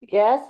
Yes?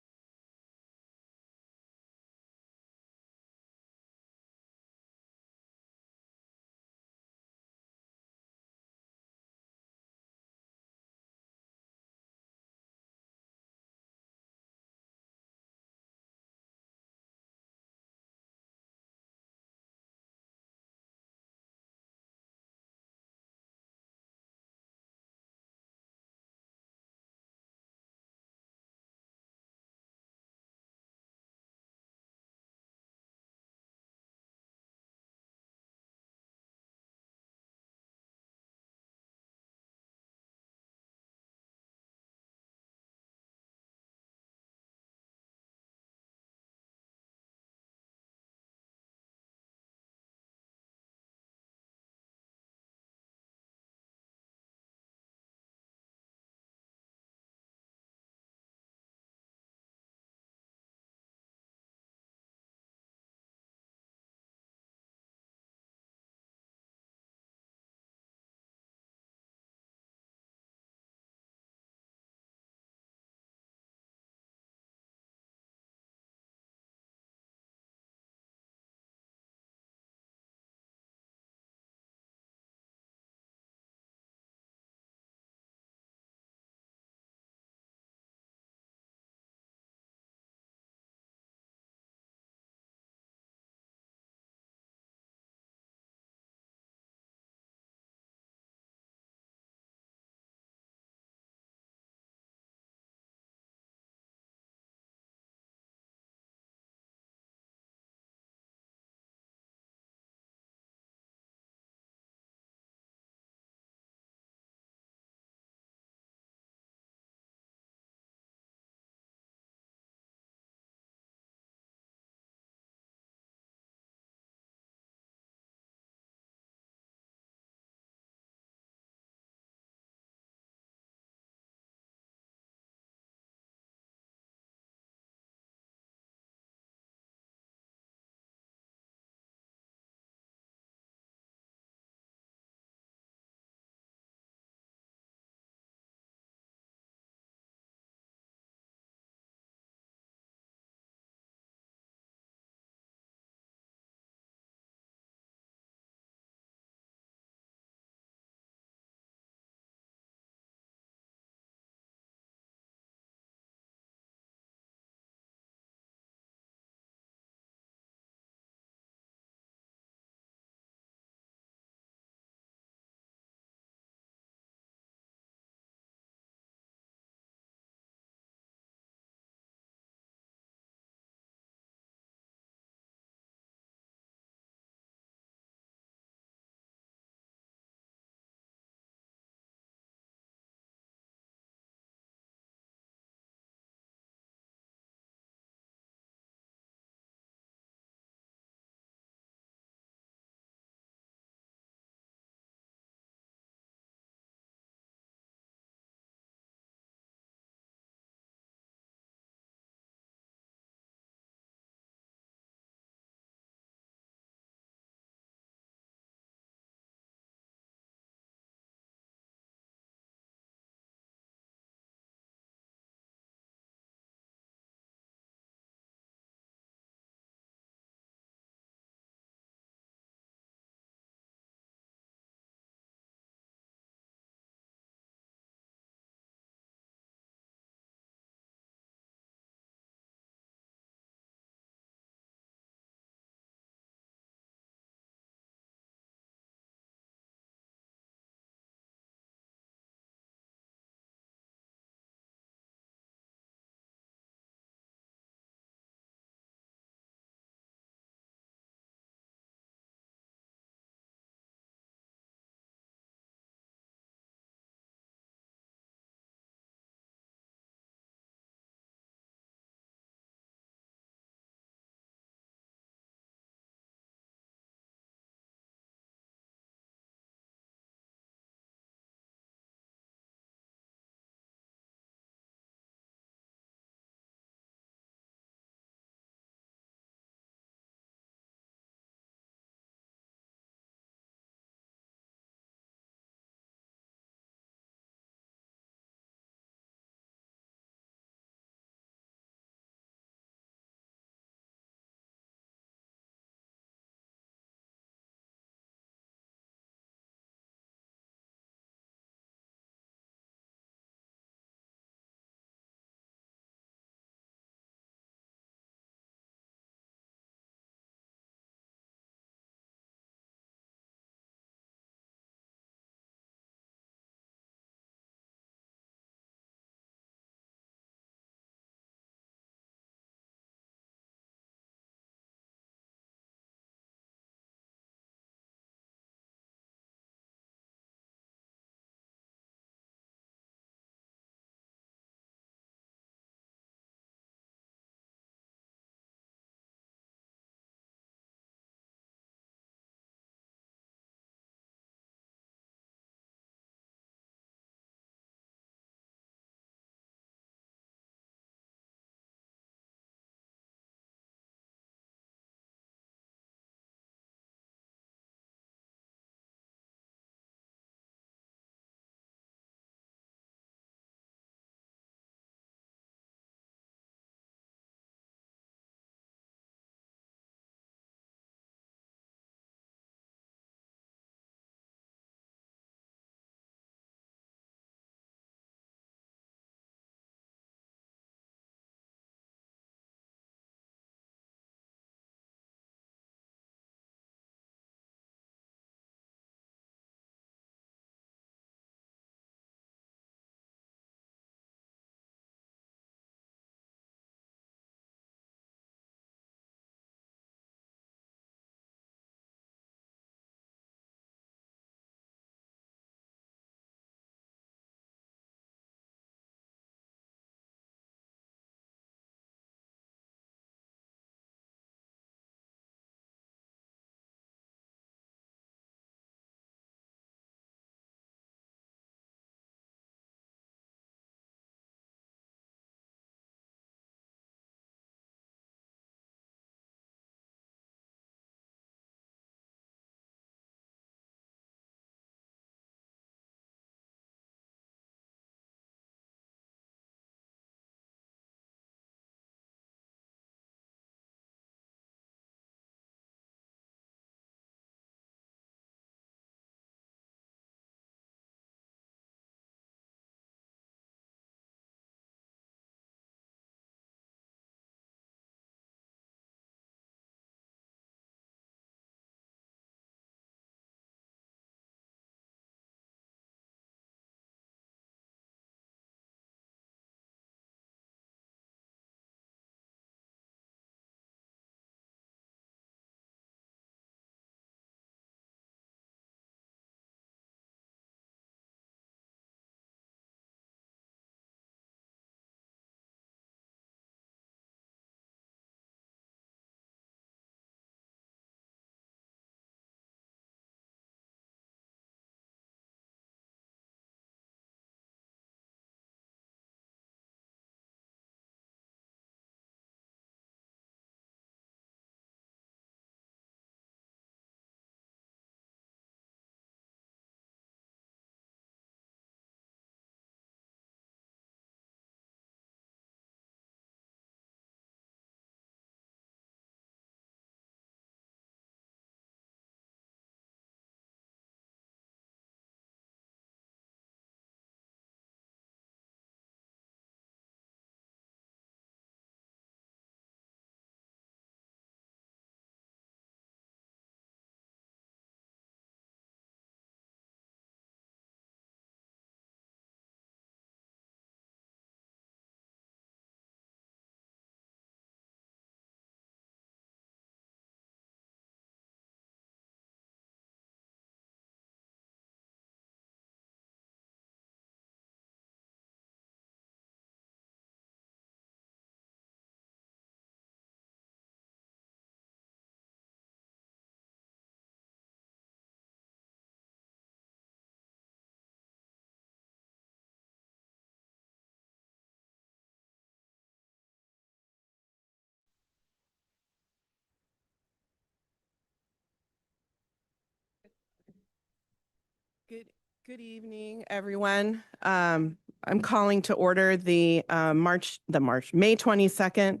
Good evening, everyone. I'm calling to order the May 22nd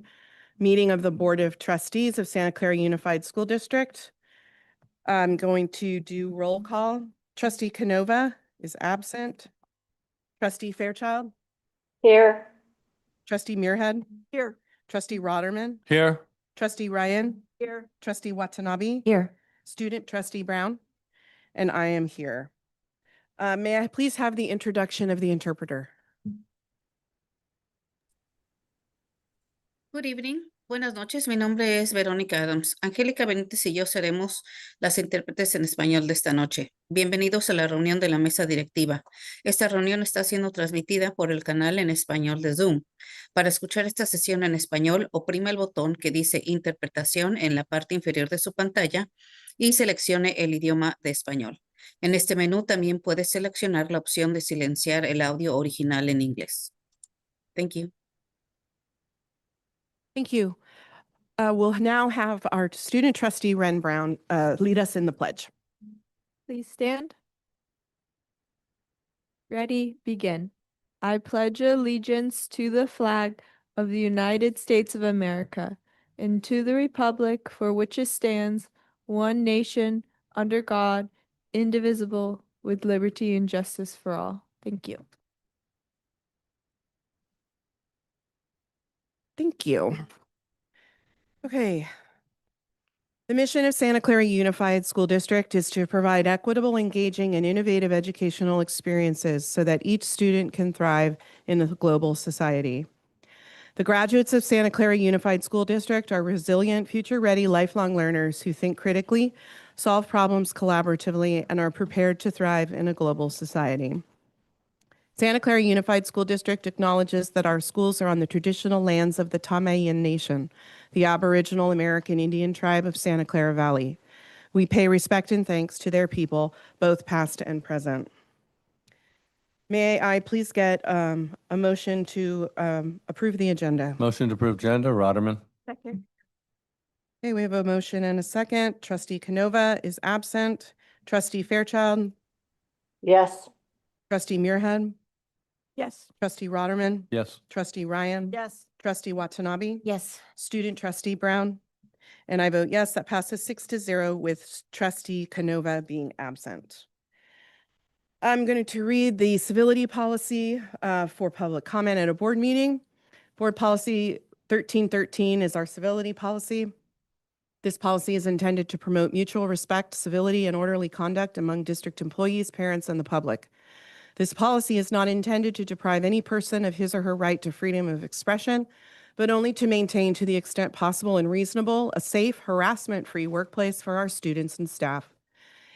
meeting of the Board of Trustees of Santa Clara Unified School District. I'm going to do roll call. Trustee Canova is absent. Trustee Fairchild? Here. Trustee Muirhead? Here. Trustee Rotterman? Here. Trustee Ryan? Here. Trustee Watanabe? Here. Student Trustee Brown? And I am here. May I please have the introduction of the interpreter? Good evening. Buenas noches. Mi nombre es Verónica Adams. Angélica Benítez y yo seremos las intérpretes en español de esta noche. Bienvenidos a la reunión de la mesa directiva. Esta reunión está siendo transmitida por el canal en español de Zoom. Para escuchar esta sesión en español, oprima el botón que dice Interpretación en la parte inferior de su pantalla y seleccione el idioma de español. En este menú también puede seleccionar la opción de silenciar el audio original en inglés. Thank you. Thank you. We'll now have our student trustee, Ren Brown, lead us in the pledge. Please stand. Ready, begin. I pledge allegiance to the flag of the United States of America and to the republic for which it stands, one nation, under God, indivisible, with liberty and justice for all. Thank you. Thank you. Okay. The mission of Santa Clara Unified School District is to provide equitable, engaging, and innovative educational experiences so that each student can thrive in a global society. The graduates of Santa Clara Unified School District are resilient, future-ready, lifelong learners who think critically, solve problems collaboratively, and are prepared to thrive in a global society. Santa Clara Unified School District acknowledges that our schools are on the traditional lands of the Tamayan Nation, the Aboriginal American Indian tribe of Santa Clara Valley. We pay respect and thanks to their people, both past and present. May I please get a motion to approve the agenda? Motion to approve agenda, Rotterman. Second. Okay, we have a motion and a second. Trustee Canova is absent. Trustee Fairchild? Yes. Trustee Muirhead? Yes. Trustee Rotterman? Yes. Trustee Ryan? Yes. Trustee Watanabe? Yes. Student Trustee Brown? And I vote yes, that passes 6-0 with Trustee Canova being absent. I'm going to read the civility policy for public comment at a board meeting. Board Policy 1313 is our civility policy. This policy is intended to promote mutual respect, civility, and orderly conduct among district employees, parents, and the public. This policy is not intended to deprive any person of his or her right to freedom of expression, but only to maintain, to the extent possible and reasonable, a safe, harassment-free workplace for our students and staff.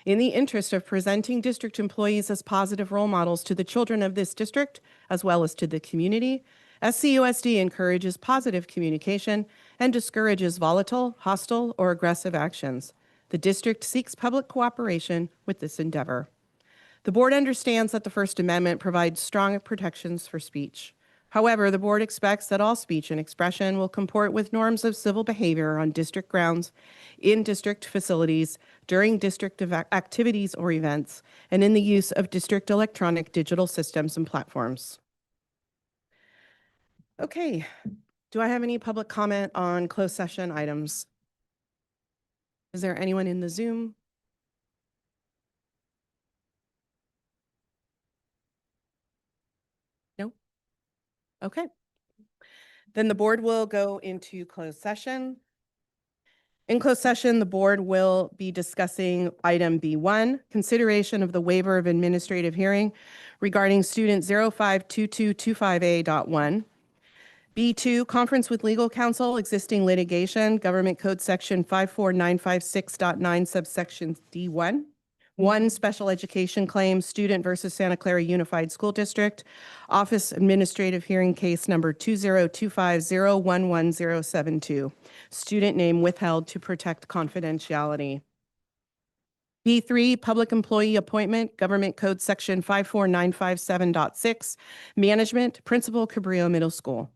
In the interest of presenting district employees as positive role models to the children of this district, as well as to the community, SCUSD encourages positive communication and discourages volatile, hostile, or aggressive actions. The district seeks public cooperation with this endeavor. The board understands that the First Amendment provides strong protections for speech. However, the board expects that all speech and expression will comport with norms of civil behavior on district grounds, in district facilities, during district activities or events, and in the use of district electronic digital systems and platforms. Okay, do I have any public comment on closed session items? Is there anyone in the Zoom? No? Okay. Then the board will go into closed session. In closed session, the board will be discussing item B1, consideration of the waiver of administrative hearing regarding student 052225A.1. B2, conference with legal counsel, existing litigation, Government Code Section 54956.9 subsection D1. 1, special education claim, student versus Santa Clara Unified School District, Office Administrative Hearing Case number 20250111072. Student name withheld to protect confidentiality. B3, public employee appointment, Government Code Section 54957.6, management, Principal Cabrillo Middle School.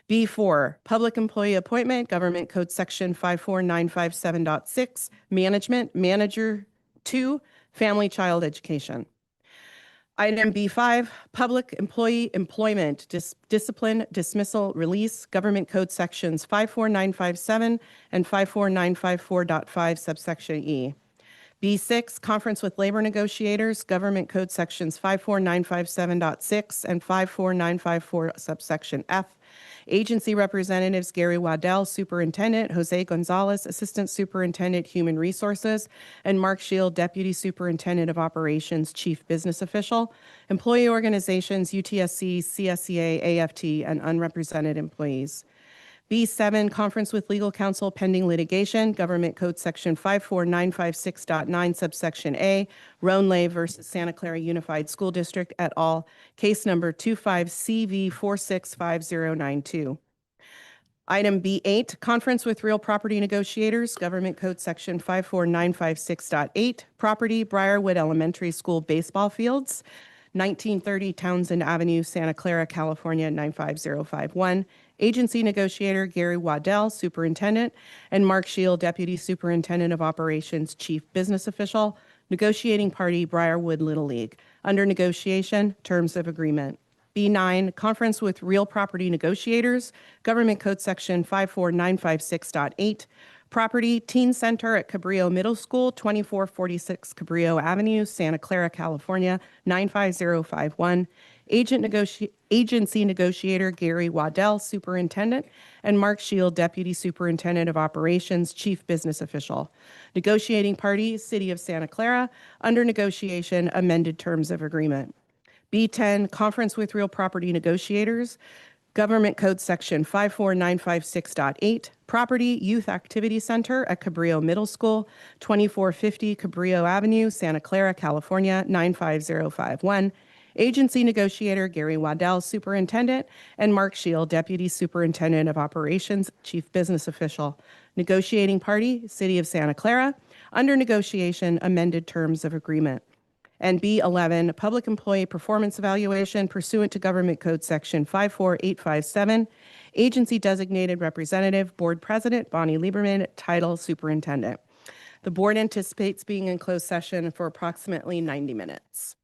B4, public employee appointment, Government Code Section 54957.6, management, manager 2, family child education. Item B5, public employee employment, discipline, dismissal, release, Government Code Sections 54957 and 54954.5 subsection E. B6, conference with labor negotiators, Government Code Sections 54957.6 and 54954 subsection F. Agency representatives Gary Waddell, Superintendent, Jose Gonzalez, Assistant Superintendent, Human Resources, and Mark Shield, Deputy Superintendent of Operations, Chief Business Official. Employee organizations, UTSC, CSEA, AFT, and unrepresented employees. B7, conference with legal counsel pending litigation, Government Code Section 54956.9 subsection A, Roanlay versus Santa Clara Unified School District et al., case number 25CV465092. Item B8, conference with real property negotiators, Government Code Section 54956.8, property, Brierwood Elementary School baseball fields, 1930 Townsend Avenue, Santa Clara, California, 95051. Agency negotiator Gary Waddell, Superintendent, and Mark Shield, Deputy Superintendent of Operations, Chief Business Official. Negotiating party, Brierwood Little League. Under negotiation, terms of agreement. B9, conference with real property negotiators, Government Code Section 54956.8, property, Teen Center at Cabrillo Middle School, 2446 Cabrillo Avenue, Santa Clara, California, 95051. Agency negotiator Gary Waddell, Superintendent, and Mark Shield, Deputy Superintendent of Operations, Chief Business Official. Negotiating party, City of Santa Clara. Under negotiation, amended terms of agreement. B10, conference with real property negotiators, Government Code Section 54956.8, property, Youth Activity Center at Cabrillo Middle School, 2450 Cabrillo Avenue, Santa Clara, California, 95051. Agency negotiator Gary Waddell, Superintendent, and Mark Shield, Deputy Superintendent of Operations, Chief Business Official. Negotiating party, City of Santa Clara. Under negotiation, amended terms of agreement. And B11, public employee performance evaluation pursuant to Government Code Section 54857. Agency designated representative, Board President Bonnie Lieberman, title Superintendent. The board anticipates being in closed session for approximately 90 minutes.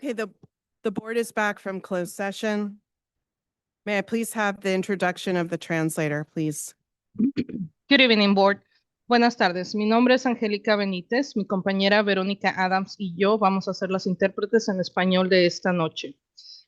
Okay, the board is back from closed session. May I please have the introduction of the translator, please? Good evening, board. Buenas tardes. Mi nombre es Angélica Benítez. Mi compañera Verónica Adams y yo vamos a ser las intérpretes en español de esta noche.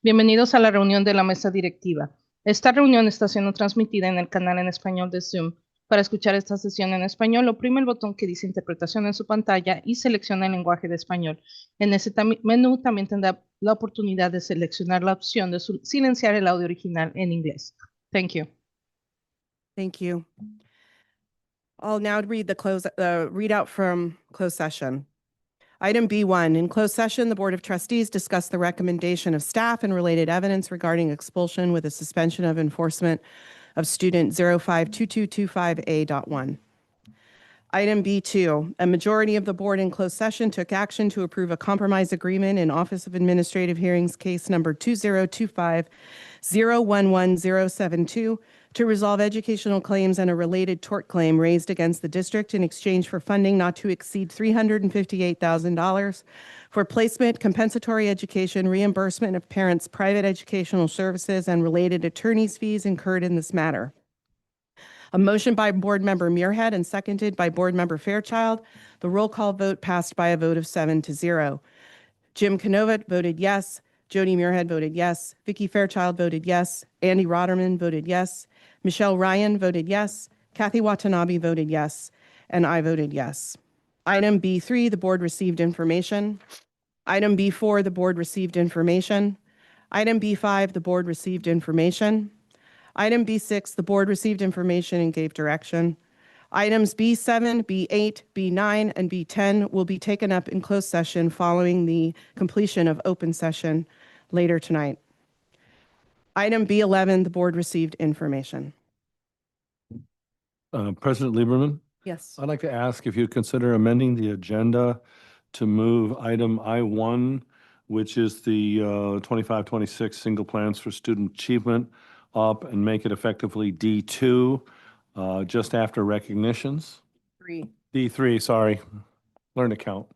Bienvenidos a la reunión de la mesa directiva. Esta reunión está siendo transmitida en el canal en español de Zoom. Para escuchar esta sesión en español, oprime el botón que dice interpretación en su pantalla y selecciona el lenguaje de español. En ese menú también tendrá la oportunidad de seleccionar la opción de silenciar el audio original en inglés. Thank you. Thank you. I'll now read the readout from closed session. Item B1, in closed session, the Board of Trustees discussed the recommendation of staff and related evidence regarding expulsion with a suspension of enforcement of student 052225A.1. Item B2, a majority of the board in closed session took action to approve a compromise agreement in Office of Administrative Hearings case number 2025-011072 to resolve educational claims and a related tort claim raised against the district in exchange for funding not to exceed $358,000 for placement, compensatory education, reimbursement of parents' private educational services, and related attorney's fees incurred in this matter. A motion by Board Member Muirhead and seconded by Board Member Fairchild. The roll call vote passed by a vote of 7-0. Jim Canova voted yes. Jody Muirhead voted yes. Vicky Fairchild voted yes. Andy Rotterman voted yes. Michelle Ryan voted yes. Kathy Watanabe voted yes. And I voted yes. Item B3, the board received information. Item B4, the board received information. Item B5, the board received information. Item B6, the board received information and gave direction. Items B7, B8, B9, and B10 will be taken up in closed session following the completion of open session later tonight. Item B11, the board received information. President Lieberman, Yes. I'd like to ask if you consider amending the agenda to move item I1, which is the 25-26 single plans for student achievement, up and make it effectively D2, just after recognitions. D3, sorry. Learn to count.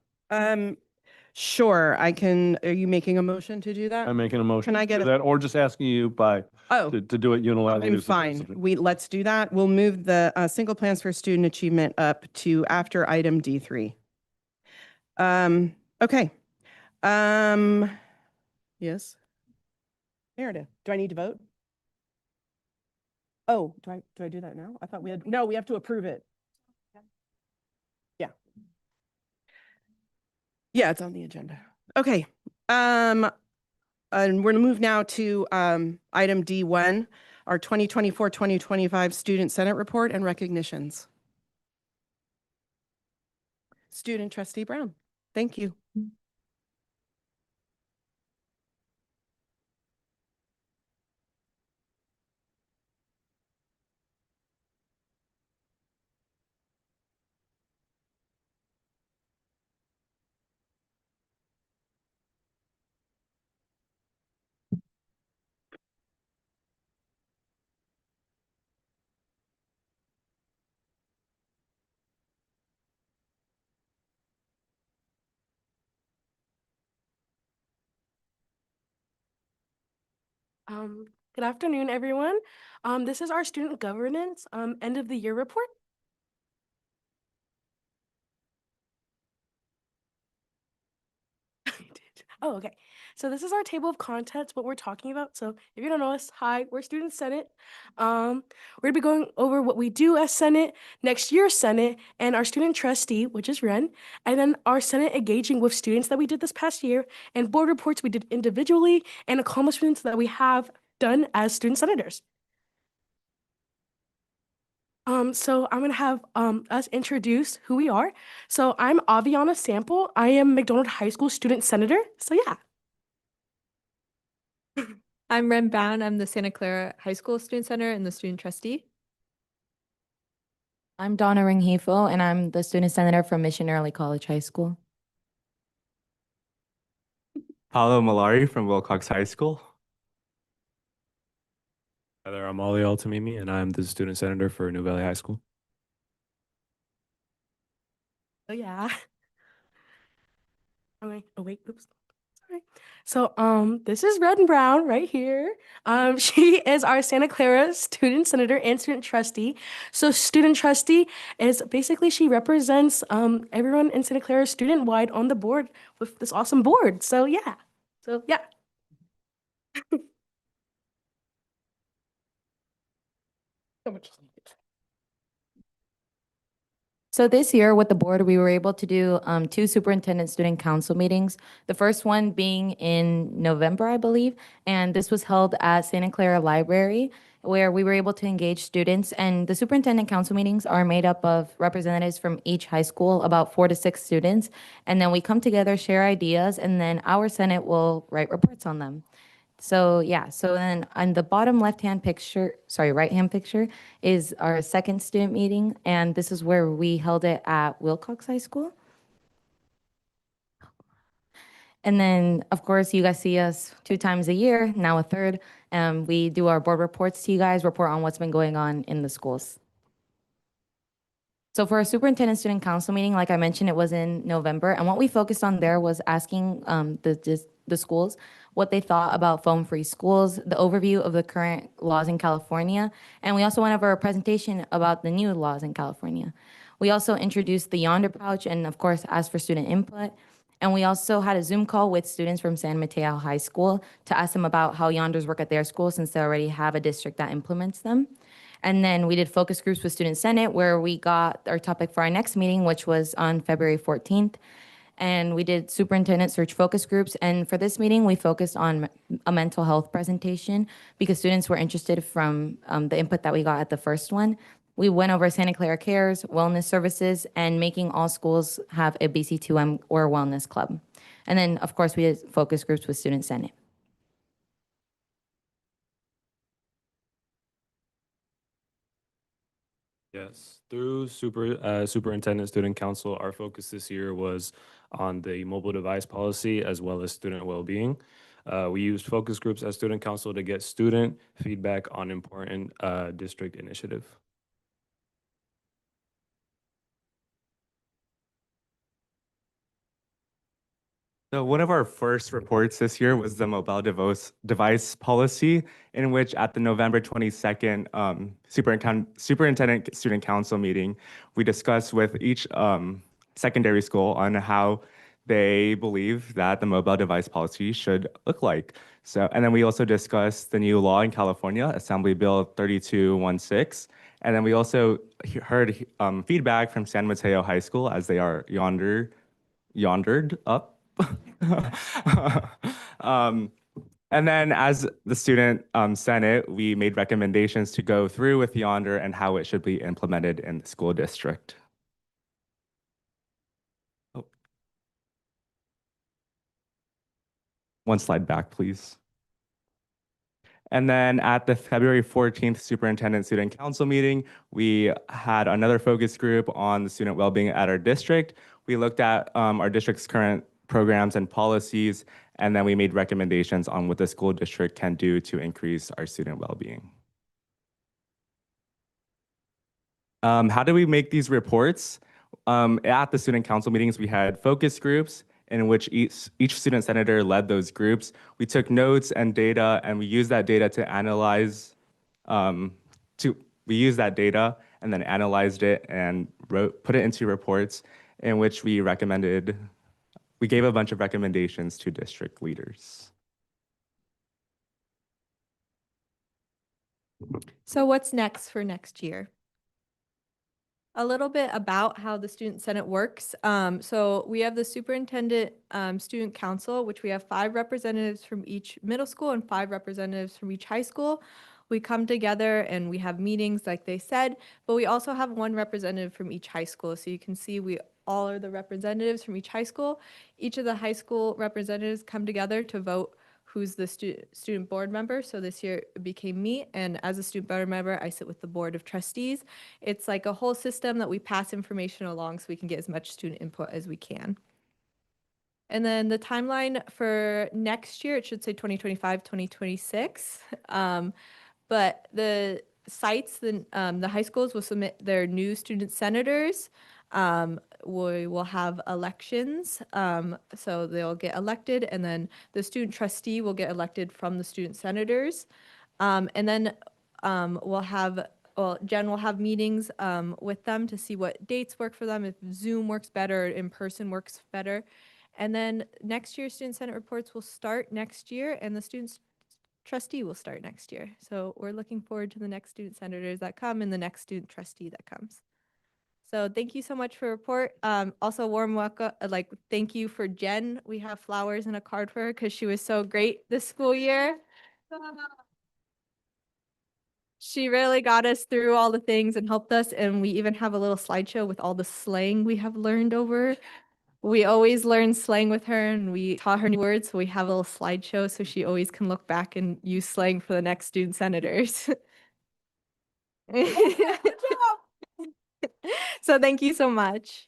Sure, I can, are you making a motion to do that? I'm making a motion Can I to get do a- that, or just asking you Oh, to do it unilaterally. I'm as the fine. president. Let's do that. We'll move the single plans for student achievement up to after item D3. Okay. Yes. Meredith, do I need to vote? Oh, do I do that now? I thought we had, no, we have to approve it. Yeah. Yeah, it's on the agenda. Okay. And we're gonna move now to item D1, our 2024-2025 Student Senate Report and recognitions. Student Trustee Brown, thank you. Good afternoon, everyone. This is our student governance end of the year report. Oh, okay. So this is our table of contents, what we're talking about. So if you don't know us, hi, we're Student Senate. We're gonna be going over what we do as Senate, next year's Senate, and our student trustee, which is Ren, and then our Senate engaging with students that we did this past year, and board reports we did individually, and accomplishments that we have done as student senators. So I'm gonna have us introduce who we are. So I'm Aviana Sample. I am McDonald High School student senator. So yeah. I'm Ren Bound. I'm the Santa Clara High School Student Center and the student trustee. I'm Donna Ringhefel, and I'm the student senator from Mission Early College High School. Paolo Malari from Wilcox High School. Hi there, I'm Ali Altamimi, and I'm the student senator for New Valley High School. Oh yeah. Okay. Oh wait. Oops. So, this is Red and Brown right here. She is our Santa Clara student senator and student trustee. So, student trustee is basically she represents everyone in Santa Clara student wide on the board with this awesome board. So, yeah. So much. So this year with the board, we were able to do 2 superintendent student council meetings. The first one being in November, I believe, and this was held at Santa Clara Library, where we were able to engage students. And the superintendent council meetings are made up of representatives from each high school, about 4 to 6 students, and then we come together, share ideas, and then our Senate will write reports on them. So yeah, so then on the bottom left-hand picture, sorry, right-hand picture is our second student meeting, and this is where we held it at Wilcox High School. And then, of course, you guys see us 2 times a year, now a third. We do our board reports to you guys, report on what's been going on in the schools. So for our superintendent student council meeting, like I mentioned, it was in November, and what we focused on there was asking the schools what they thought about phone-free schools, the overview of the current laws in California, and we also went over a presentation about the new laws in California. We also introduced the Yonder Pouch and, of course, asked for student input. And we also had a Zoom call with students from San Mateo High School to ask them about how Yonders work at their school since they already have a district that implements them. And then we did focus groups with Student Senate where we got our topic for our next meeting, which was on February 14th. And we did superintendent search focus groups. And for this meeting, we focused on a mental health presentation because students were interested from the input that we got at the first one. We went over Santa Clara Cares, wellness services, and making all schools have a BC2M or wellness club. And then, of course, we did focus groups with Student Senate. Yes, through Superintendent Student Council, our focus this year was on the mobile device policy as well as student well-being. We used focus groups at Student Council to get student feedback on important district initiative. So one of our first reports this year was the mobile device policy, in which at the November 22nd Superintendent Student Council meeting, we discussed with each secondary school on how they believe that the mobile device policy should look like. So, and then we also discussed the new law in California, Assembly Bill 3216. And then we also heard feedback from San Mateo High School as they are yondered up. And then as the student senate, we made recommendations to go through with Yonder and how it should be implemented in the school district. Oh. One slide back, please. And then at the February 14th Superintendent Student Council meeting, we had another focus group on the student well-being at our district. We looked at our district's current programs and policies, and then we made recommendations on what the school district can do to increase our student well-being. How do we make these reports? At the student council meetings, we had focus groups in which each student senator led those groups. We took notes and data, and we used that data to analyze, we used that data and then analyzed it and put it into reports in which we gave a bunch of recommendations to district leaders. So what's next for next year? A little bit about how the Student Senate works. So we have the Superintendent Student Council, which we have 5 representatives from each middle school and 5 representatives from each high school. We come together and we have meetings like they said, but we also have 1 representative from each high school. So you can see we all are the representatives from each high school. Each of the high school representatives come together to vote who's the student board member. So this year it became me, and as a student board member, I sit with the board of trustees. It's like a whole system that we pass information along so we can get as much student input as we can. And then the timeline for next year, it should say 2025, 2026. But the sites, the high schools will submit their new student senators We will have elections, so they'll get elected, and then the student trustee will get elected from the student senators. And then Jen will have meetings with them to see what dates work for them, if Zoom works better, in person works better. And then next year, student senate reports will start next year, and the student trustee will start next year. So we're looking forward to the next student senators that come and the next student trustee that comes. So thank you so much for your report. Also warm welcome, thank you for Jen. We have flowers and a card for her because she was so great this school year. She really got us through all the things and helped us. And we even have a little slideshow with all the slang we have learned over. We always learn slang with her and we taught her new words. So we have a little slideshow so she always can look back and use slang for the next student senators. So thank you so much.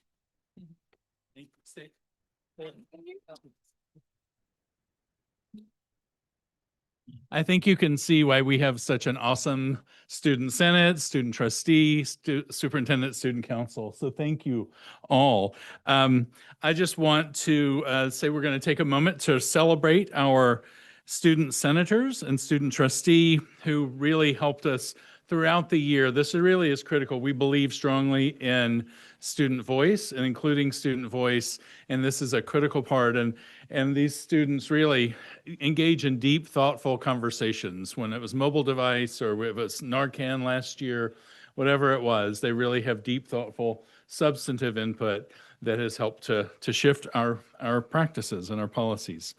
I think you can see why we have such an awesome student senate, student trustee, superintendent, student council. So thank you all. I just want to say we're going to take a moment to celebrate our student senators and student trustee who really helped us throughout the year. This really is critical. We believe strongly in student voice and including student voice, and this is a critical part. And these students really engage in deep, thoughtful conversations. When it was mobile device or it was Narcan last year, whatever it was, they really have deep, thoughtful, substantive input that has helped to shift our practices and our policies.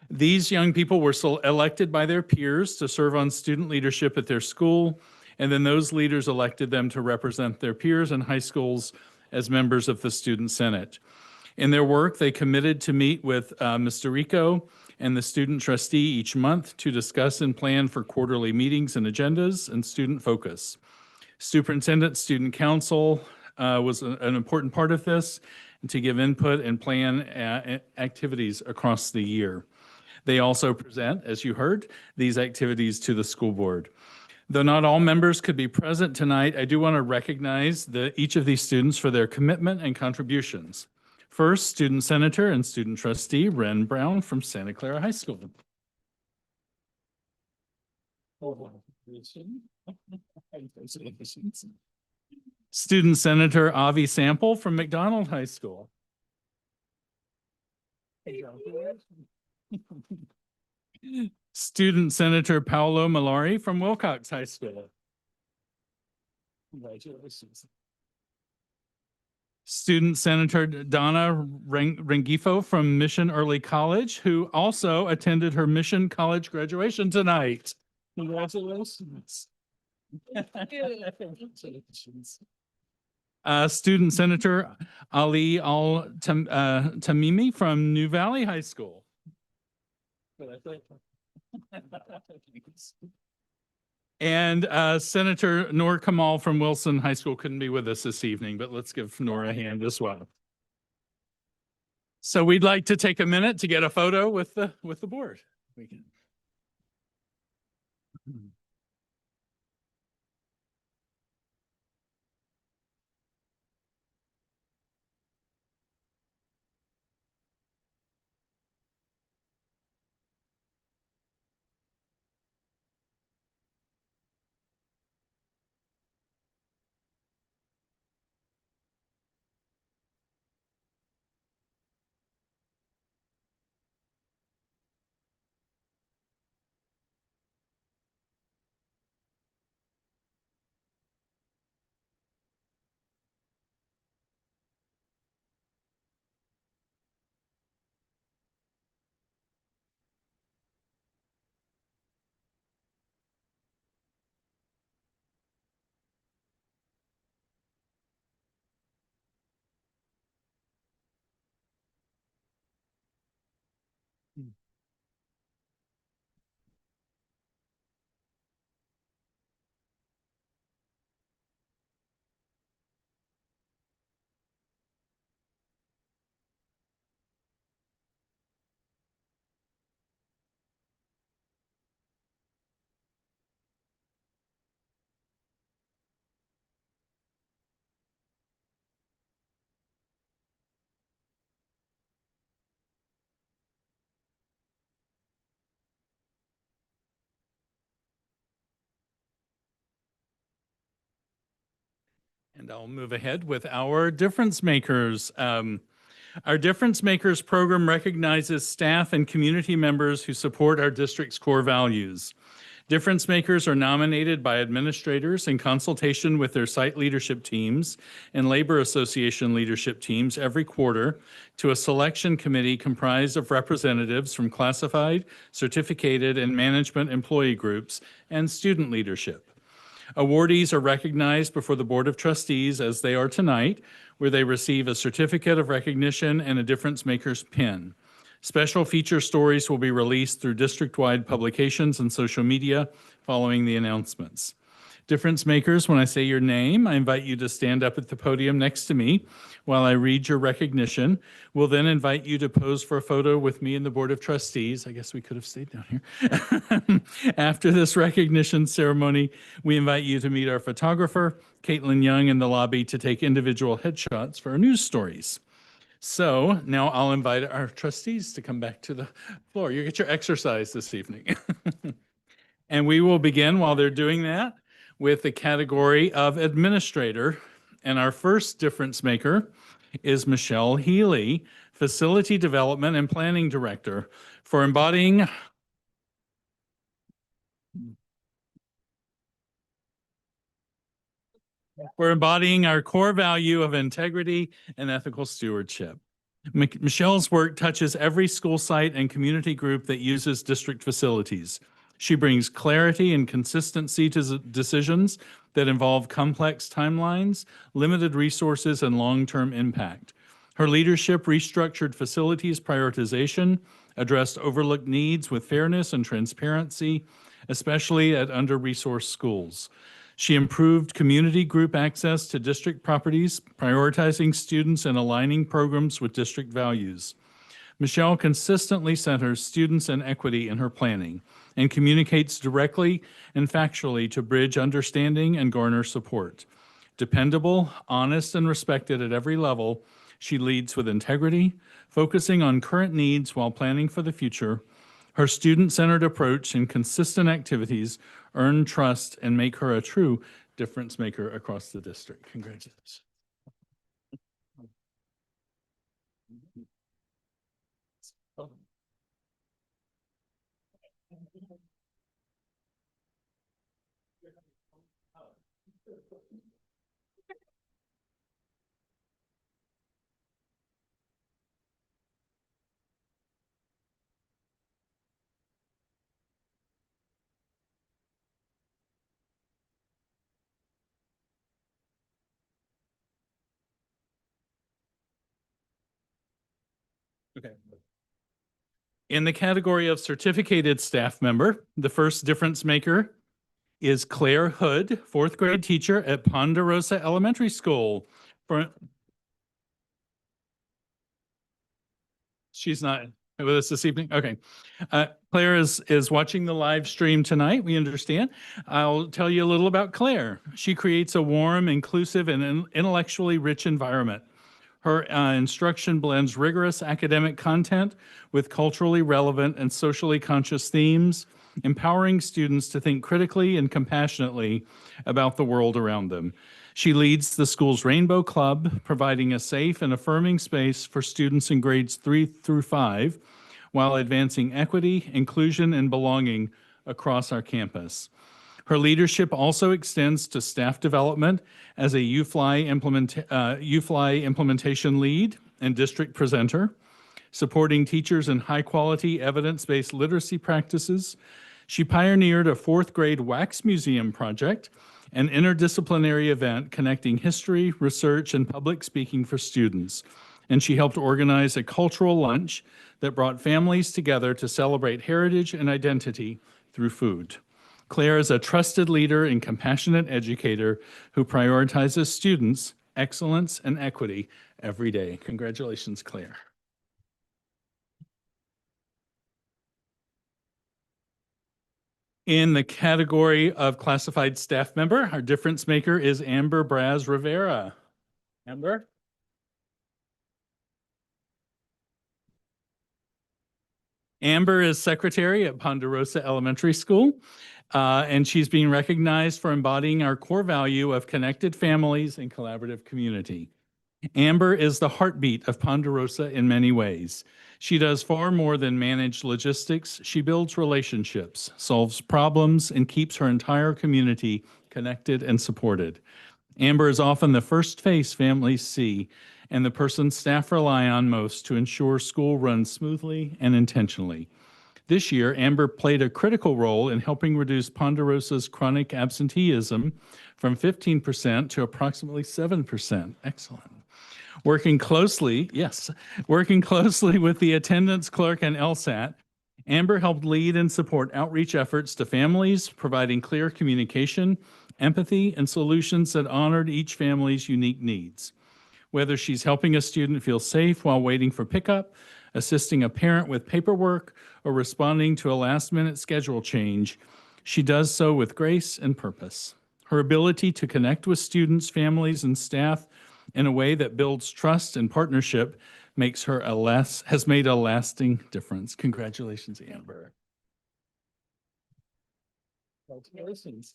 These young people were elected by their peers to serve on student leadership at their school, and then those leaders elected them to represent their peers in high schools as members of the Student Senate. In their work, they committed to meet with Mr. Rico and the student trustee each month to discuss and plan for quarterly meetings and agendas and student focus. Superintendent, student council was an important part of this, and to give input and plan activities across the year. They also present, as you heard, these activities to the school board. Though not all members could be present tonight, I do want to recognize each of these students for their commitment and contributions. First, student senator and student trustee Ren Brown from Santa Clara High School. Student senator Avi Sample from McDonald High School. Student Senator Paolo Malari from Wilcox High School. Congratulations. Student Senator Donna Rengifo from Mission Early College, who also attended her Mission College graduation tonight. Congratulations. Student Senator Ali Tamimi from New Valley High School. And Senator Noor Kamal from Wilson High School couldn't be with us this evening, but let's give Noor a hand as well. So we'd like to take a minute to get a photo with the board. We can. And I'll move ahead with our difference makers. Our Difference Makers program recognizes staff and community members who support our district's core values. Difference makers are nominated by administrators in consultation with their site leadership teams and labor association leadership teams every quarter to a selection committee comprised of representatives from classified, certificated, and management employee groups and student leadership. Awardees are recognized before the Board of Trustees as they are tonight, where they receive a certificate of recognition and a Difference Maker's pin. Special feature stories will be released through district-wide publications and social media following the announcements. Difference makers, when I say your name, I invite you to stand up at the podium next to me while I read your recognition. We'll then invite you to pose for a photo with me and the Board of Trustees. I guess we could have stayed down here. After this recognition ceremony, we invite you to meet our photographer, Caitlin Young, in the lobby to take individual headshots for our news stories. So now I'll invite our trustees to come back to the floor. You get your exercise this evening. And we will begin while they're doing that with the category of administrator. And our first difference maker is Michelle Healy, Facility Development and Planning Director, for embodying our core value of integrity and ethical stewardship. Michelle's work touches every school site and community group that uses district facilities. She brings clarity and consistency to decisions that involve complex timelines, limited resources, and long-term impact. Her leadership restructured facilities prioritization, addressed overlooked needs with fairness and transparency, especially at under-resourced schools. She improved community group access to district properties, prioritizing students and aligning programs with district values. Michelle consistently centers students and equity in her planning and communicates directly and factually to bridge understanding and garner support. Dependable, honest, and respected at every level, she leads with integrity, focusing on current needs while planning for the future. Her student-centered approach and consistent activities earn trust and make her a true difference maker across the district. Congratulations. Okay. In the category of certificated staff member, the first difference maker is Claire Hood, fourth grade teacher at Ponderosa Elementary School. She's not with us this evening? Okay. Claire is watching the live stream tonight, we understand. I'll tell you a little about Claire. She creates a warm, inclusive, and intellectually rich environment. Her instruction blends rigorous academic content with culturally relevant and socially conscious themes, empowering students to think critically and compassionately about the world around them. She leads the school's Rainbow Club, providing a safe and affirming space for students in grades 3 through 5, while advancing equity, inclusion, and belonging across our campus. Her leadership also extends to staff development as a UFly implementation lead and district presenter, supporting teachers in high-quality, evidence-based literacy practices. She pioneered a fourth grade wax museum project, an interdisciplinary event connecting history, research, and public speaking for students. And she helped organize a cultural lunch that brought families together to celebrate heritage and identity through food. Claire is a trusted leader and compassionate educator who prioritizes students, excellence, and equity every day. Congratulations, Claire. In the category of classified staff member, our difference maker is Amber Braz Rivera. Amber? Amber is secretary at Ponderosa Elementary School. And she's being recognized for embodying our core value of connected families and collaborative community. Amber is the heartbeat of Ponderosa in many ways. She does far more than manage logistics. She builds relationships, solves problems, and keeps her entire community connected and supported. Amber is often the first face families see and the person staff rely on most to ensure school runs smoothly and intentionally. This year, Amber played a critical role in helping reduce Ponderosa's chronic absenteeism from 15% to approximately 7%. Excellent. Working closely with the attendance clerk and LSAT, Amber helped lead and support outreach efforts to families, providing clear communication, empathy, and solutions that honored each family's unique needs. Whether she's helping a student feel safe while waiting for pickup, assisting a parent with paperwork, or responding to a last-minute schedule change, she does so with grace and purpose. Her ability to connect with students, families, and staff in a way that builds trust and partnership has made a lasting difference. Congratulations, Amber. Congratulations.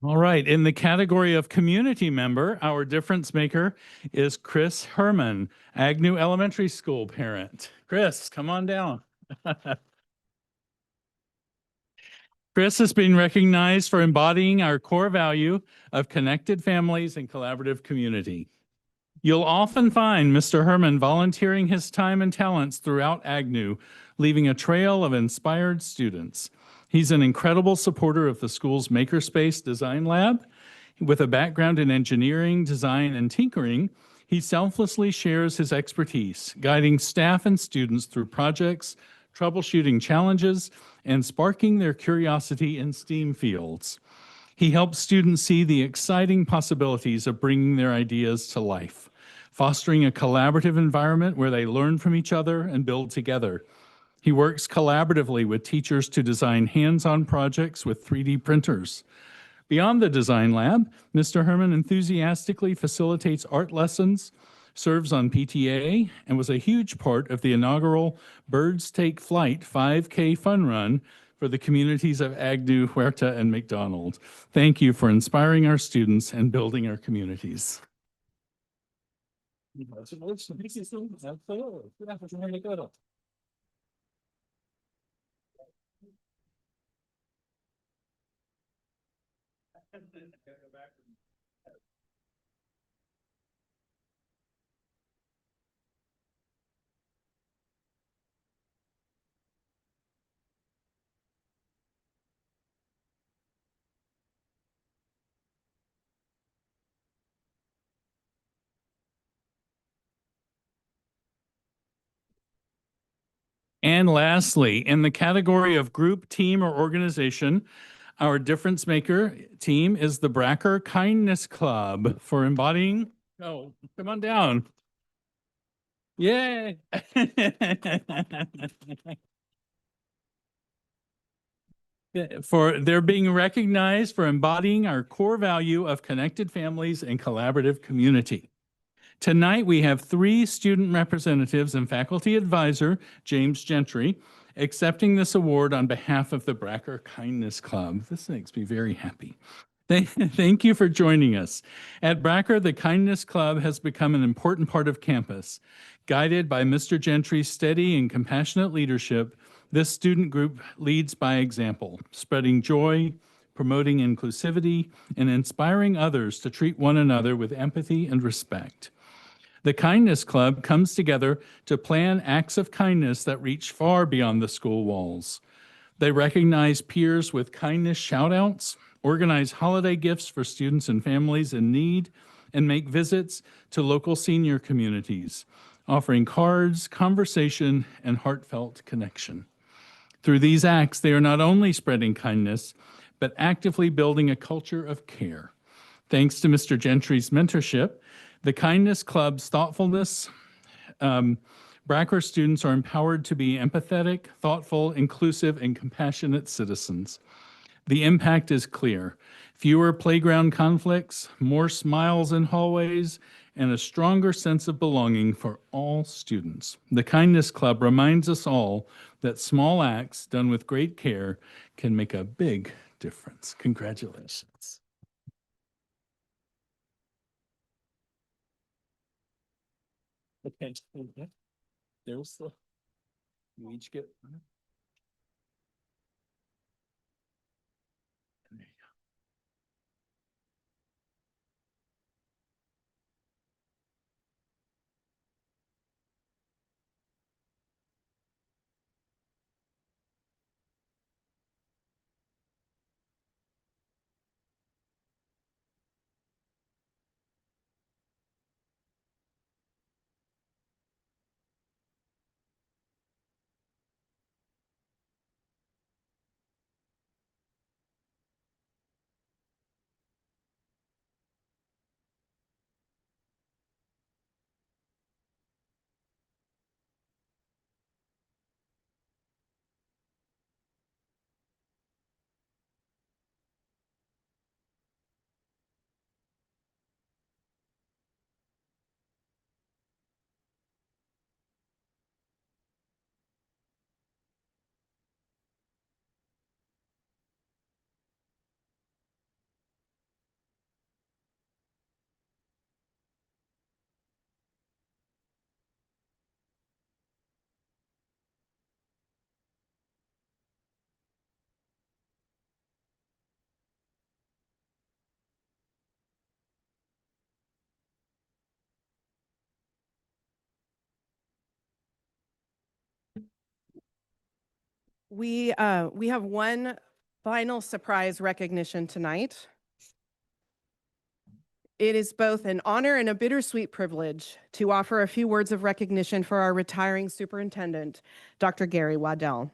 All right, in the category of community member, our difference maker is Chris Herman, Agnew Elementary School parent. Chris, come on down. Chris has been recognized for embodying our core value of connected families and collaborative community. You'll often find Mr. Herman volunteering his time and talents throughout Agnew, leaving a trail of inspired students. He's an incredible supporter of the school's Makerspace Design Lab. With a background in engineering, design, and tinkering, he selflessly shares his expertise, guiding staff and students through projects, troubleshooting challenges, and sparking their curiosity in STEAM fields. He helps students see the exciting possibilities of bringing their ideas to life, fostering a collaborative environment where they learn from each other and build together. He works collaboratively with teachers to design hands-on projects with 3D printers. Beyond the design lab, Mr. Herman enthusiastically facilitates art lessons, serves on PTA, and was a huge part of the inaugural Birds Take Flight 5K fun run for the communities of Agnew, Huerta, and McDonald. Thank you for inspiring our students and building our communities. And lastly, in the category of group, team, or organization, our difference maker team is the Bracker Kindness Club for embodying. Oh, come on down. Yay. They're being recognized for embodying our core value of connected families and collaborative community. Tonight, we have 3 student representatives and faculty advisor, James Gentry, accepting this award on behalf of the Bracker Kindness Club. This makes me very happy. Thank you for joining us. At Bracker, the Kindness Club has become an important part of campus. Guided by Mr. Gentry's steady and compassionate leadership, this student group leads by example, spreading joy, promoting inclusivity, and inspiring others to treat one another with empathy and respect. The Kindness Club comes together to plan acts of kindness that reach far beyond the school walls. They recognize peers with kindness shout-outs, organize holiday gifts for students and families in need, and make visits to local senior communities, offering cards, conversation, and heartfelt connection. Through these acts, they are not only spreading kindness, but actively building a culture of care. Thanks to Mr. Gentry's mentorship, the Kindness Club's thoughtfulness, Brackwurst students are empowered to be empathetic, thoughtful, inclusive, and compassionate citizens. The impact is clear. Fewer playground conflicts, more smiles in hallways, and a stronger sense of belonging for all students. The Kindness Club reminds us all that small acts done with great care can make a big difference. Congratulations. Okay, there's the, you each get. There you go. We have one final surprise recognition tonight. It is both an honor and a bittersweet privilege to offer a few words of recognition for our retiring superintendent, Dr. Gary Waddell.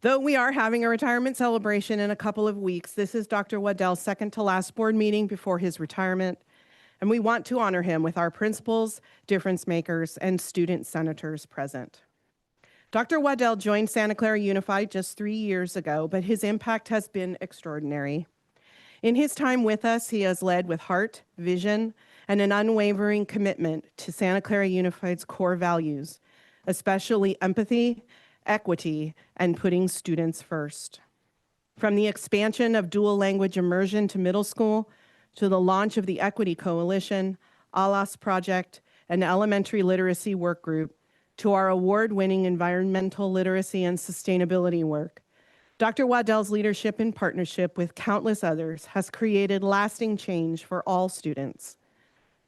Though we are having a retirement celebration in a couple of weeks, this is Dr. Waddell's second to last board meeting before his retirement, and we want to honor him with our principals, difference makers, and student senators present. Dr. Waddell joined Santa Clara Unified just 3 years ago, but his impact has been extraordinary. In his time with us, he has led with heart, vision, and an unwavering commitment to Santa Clara Unified's core values, especially empathy, equity, and putting students first. From the expansion of dual language immersion to middle school, to the launch of the Equity Coalition, ALAS Project, an elementary literacy work group, to our award-winning environmental literacy and sustainability work, Dr. Waddell's leadership in partnership with countless others has created lasting change for all students.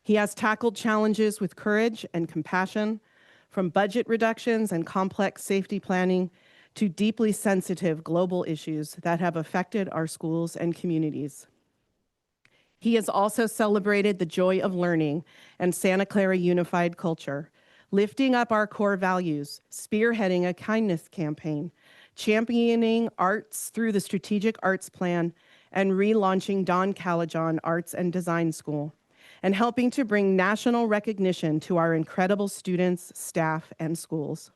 He has tackled challenges with courage and compassion, from budget reductions and complex safety planning to deeply sensitive global issues that have affected our schools and communities. He has also celebrated the joy of learning and Santa Clara Unified culture, lifting up our core values, spearheading a kindness campaign, championing arts through the Strategic Arts Plan, and relaunching Don Calajon Arts and Design School, and helping to bring national recognition to our incredible students, staff, and schools.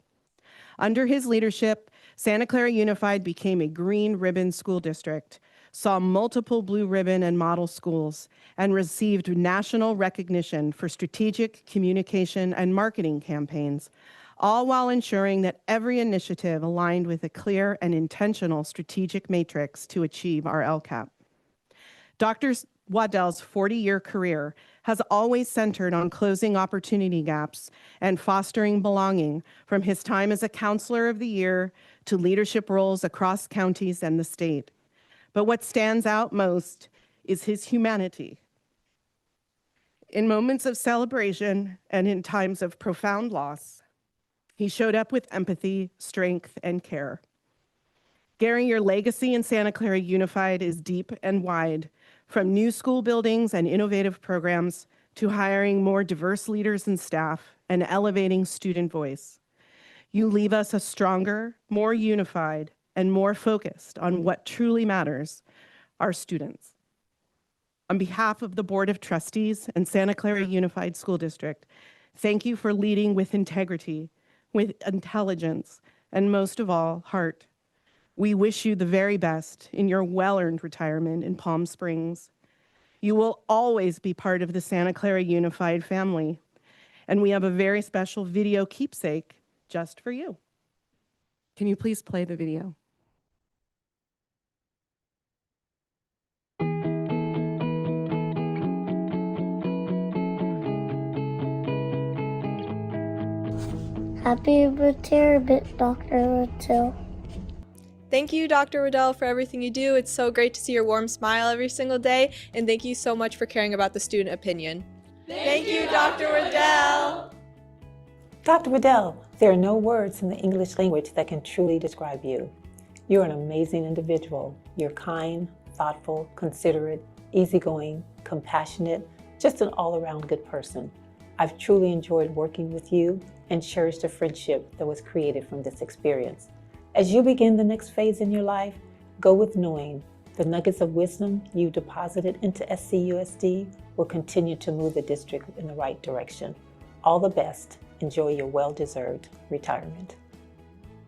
Under his leadership, Santa Clara Unified became a green ribbon school district, saw multiple blue ribbon and model schools, and received national recognition for strategic communication and marketing campaigns, all while ensuring that every initiative aligned with a clear and intentional strategic matrix to achieve our LCAP. Dr. Waddell's 40-year career has always centered on closing opportunity gaps and fostering belonging, from his time as a Counselor of the Year to leadership roles across counties and the state. But what stands out most is his humanity. In moments of celebration and in times of profound loss, he showed up with empathy, strength, and care. Gary, your legacy in Santa Clara Unified is deep and wide, from new school buildings and innovative programs to hiring more diverse leaders and staff and elevating student voice. You leave us a stronger, more unified, and more focused on what truly matters, our students. On behalf of the Board of Trustees and Santa Clara Unified School District, thank you for leading with integrity, with intelligence, and most of all, heart. We wish you the very best in your well-earned retirement in Palm Springs. You will always be part of the Santa Clara Unified family, and we have a very special video keepsake just for you. Can you please play the video? Happy retirement, Dr. Littell. Thank you, Dr. Waddell, for everything you do. It's so great to see your warm smile every single day, and thank you so much for caring about the student opinion. Thank you, Dr. Waddell. Dr. Waddell, there are no words in the English language that can truly describe you. You're an amazing individual. You're kind, thoughtful, considerate, easygoing, compassionate, just an all-around good person. I've truly enjoyed working with you and cherished the friendship that was created from this experience. As you begin the next phase in your life, go with knowing the nuggets of wisdom you deposited into SCUSD will continue to move the district in the right direction. All the best. Enjoy your well-deserved retirement.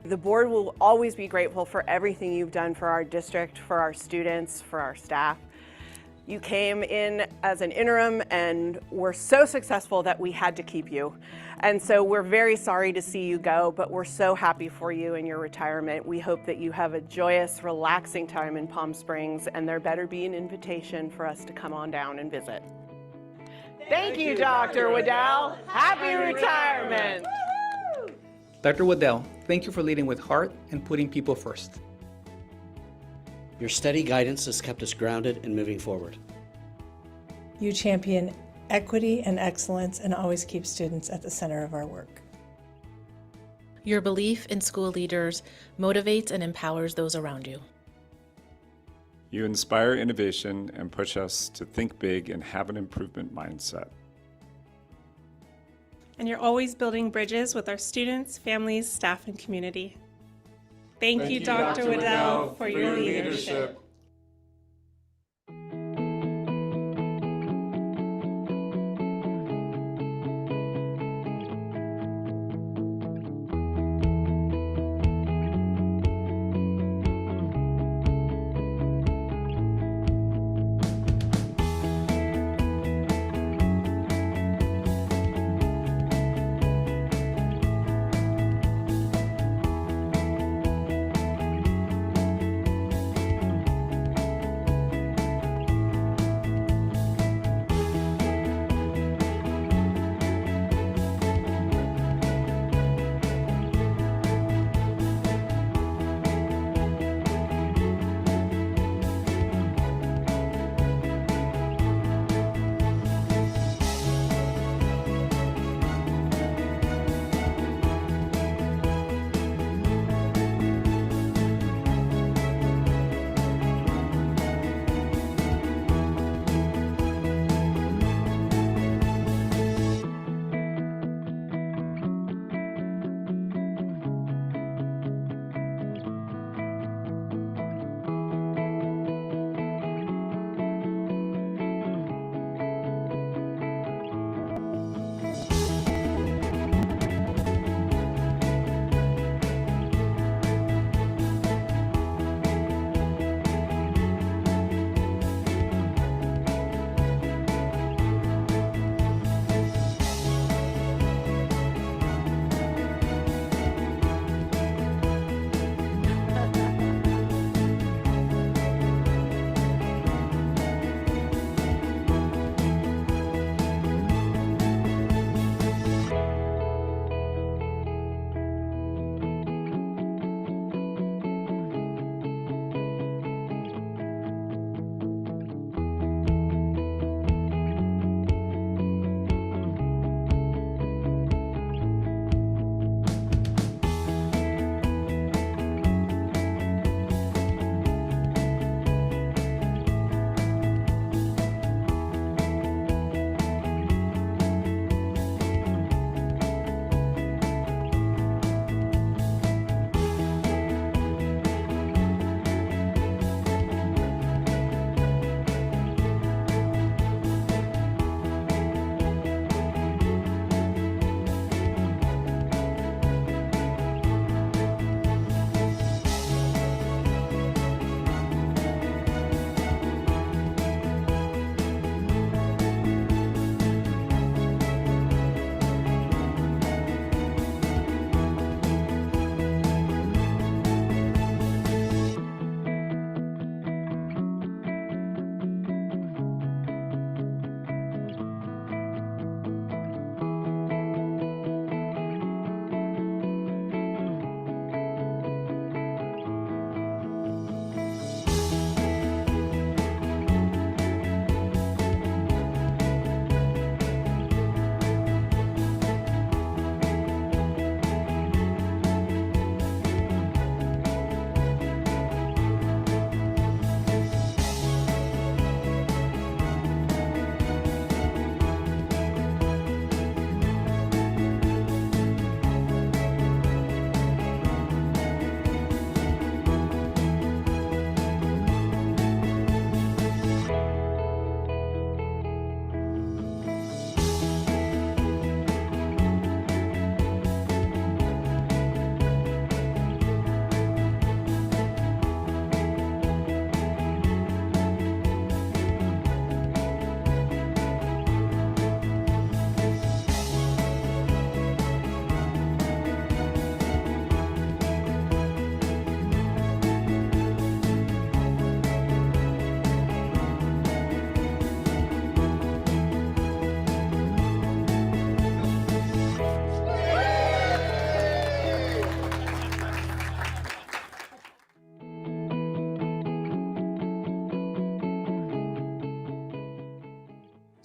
The board will always be grateful for everything you've done for our district, for our students, for our staff. You came in as an interim and were so successful that we had to keep you. And so we're very sorry to see you go, but we're so happy for you in your retirement. We hope that you have a joyous, relaxing time in Palm Springs, and there better be an invitation for us to come on down and visit. Thank you, Dr. Waddell. Happy retirement. Dr. Waddell, thank you for leading with heart and putting people first. Your steady guidance has kept us grounded and moving forward. You champion equity and excellence and always keep students at the center of our work. Your belief in school leaders motivates and empowers those around you. You inspire innovation and push us to think big and have an improvement mindset. And you're always building bridges with our students, families, staff, and community. Thank you, Dr. Waddell, for your leadership.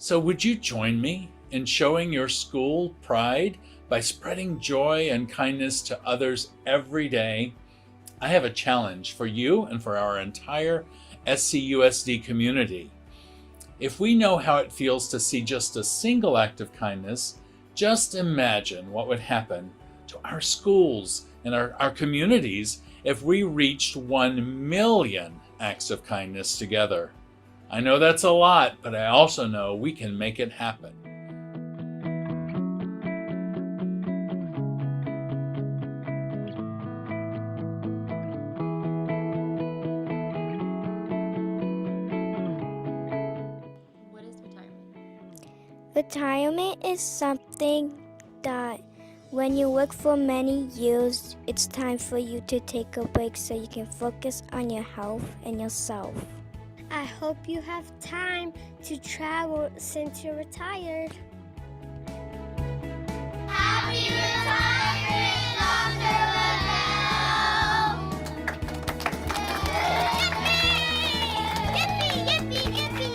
So would you join me in showing your school pride by spreading joy and kindness to others every day? I have a challenge for you and for our entire SCUSD community. If we know how it feels to see just a single act of kindness, just imagine what would happen to our schools and our communities if we reached 1 million acts of kindness together. I know that's a lot, but I also know we can make it happen. What is retirement? Retirement is something that when you work for many years, it's time for you to take a break so you can focus on your health and yourself. I hope you have time to travel since you're retired. Happy retirement, Dr. Yippee! Yippee! Yippee!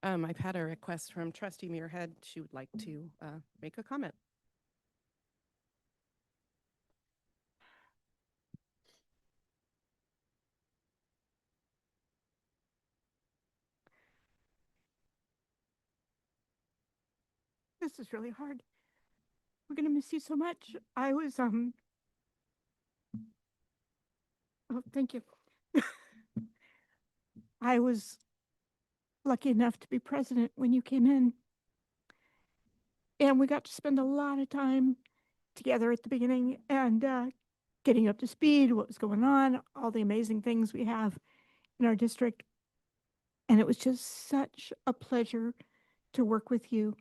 I've had a request from Trustee Muirhead. She would like to make a comment. This is really hard. We're gonna miss you so much. I was oh, thank you. I was lucky enough to be president when you came in. And we got to spend a lot of time together at the beginning and getting up to speed, what was going on, all the amazing things we have in our district. And it was just such a pleasure to work with you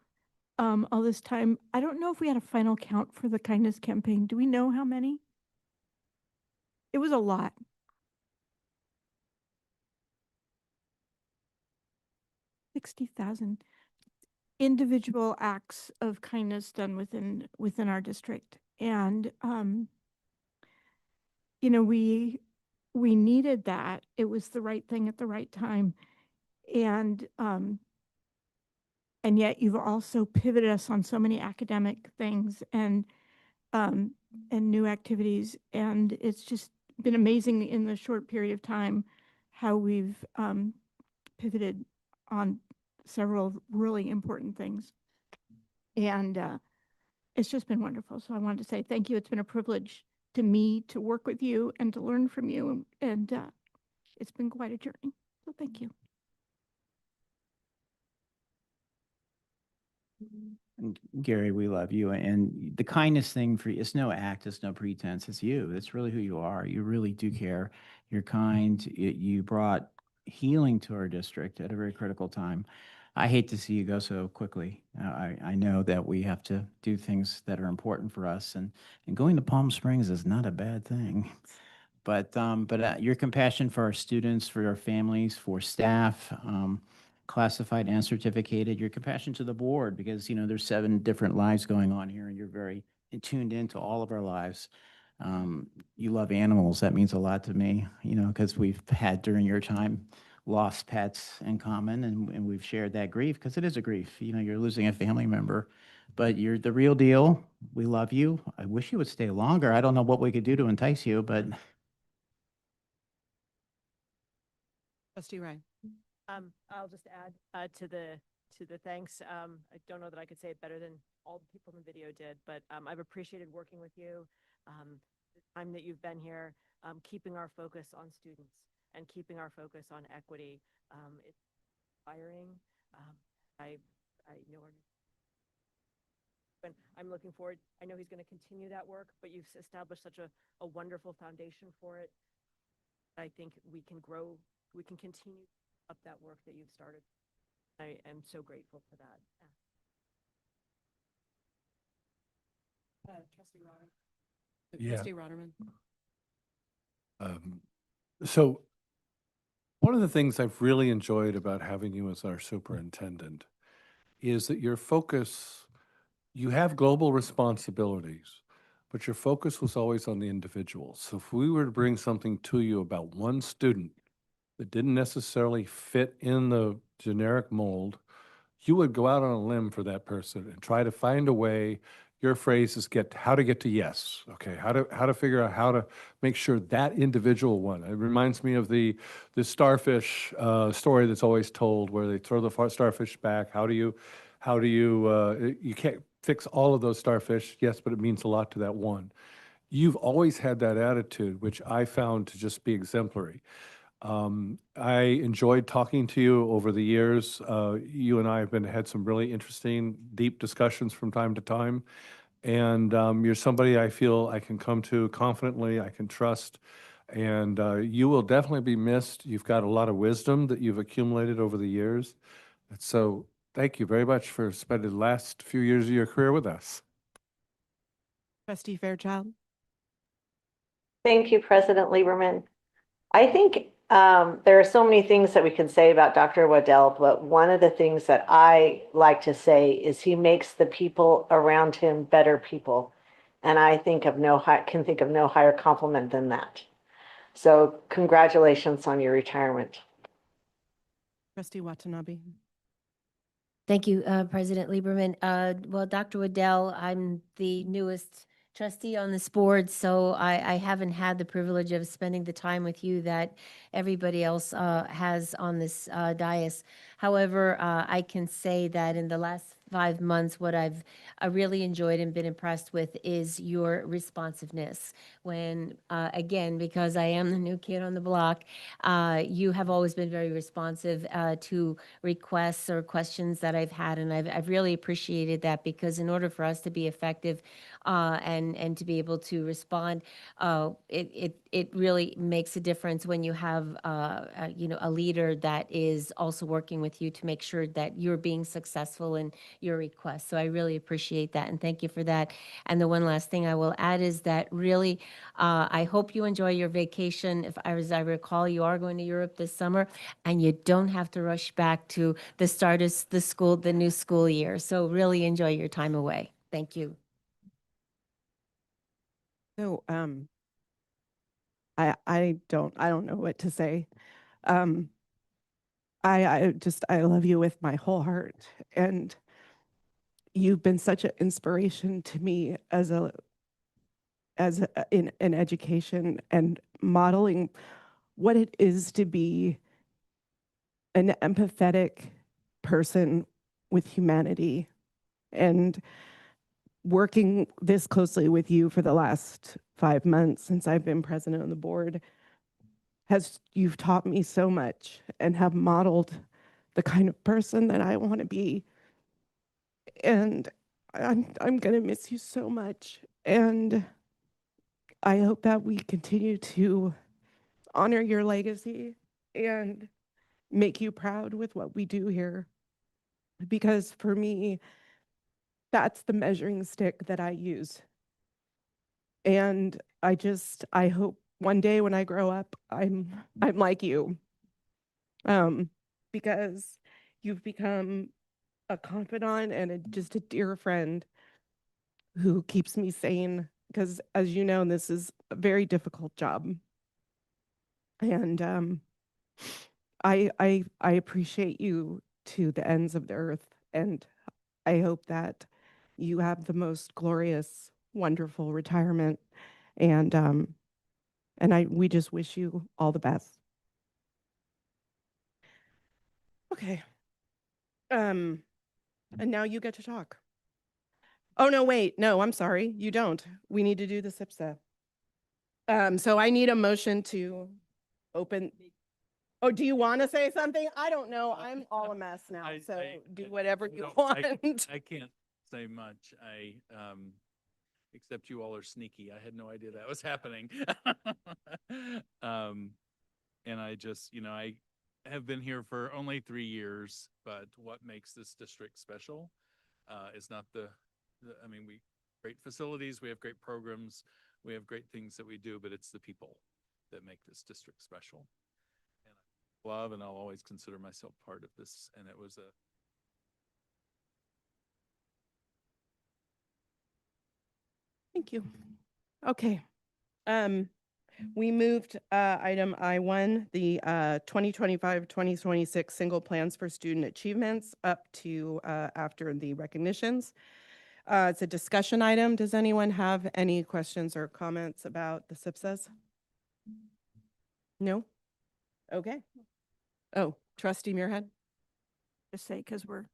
all this time. I don't know if we had a final count for the kindness campaign. Do we know how many? It was a lot. 60,000 individual acts of kindness done within our district. And you know, we needed that. It was the right thing at the right time. And yet you've also pivoted us on so many academic things and new activities. And it's just been amazing in the short period of time how we've pivoted on several really important things. And it's just been wonderful. So I wanted to say thank you. It's been a privilege to me to work with you and to learn from you. And it's been quite a journey. So thank you. And Gary, we love you. And the kindest thing for you, it's no act, it's no pretense, it's you. It's really who you are. You really do care. You're kind. You brought healing to our district at a very critical time. I hate to see you go so quickly. I know that we have to do things that are important for us, and going to Palm Springs is not a bad thing. But your compassion for our students, for our families, for staff, classified and certificated, your compassion to the board, because there's 7 different lives going on here, and you're very tuned into all of our lives. You love animals. That means a lot to me, because we've had during your time lost pets in common, and we've shared that grief, because it is a grief. You're losing a family member, but you're the real deal. We love you. I wish you would stay longer. I don't know what we could do to entice you, but Trustee Ryan. I'll just add to the thanks. I don't know that I could say it better than all the people in the video did, but I've appreciated working with you, the time that you've been here, keeping our focus on students and keeping our focus on equity. It's inspiring. I know and I'm looking forward. I know he's going to continue that work, but you've established such a wonderful foundation for it. I think we can grow, we can continue up that work that you've started. I am so grateful for that. Trustee Rotterman. Yeah. Trustee Rotterman. So one of the things I've really enjoyed about having you as our superintendent is that your focus, you have global responsibilities, but your focus was always on the individual. So if we were to bring something to you about one student that didn't necessarily fit in the generic mold, you would go out on a limb for that person and try to find a way. Your phrase is how to get to yes. Okay, how to figure out how to make sure that individual one. It reminds me of the starfish story that's always told, where they throw the starfish back. How do you you can't fix all of those starfish, yes, but it means a lot to that one. You've always had that attitude, which I found to just be exemplary. I enjoyed talking to you over the years. You and I have had some really interesting, deep discussions from time to time. And you're somebody I feel I can come to confidently, I can trust. And you will definitely be missed. You've got a lot of wisdom that you've accumulated over the years. And so thank you very much for spending the last few years of your career with us. Trustee Fairchild. Thank you, President Lieberman. I think there are so many things that we can say about Dr. Waddell, but one of the things that I like to say is he makes the people around him better people. And I can think of no higher compliment than that. So congratulations on your retirement. Trustee Watanabe. Thank you, President Lieberman. Well, Dr. Waddell, I'm the newest trustee on this board, so I haven't had the privilege of spending the time with you that everybody else has on this dais. However, I can say that in the last 5 months, what I've really enjoyed and been impressed with is your responsiveness. When, again, because I am the new kid on the block, you have always been very responsive to requests or questions that I've had, and I've really appreciated that, because in order for us to be effective and to be able to respond, it really makes a difference when you have a leader that is also working with you to make sure that you're being successful in your requests. So I really appreciate that, and thank you for that. And the one last thing I will add is that really, I hope you enjoy your vacation. As I recall, you are going to Europe this summer, and you don't have to rush back to the start of the new school year. So really enjoy your time away. Thank you. So I don't know what to say. I love you with my whole heart, and you've been such an inspiration to me in education, and modeling what it is to be an empathetic person with humanity. And working this closely with you for the last 5 months since I've been president of the board you've taught me so much and have modeled the kind of person that I want to be. And I'm going to miss you so much. And I hope that we continue to honor your legacy and make you proud with what we do here. Because for me, that's the measuring stick that I use. And I hope one day when I grow up, I'm like you. Because you've become a confidant and just a dear friend who keeps me sane. Because as you know, this is a very difficult job. And I appreciate you to the ends of the earth. And I hope that you have the most glorious, wonderful retirement. And we just wish you all the best. Okay. And now you get to talk. Oh, no, wait. No, I'm sorry. You don't. We need to do the SIPSA. So I need a motion to open. Oh, do you want to say something? I don't know. I'm all a mess now. So do whatever you want. I can't say much. Except you all are sneaky. I had no idea that was happening. And I just, I have been here for only 3 years, but what makes this district special is not I mean, great facilities, we have great programs, we have great things that we do, but it's the people that make this district special. And I love, and I'll always consider myself part of this. And it was Thank you. Okay. We moved item I1, the 2025-2026 single plans for student achievements up to after the recognitions. It's a discussion item. Does anyone have any questions or comments about the SIPSAs? No? Okay. Oh, Trustee Muirhead? Just say, because we're,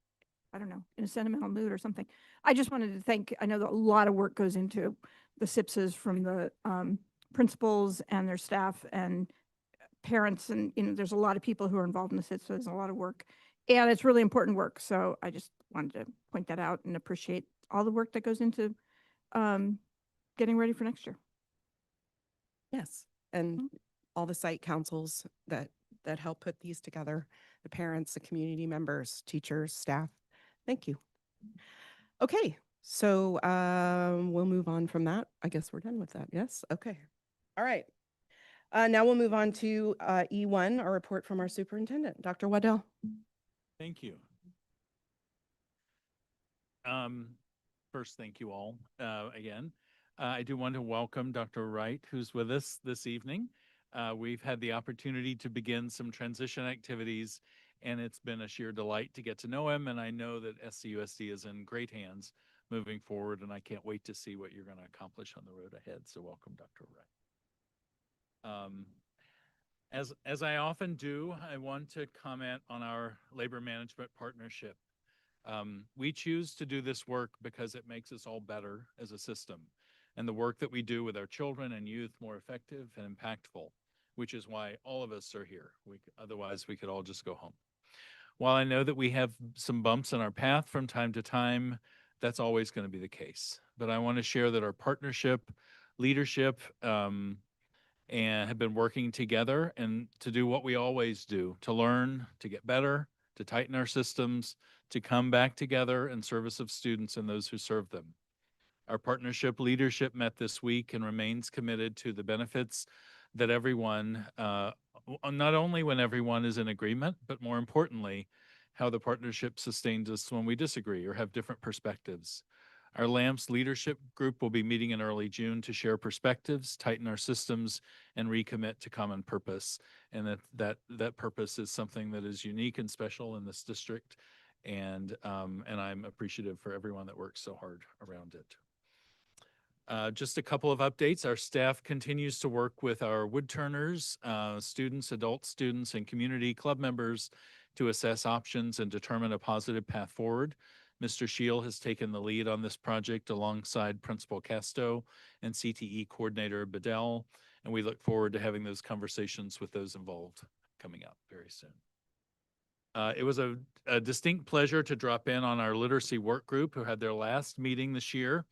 I don't know, in a sentimental mood or something. I just wanted to thank, I know that a lot of work goes into the SIPSAs from the principals and their staff and parents, and there's a lot of people who are involved in the SIPSAs. There's a lot of work, and it's really important work. So I just wanted to point that out and appreciate all the work that goes into getting ready for next year. Yes, and all the site councils that help put these together, the parents, the community members, teachers, staff. Thank you. Okay, so we'll move on from that. I guess we're done with that. Yes. Okay. All right. Now we'll move on to E1, our report from our superintendent, Dr. Waddell. Thank you. First, thank you all again. I do want to welcome Dr. Wright, who's with us this evening. We've had the opportunity to begin some transition activities, and it's been a sheer delight to get to know him. And I know that SCUSD is in great hands moving forward, and I can't wait to see what you're going to accomplish on the road ahead. So welcome, Dr. Wright. As I often do, I want to comment on our labor management partnership. We choose to do this work because it makes us all better as a system, and the work that we do with our children and youth more effective and impactful, which is why all of us are here. Otherwise, we could all just go home. While I know that we have some bumps in our path from time to time, that's always going to be the case. But I want to share that our partnership, leadership, and have been working together and to do what we always do, to learn, to get better, to tighten our systems, to come back together in service of students and those who serve them. Our partnership leadership met this week and remains committed to the benefits that everyone, not only when everyone is in agreement, but more importantly, how the partnership sustains us when we disagree or have different perspectives. Our LAMPS leadership group will be meeting in early June to share perspectives, tighten our systems, and recommit to common purpose. And that purpose is something that is unique and special in this district. And I'm appreciative for everyone that works so hard around it. Just a couple of updates. Our staff continues to work with our woodturners, students, adult students, and community club members to assess options and determine a positive path forward Mr. Shield has taken the lead on this project alongside Principal Casto and CTE Coordinator Bedell, and we look forward to having those conversations with those involved coming up very soon. It was a distinct pleasure to drop in on our literacy work group who had their last meeting this year.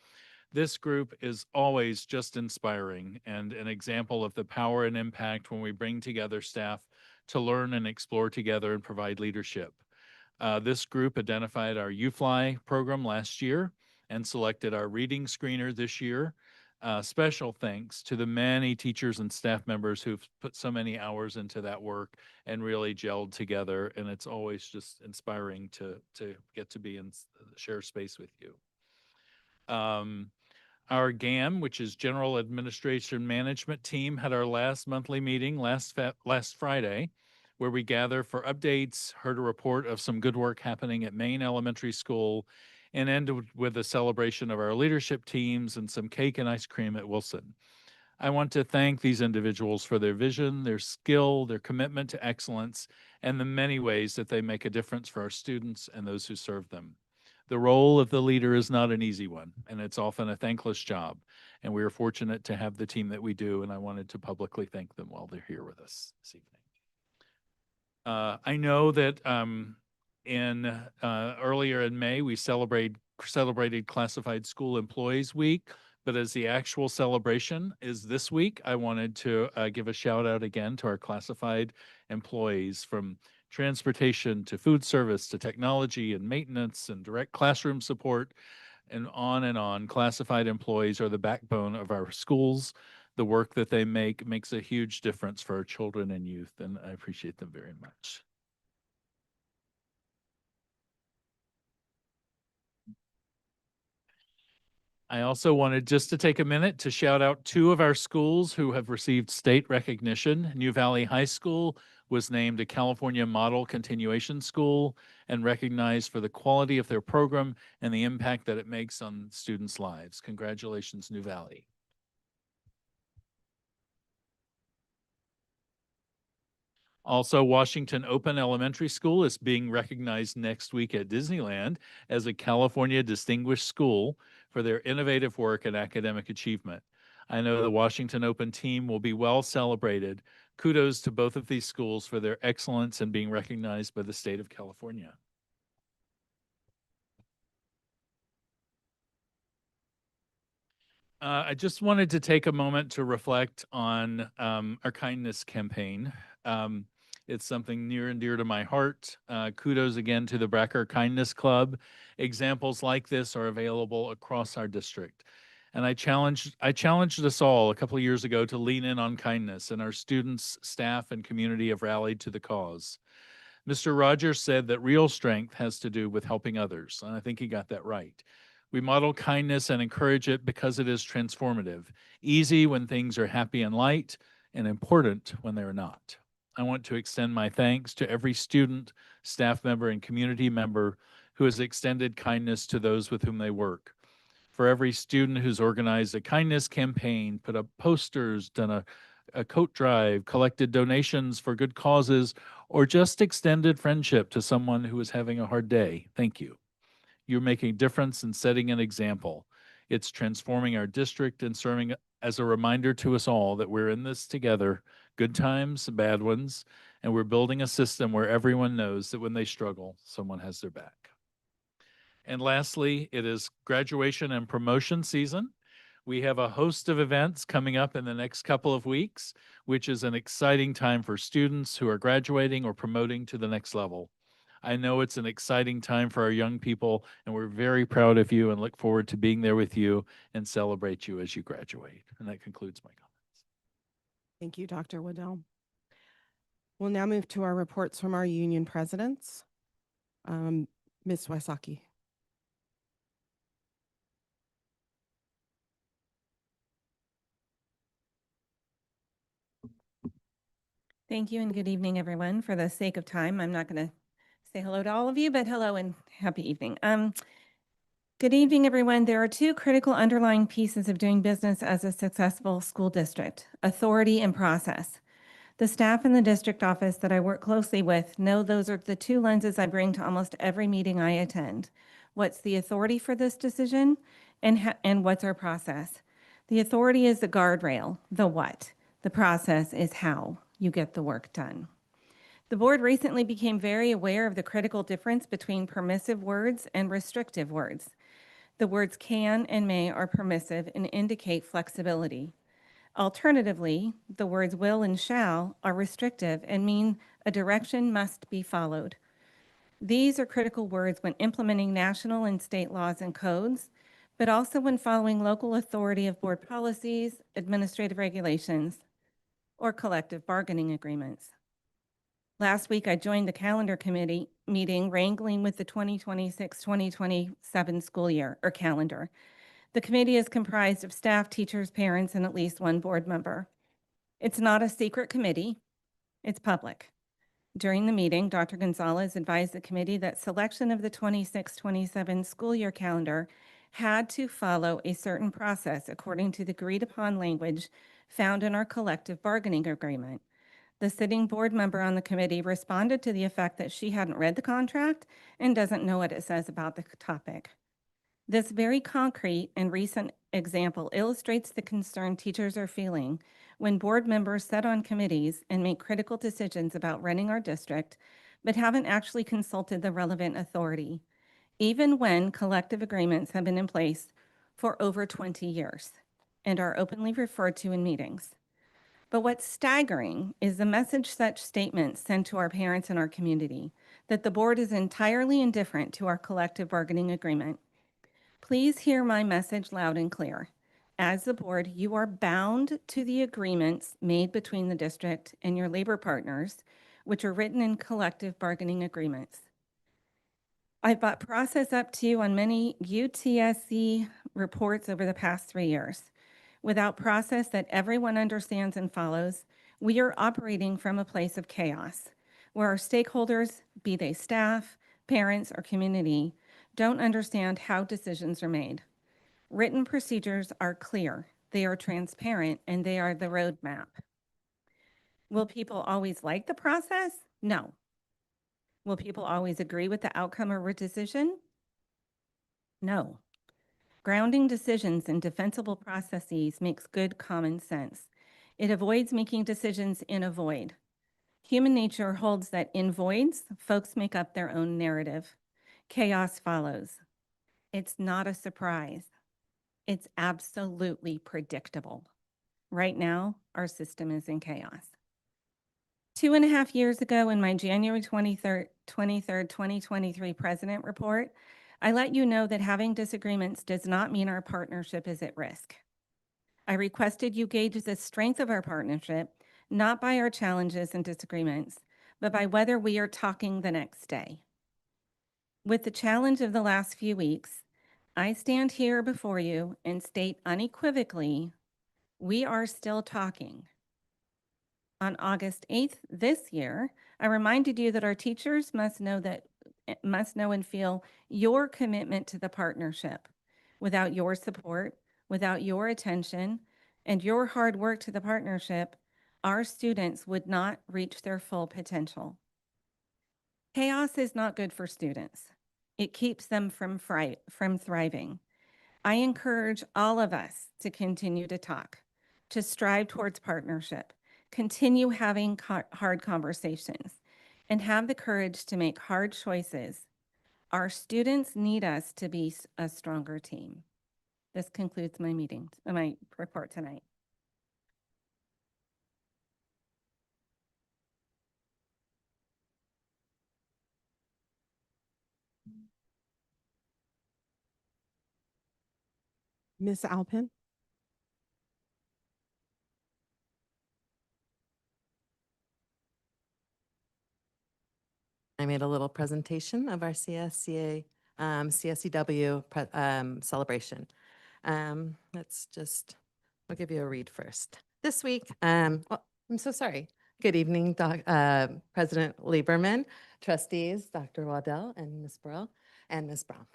This group is always just inspiring and an example of the power and impact when we bring together staff to learn and explore together and provide leadership. This group identified our UFly program last year and selected our reading screener this year. Special thanks to the many teachers and staff members who've put so many hours into that work and really gelled together. And it's always just inspiring to get to be in share space with you. Our GAM, which is General Administration Management team, had our last monthly meeting last Friday, where we gather for updates, heard a report of some good work happening at Maine Elementary School, and ended with a celebration of our leadership teams and some cake and ice cream at Wilson. I want to thank these individuals for their vision, their skill, their commitment to excellence, and the many ways that they make a difference for our students and those who serve them. The role of the leader is not an easy one, and it's often a thankless job. And we are fortunate to have the team that we do, and I wanted to publicly thank them while they're here with us this evening. I know that earlier in May, we celebrated Classified School Employees Week, but as the actual celebration is this week, I wanted to give a shout out again to our classified employees, from transportation to food service to technology and maintenance and direct classroom support and on and on. Classified employees are the backbone of our schools. The work that they make makes a huge difference for our children and youth, and I appreciate them very much. I also wanted just to take a minute to shout out two of our schools who have received state recognition. New Valley High School was named a California Model Continuation School and recognized for the quality of their program and the impact that it makes on students' lives. Congratulations, New Valley. Also, Washington Open Elementary School is being recognized next week at Disneyland as a California Distinguished School for their innovative work and academic achievement. I know the Washington Open team will be well celebrated. Kudos to both of these schools for their excellence in being recognized by the state of California. I just wanted to take a moment to reflect on our kindness campaign. It's something near and dear to my heart. Kudos again to the Bracker Kindness Club. Examples like this are available across our district. And I challenged us all a couple of years ago to lean in on kindness, and our students, staff, and community have rallied to the cause. Mr. Rogers said that real strength has to do with helping others, and I think he got that right. We model kindness and encourage it because it is transformative, easy when things are happy and light, and important when they're not. I want to extend my thanks to every student, staff member, and community member who has extended kindness to those with whom they work. For every student who's organized a kindness campaign, put up posters, done a coat drive, collected donations for good causes, or just extended friendship to someone who is having a hard day, thank you. You're making a difference and setting an example. It's transforming our district and serving as a reminder to us all that we're in this together, good times, bad ones, and we're building a system where everyone knows that when they struggle, someone has their back. And lastly, it is graduation and promotion season. We have a host of events coming up in the next couple of weeks, which is an exciting time for students who are graduating or promoting to the next level. I know it's an exciting time for our young people, and we're very proud of you and look forward to being there with you and celebrate you as you graduate. And that concludes my comments. Thank you, Dr. Waddell. We'll now move to our reports from our union presidents. Ms. Wysocki. Thank you and good evening, everyone. For the sake of time, I'm not going to say hello to all of you, but hello and happy evening. Good evening, everyone. There are two critical underlying pieces of doing business as a successful school district: authority and process. The staff in the district office that I work closely with know those are the two lenses I bring to almost every meeting I attend. What's the authority for this decision? And what's our process? The authority is the guardrail, the what. The process is how you get the work done. The board recently became very aware of the critical difference between permissive words and restrictive words. The words can and may are permissive and indicate flexibility. Alternatively, the words will and shall are restrictive and mean a direction must be followed. These are critical words when implementing national and state laws and codes, but also when following local authority of board policies, administrative regulations, or collective bargaining agreements. Last week, I joined the calendar committee meeting wrangling with the 2026-2027 school year or calendar. The committee is comprised of staff, teachers, parents, and at least one board member. It's not a secret committee, it's public. During the meeting, Dr. Gonzalez advised the committee that selection of the 26-27 school year calendar had to follow a certain process according to the agreed upon language found in our collective bargaining agreement. The sitting board member on the committee responded to the effect that she hadn't read the contract and doesn't know what it says about the topic. This very concrete and recent example illustrates the concern teachers are feeling when board members sit on committees and make critical decisions about running our district, but haven't actually consulted the relevant authority, even when collective agreements have been in place for over 20 years and are openly referred to in meetings. But what's staggering is the message such statements send to our parents and our community, that the board is entirely indifferent to our collective bargaining agreement. Please hear my message loud and clear. As the board, you are bound to the agreements made between the district and your labor partners, which are written in collective bargaining agreements. I've brought process up to you on many UTSC reports over the past 3 years. Without process that everyone understands and follows, we are operating from a place of chaos, where our stakeholders, be they staff, parents, or community, don't understand how decisions are made. Written procedures are clear, they are transparent, and they are the roadmap. Will people always like the process? No. Will people always agree with the outcome of a decision? No. Grounding decisions in defensible processes makes good common sense. It avoids making decisions in a void. Human nature holds that in voids, folks make up their own narrative. Chaos follows. It's not a surprise. It's absolutely predictable. Right now, our system is in chaos. 2.5 years ago, in my January 23rd, 2023 President Report, I let you know that having disagreements does not mean our partnership is at risk. I requested you gauge the strength of our partnership, not by our challenges and disagreements, but by whether we are talking the next day. With the challenge of the last few weeks, I stand here before you and state unequivocally, we are still talking. On August 8th this year, I reminded you that our teachers must know and feel your commitment to the partnership. Without your support, without your attention, and your hard work to the partnership, our students would not reach their full potential. Chaos is not good for students. It keeps them from thriving. I encourage all of us to continue to talk, to strive towards partnership, continue having hard conversations, and have the courage to make hard choices. Our students need us to be a stronger team. This concludes my report tonight. Ms. Alpin? I made a little presentation of our CSCA, CSCW celebration. I'll give you a read first. This week, I'm so sorry. Good evening, President Lieberman, trustees, Dr. Waddell and Ms. Burrell and Ms. Brown.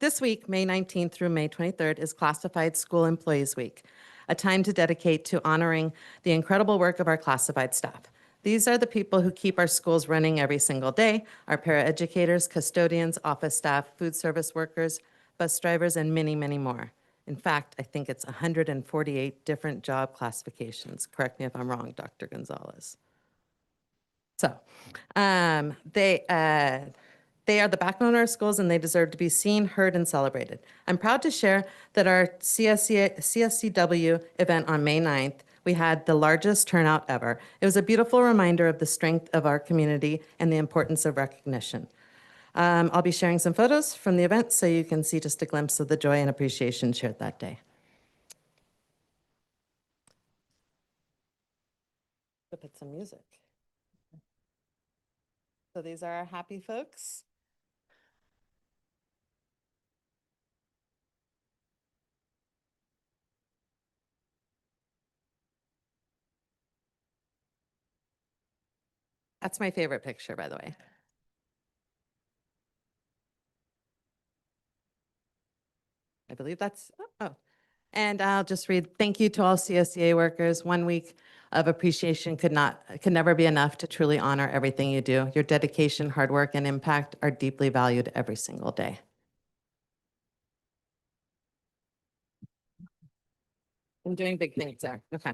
This week, May 19th through May 23rd, is Classified School Employees Week, a time to dedicate to honoring the incredible work of our classified staff. These are the people who keep our schools running every single day, our paraeducators, custodians, office staff, food service workers, bus drivers, and many, many more. In fact, I think it's 148 different job classifications. Correct me if I'm wrong, Dr. Gonzalez. So they are the backbone of our schools, and they deserve to be seen, heard, and celebrated. I'm proud to share that our CSCW event on May 9th, we had the largest turnout ever. It was a beautiful reminder of the strength of our community and the importance of recognition. I'll be sharing some photos from the event so you can see just a glimpse of the joy and appreciation shared that day. We'll put some music. So these are our happy folks. That's my favorite picture, by the way. I believe that's, oh. And I'll just read, thank you to all CSCA workers. 1 week of appreciation could never be enough to truly honor everything you do. Your dedication, hard work, and impact are deeply valued every single day. I'm doing big things there, okay.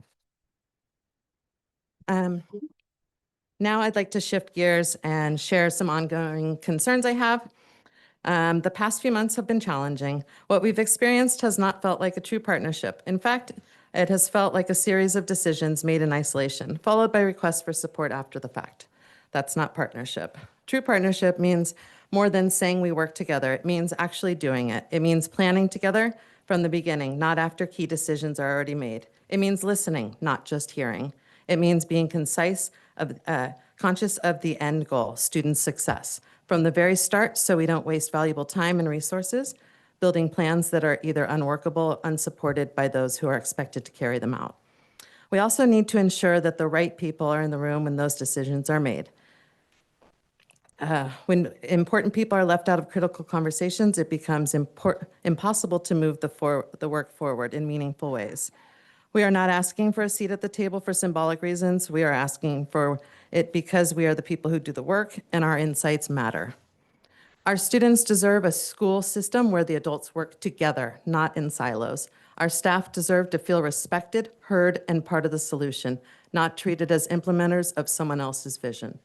Now I'd like to shift gears and share some ongoing concerns I have. The past few months have been challenging. What we've experienced has not felt like a true partnership. In fact, it has felt like a series of decisions made in isolation, followed by requests for support after the fact. That's not partnership. True partnership means more than saying we work together. It means actually doing it. It means planning together from the beginning, not after key decisions are already made. It means listening, not just hearing. It means being concise, conscious of the end goal, student success. From the very start, so we don't waste valuable time and resources, building plans that are either unworkable or unsupported by those who are expected to carry them out. We also need to ensure that the right people are in the room when those decisions are made. When important people are left out of critical conversations, it becomes impossible to move the work forward in meaningful ways. We are not asking for a seat at the table for symbolic reasons. We are asking for it because we are the people who do the work and our insights matter. Our students deserve a school system where the adults work together, not in silos. Our staff deserve to feel respected, heard, and part of the solution, not treated as implementers of someone else's vision.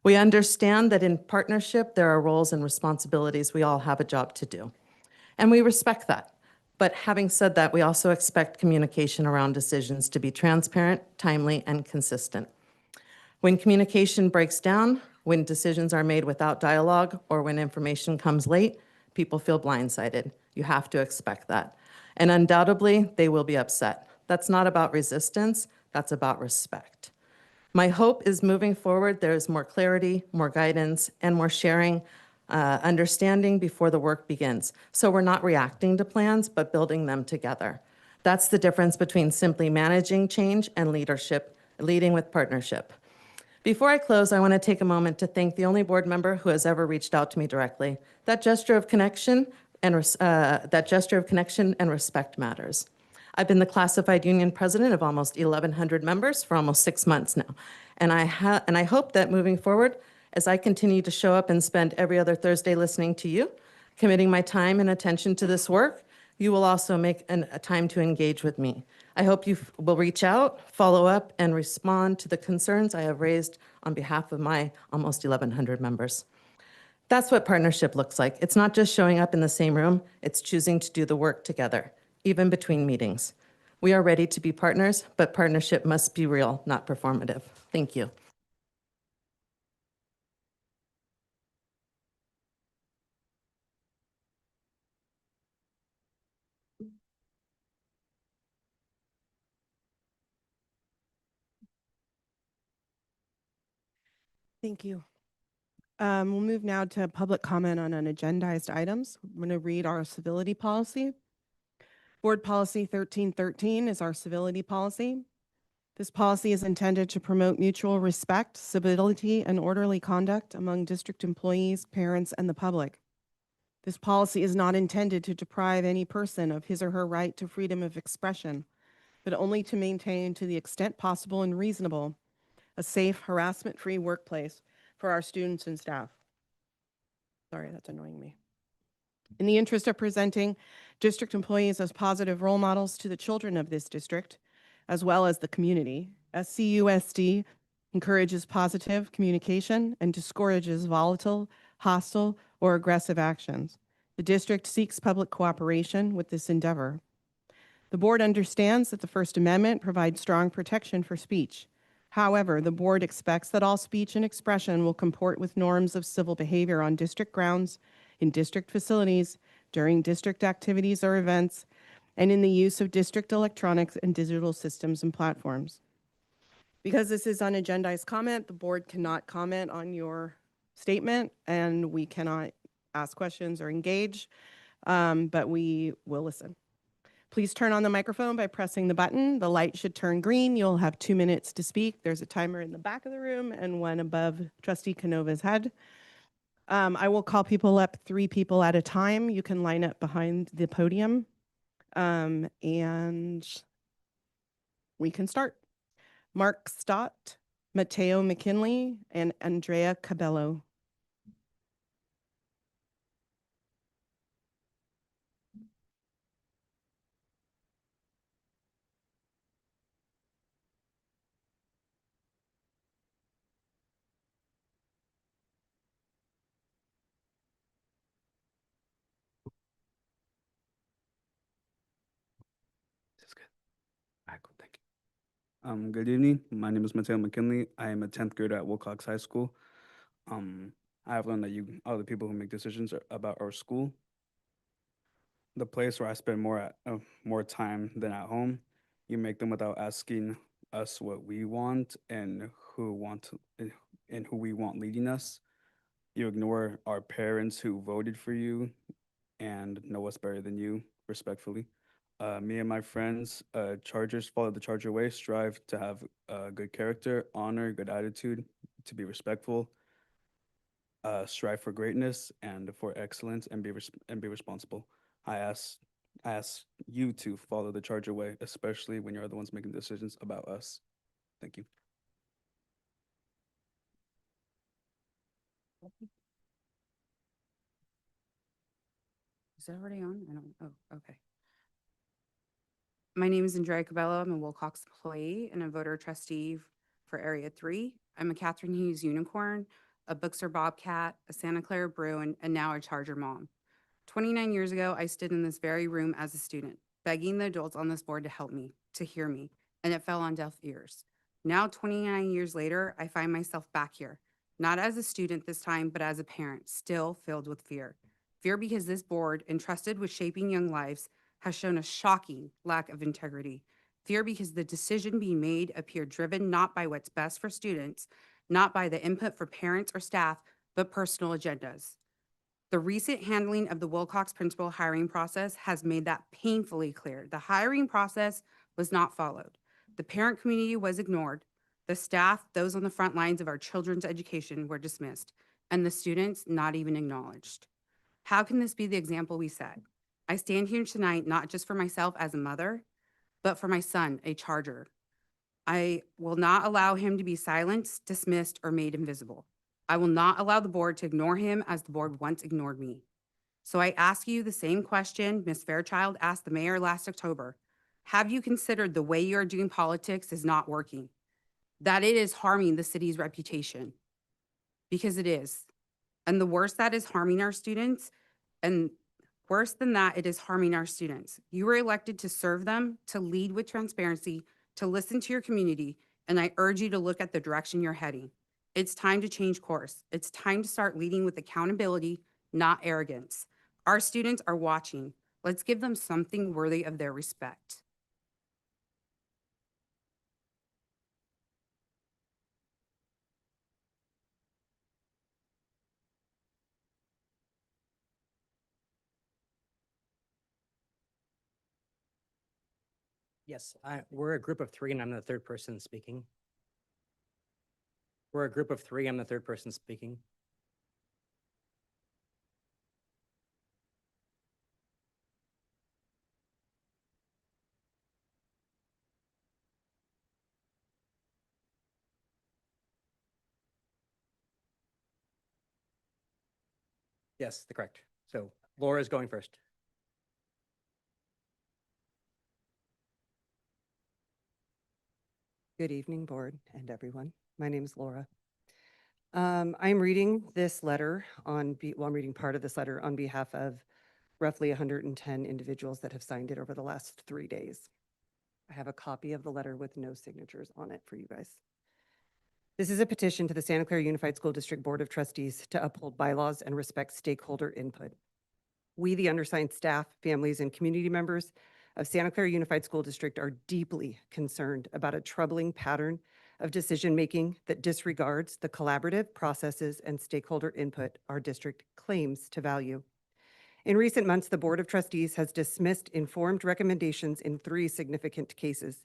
We understand that in partnership, there are roles and responsibilities. We all have a job to do, and we respect that. But having said that, we also expect communication around decisions to be transparent, timely, and consistent. When communication breaks down, when decisions are made without dialogue, or when information comes late, people feel blindsided. You have to expect that. And undoubtedly, they will be upset. That's not about resistance, that's about respect. My hope is moving forward, there is more clarity, more guidance, and more sharing, understanding before the work begins. So we're not reacting to plans, but building them together. That's the difference between simply managing change and leadership, leading with partnership. Before I close, I want to take a moment to thank the only board member who has ever reached out to me directly. That gesture of connection and respect matters. I've been the classified union president of almost 1,100 members for almost 6 months now. And I hope that moving forward, as I continue to show up and spend every other Thursday listening to you, committing my time and attention to this work, you will also make a time to engage with me. I hope you will reach out, follow up, and respond to the concerns I have raised on behalf of my almost 1,100 members. That's what partnership looks like. It's not just showing up in the same room, it's choosing to do the work together, even between meetings. We are ready to be partners, but partnership must be real, not performative. Thank you. Thank you. We'll move now to public comment on unagendized items. I'm going to read our civility policy. Board Policy 1313 is our civility policy. This policy is intended to promote mutual respect, civility, and orderly conduct among district employees, parents, and the public. This policy is not intended to deprive any person of his or her right to freedom of expression, but only to maintain, to the extent possible and reasonable, a safe, harassment-free workplace for our students and staff. Sorry, that's annoying me. In the interest of presenting district employees as positive role models to the children of this district, as well as the community, SCUSD encourages positive communication and discourages volatile, hostile, or aggressive actions. The district seeks public cooperation with this endeavor. The board understands that the First Amendment provides strong protection for speech. However, the board expects that all speech and expression will comport with norms of civil behavior on district grounds, in district facilities, during district activities or events, and in the use of district electronics and digital systems and platforms. Because this is unagendized comment, the board cannot comment on your statement, and we cannot ask questions or engage, but we will listen. Please turn on the microphone by pressing the button. The light should turn green. You'll have 2 minutes to speak. There's a timer in the back of the room and one above Trustee Canova's head. I will call people up 3 people at a time. You can line up behind the podium, and we can start. Mark Stott, Mateo McKinley, and Andrea Cabello. This is good. All right, cool, thank you. Good evening. My name is Mateo McKinley. I am a 10th grader at Wilcox High School. I have learned that you are the people who make decisions about our school. The place where I spend more time than at home. You make them without asking us what we want and who we want leading us. You ignore our parents who voted for you and know us better than you, respectfully. Me and my friends, Chargers, follow the Charger way, strive to have good character, honor, good attitude, to be respectful, strive for greatness and for excellence, and be responsible. I ask you to follow the Charger way, especially when you're the ones making decisions about us. Thank you. Is it already on? I don't, oh, okay. My name is Andrea Cabello. I'm a Wilcox employee and a voter trustee for Area 3. I'm a Catherine Hughes unicorn, a Bookser Bobcat, a Santa Clara Bruin, and now a Charger mom. 29 years ago, I stood in this very room as a student, begging the adults on this board to help me, to hear me, and it fell on deaf ears. Now, 29 years later, I find myself back here, not as a student this time, but as a parent, still filled with fear. Fear because this board, entrusted with shaping young lives, has shown a shocking lack of integrity. Fear because the decision being made appeared driven not by what's best for students, not by the input for parents or staff, but personal agendas. The recent handling of the Wilcox principal hiring process has made that painfully clear. The hiring process was not followed. The parent community was ignored. The staff, those on the front lines of our children's education, were dismissed, and the students not even acknowledged. How can this be the example we set? I stand here tonight not just for myself as a mother, but for my son, a Charger. I will not allow him to be silenced, dismissed, or made invisible. I will not allow the board to ignore him as the board once ignored me. So I ask you the same question Ms. Fairchild asked the mayor last October. Have you considered the way you're doing politics is not working? That it is harming the city's reputation? Because it is. And the worst that is harming our students, and worse than that, it is harming our students. You were elected to serve them, to lead with transparency, to listen to your community, and I urge you to look at the direction you're heading. It's time to change course. It's time to start leading with accountability, not arrogance. Our students are watching. Let's give them something worthy of their respect. Yes, we're a group of 3 and I'm the third person speaking. We're a group of 3, I'm the third person speaking. Yes, correct. So Laura is going first. Good evening, board and everyone. My name is Laura. I'm reading this letter I'm reading part of this letter on behalf of roughly 110 individuals that have signed it over the last 3 days. I have a copy of the letter with no signatures on it for you guys. This is a petition to the Santa Clara Unified School District Board of Trustees to uphold bylaws and respect stakeholder input. We, the undersigned staff, families, and community members of Santa Clara Unified School District are deeply concerned about a troubling pattern of decision-making that disregards the collaborative processes and stakeholder input our district claims to value. In recent months, the Board of Trustees has dismissed informed recommendations in 3 significant cases: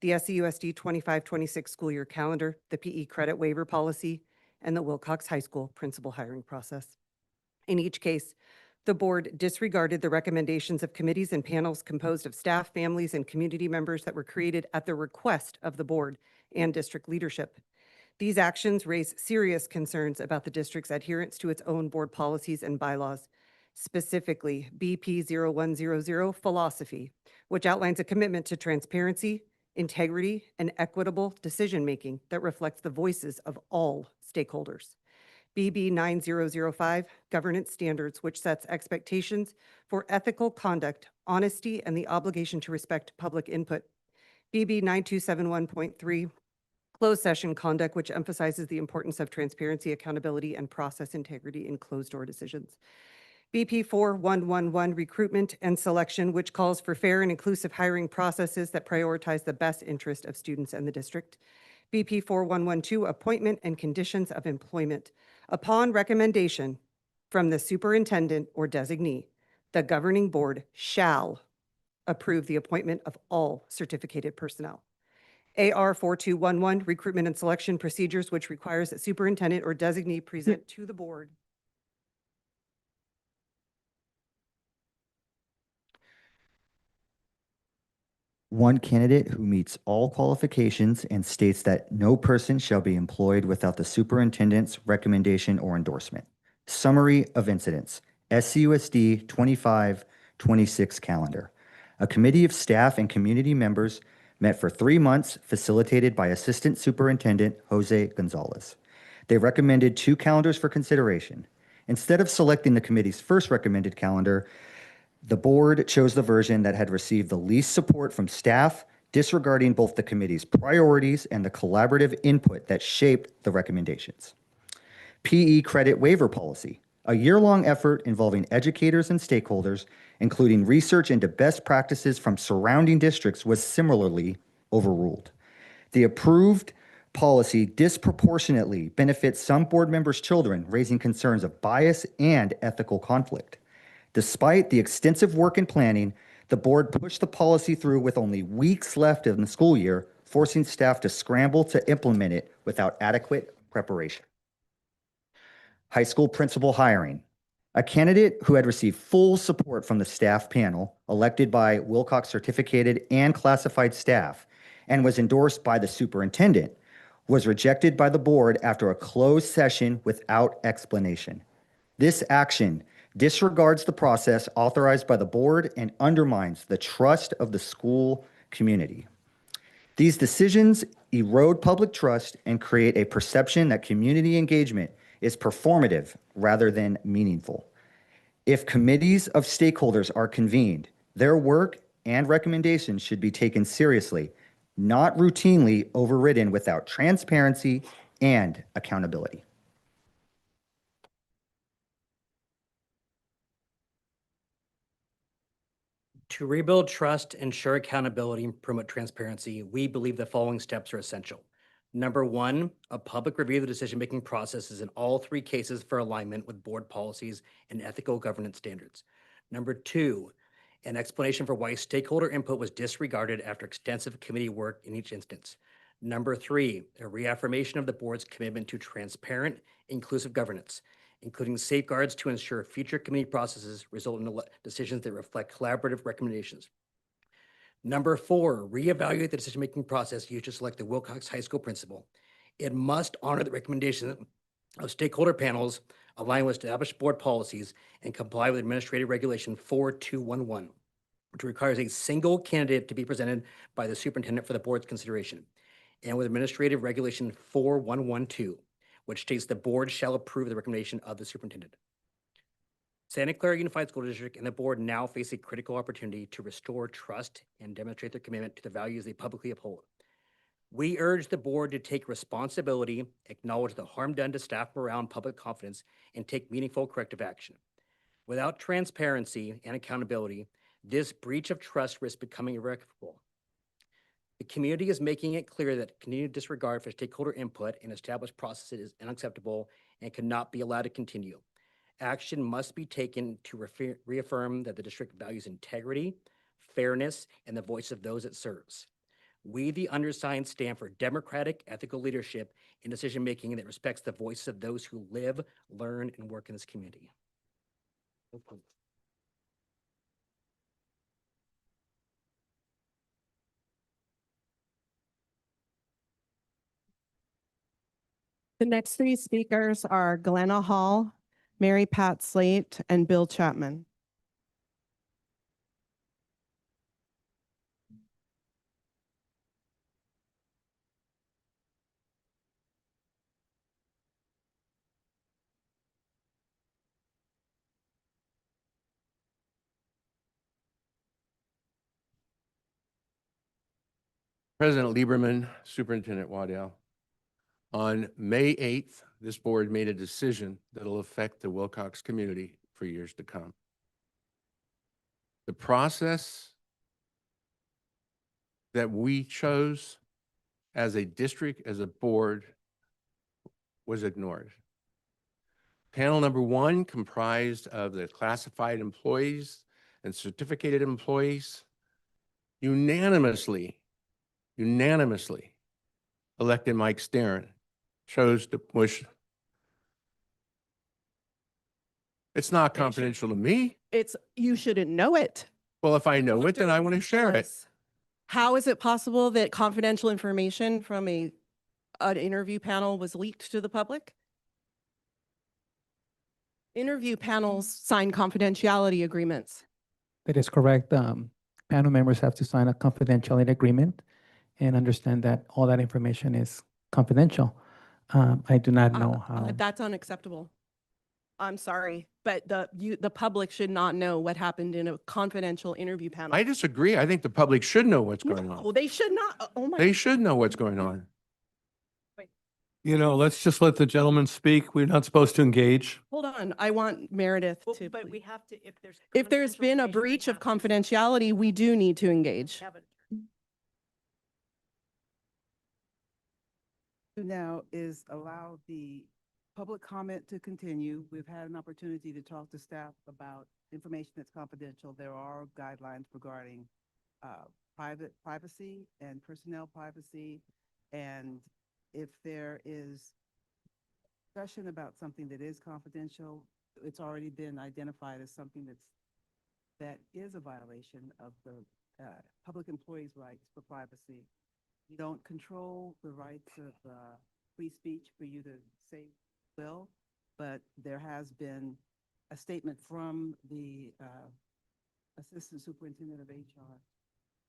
the SCUSD 25-26 school year calendar, the PE credit waiver policy, and the Wilcox High School principal hiring process. In each case, the board disregarded the recommendations of committees and panels composed of staff, families, and community members that were created at the request of the board and district leadership. These actions raise serious concerns about the district's adherence to its own board policies and bylaws, specifically BP 0100 philosophy, which outlines a commitment to transparency, integrity, and equitable decision-making that reflects the voices of all stakeholders. BB 9005, governance standards, which sets expectations for ethical conduct, honesty, and the obligation to respect public input. BB 9271.3, closed session conduct, which emphasizes the importance of transparency, accountability, and process integrity in closed-door decisions. BP 4111, recruitment and selection, which calls for fair and inclusive hiring processes that prioritize the best interest of students and the district. BP 4112, appointment and conditions of employment. Upon recommendation from the superintendent or designee, the governing board shall approve the appointment of all certificated personnel. AR 4211, recruitment and selection procedures, which requires that superintendent or designee present to the board one candidate who meets all qualifications and states that no person shall be employed without the superintendent's recommendation or endorsement. Summary of incidents: SCUSD 25-26 calendar. A committee of staff and community members met for 3 months, facilitated by Assistant Superintendent Jose Gonzalez. They recommended 2 calendars for consideration. Instead of selecting the committee's first recommended calendar, the board chose the version that had received the least support from staff, disregarding both the committee's priorities and the collaborative input that shaped the recommendations. PE credit waiver policy, a year-long effort involving educators and stakeholders, including research into best practices from surrounding districts, was similarly overruled. The approved policy disproportionately benefits some board members' children, raising concerns of bias and ethical conflict. Despite the extensive work and planning, the board pushed the policy through with only weeks left in the school year, forcing staff to scramble to implement it without adequate preparation. High school principal hiring. A candidate who had received full support from the staff panel, elected by Wilcox certificated and classified staff, and was endorsed by the superintendent, was rejected by the board after a closed session without explanation. This action disregards the process authorized by the board and undermines the trust of the school community. These decisions erode public trust and create a perception that community engagement is performative rather than meaningful. If committees of stakeholders are convened, their work and recommendations should be taken seriously, not routinely overridden without transparency and accountability. To rebuild trust, ensure accountability, and promote transparency, we believe the following steps are essential. Number 1, a public review of the decision-making processes in all 3 cases for alignment with board policies and ethical governance standards. Number 2, an explanation for why stakeholder input was disregarded after extensive committee work in each instance. Number 3, a reaffirmation of the board's commitment to transparent, inclusive governance, including safeguards to ensure future committee processes result in decisions that reflect collaborative recommendations. Number 4, reevaluate the decision-making process used to select the Wilcox High School principal. It must honor the recommendations of stakeholder panels, align with established board policies, and comply with Administrative Regulation 4211, which requires a single candidate to be presented by the superintendent for the board's consideration, and with Administrative Regulation 4112, which states the board shall approve the recommendation of the superintendent. Santa Clara Unified School District and the board now face a critical opportunity to restore trust and demonstrate their commitment to the values they publicly uphold. We urge the board to take responsibility, acknowledge the harm done to staff morale and public confidence, and take meaningful corrective action. Without transparency and accountability, this breach of trust risks becoming irreparable. The community is making it clear that continued disregard for stakeholder input and established processes is unacceptable and cannot be allowed to continue. Action must be taken to reaffirm that the district values integrity, fairness, and the voice of those it serves. We, the undersigned, stand for democratic, ethical leadership in decision-making that respects the voices of those who live, learn, and work in this community. The next three speakers are Glenna Hall, Mary Pat Slate, and Bill Chapman. President Lieberman, Superintendent Waddell, on May 8th, this board made a decision that will affect the Wilcox community for years to come. The process that we chose as a district, as a board, was ignored. Panel number one comprised of the classified employees and certificated employees unanimously elected Mike Starron, chose to push. It's not confidential to me. You shouldn't know it. Well, if I know it, then I want to share it. How is it possible that confidential information from an interview panel was leaked to the public? Interview panels sign confidentiality agreements. That is correct. Panel members have to sign a confidentiality agreement and understand that all that information is confidential. I do not know how. That's unacceptable. I'm sorry, but the public should not know what happened in a confidential interview panel. I disagree. I think the public should know what's going on. No, they should not. Oh my. They should know what's going on. You know, let's just let the gentleman speak. We're not supposed to engage. Hold on. I want Meredith to. But we have to, If there's been a breach of confidentiality, we do need to engage. Now is allow the public comment to continue. We've had an opportunity to talk to staff about information that's confidential. There are guidelines regarding privacy and personnel privacy. And if there is discussion about something that is confidential, it's already been identified as something that is a violation of the public employees' rights for privacy. You don't control the rights of free speech for you to say will, but there has been a statement from the Assistant Superintendent of HR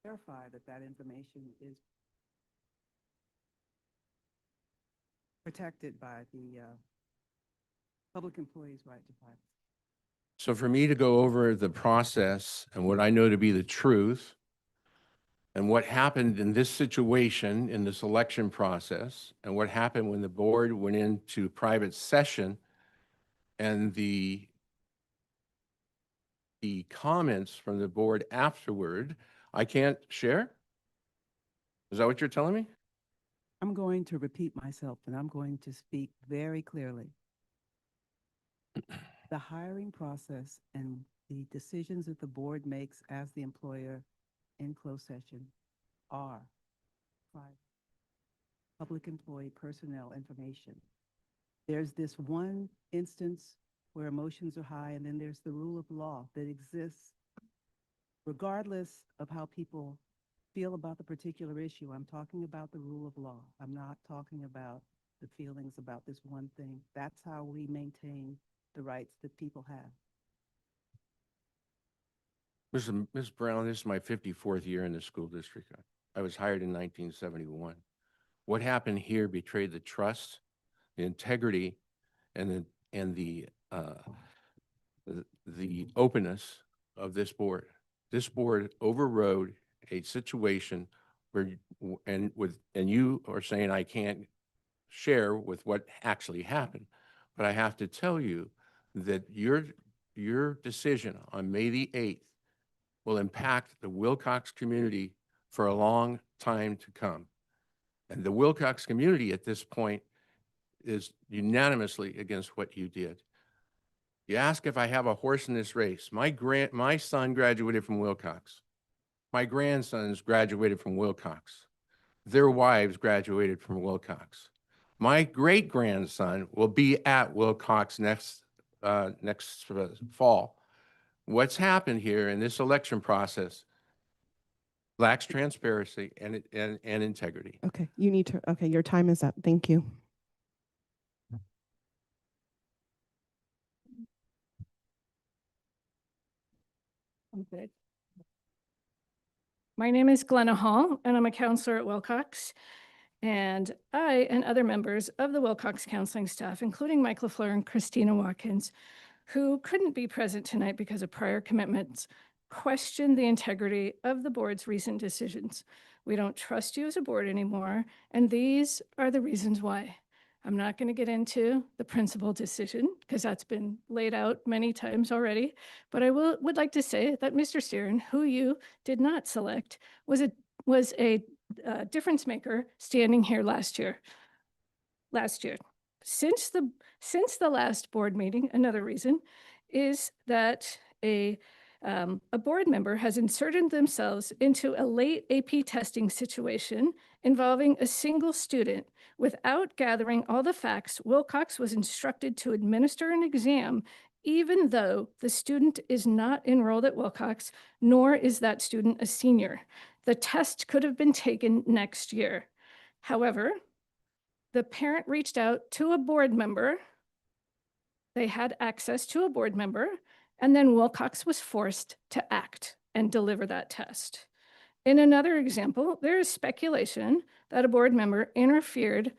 verify that information is protected by the public employees' right to privacy. So for me to go over the process and what I know to be the truth and what happened in this situation, in this election process, and what happened when the board went into private session and the comments from the board afterward, I can't share? Is that what you're telling me? I'm going to repeat myself, and I'm going to speak very clearly. The hiring process and the decisions that the board makes as the employer in closed session are private public employee personnel information. There's this one instance where emotions are high, and then there's the rule of law that exists regardless of how people feel about the particular issue. I'm talking about the rule of law. I'm not talking about the feelings about this one thing. That's how we maintain the rights that people have. Ms. Brown, this is my 54th year in the school district. I was hired in 1971. What happened here betrayed the trust, the integrity, and the openness of this board. This board overrode a situation where, and you are saying I can't share with what actually happened, but I have to tell you that your decision on May the 8th will impact the Wilcox community for a long time to come. And the Wilcox community at this point is unanimously against what you did. You ask if I have a horse in this race. My son graduated from Wilcox. My grandsons graduated from Wilcox. Their wives graduated from Wilcox. My great-grandson will be at Wilcox next fall. What's happened here in this election process lacks transparency and integrity. Okay, you need to, okay, your time is up. Thank you. Okay. My name is Glenna Hall, and I'm a counselor at Wilcox. And I and other members of the Wilcox counseling staff, including Mike LaFleur and Christina Watkins, who couldn't be present tonight because of prior commitments, question the integrity of the board's recent decisions. We don't trust you as a board anymore, and these are the reasons why. I'm not going to get into the principal decision because that's been laid out many times already, but I would like to say that Mr. Steeren, who you did not select, was a difference maker standing here last year. Since the last board meeting, another reason is that a board member has inserted themselves into a late AP testing situation involving a single student. Without gathering all the facts, Wilcox was instructed to administer an exam, even though the student is not enrolled at Wilcox, nor is that student a senior. The test could have been taken next year. However, the parent reached out to a board member. They had access to a board member, and then Wilcox was forced to act and deliver that test. In another example, there is speculation that a board member interfered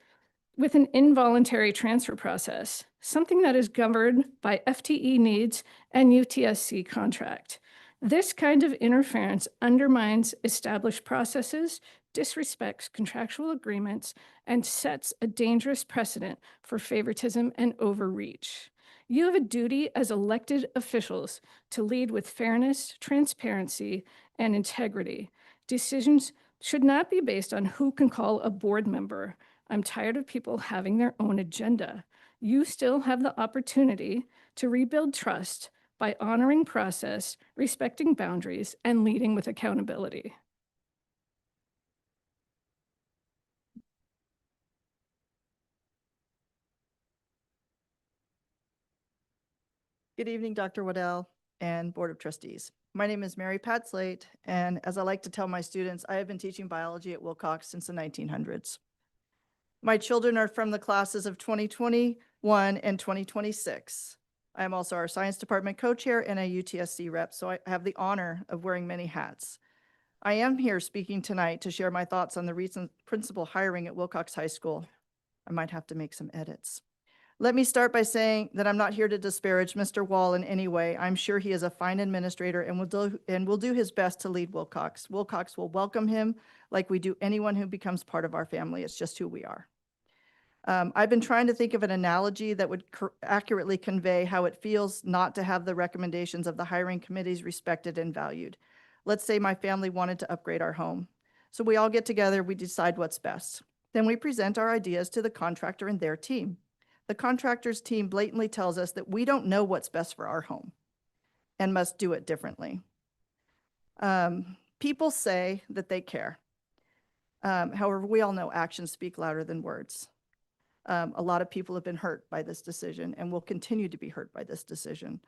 with an involuntary transfer process, something that is governed by FTE needs and UTSC contract. This kind of interference undermines established processes, disrespects contractual agreements, and sets a dangerous precedent for favoritism and overreach. You have a duty as elected officials to lead with fairness, transparency, and integrity. Decisions should not be based on who can call a board member. I'm tired of people having their own agenda. You still have the opportunity to rebuild trust by honoring process, respecting boundaries, and leading with accountability. Good evening, Dr. Waddell and Board of Trustees. My name is Mary Pat Slate, and as I like to tell my students, I have been teaching biology at Wilcox since the 1900s. My children are from the classes of 2021 and 2026. I am also our science department co-chair and a UTSC rep, so I have the honor of wearing many hats. I am here speaking tonight to share my thoughts on the recent principal hiring at Wilcox High School. I might have to make some edits. Let me start by saying that I'm not here to disparage Mr. Wall in any way. I'm sure he is a fine administrator and will do his best to lead Wilcox. Wilcox will welcome him like we do anyone who becomes part of our family. It's just who we are. I've been trying to think of an analogy that would accurately convey how it feels not to have the recommendations of the hiring committees respected and valued. Let's say my family wanted to upgrade our home. So we all get together, we decide what's best. Then we present our ideas to the contractor and their team. The contractor's team blatantly tells us that we don't know what's best for our home and must do it differently. People say that they care. However, we all know actions speak louder than words. A lot of people have been hurt by this decision and will continue to be hurt by this decision.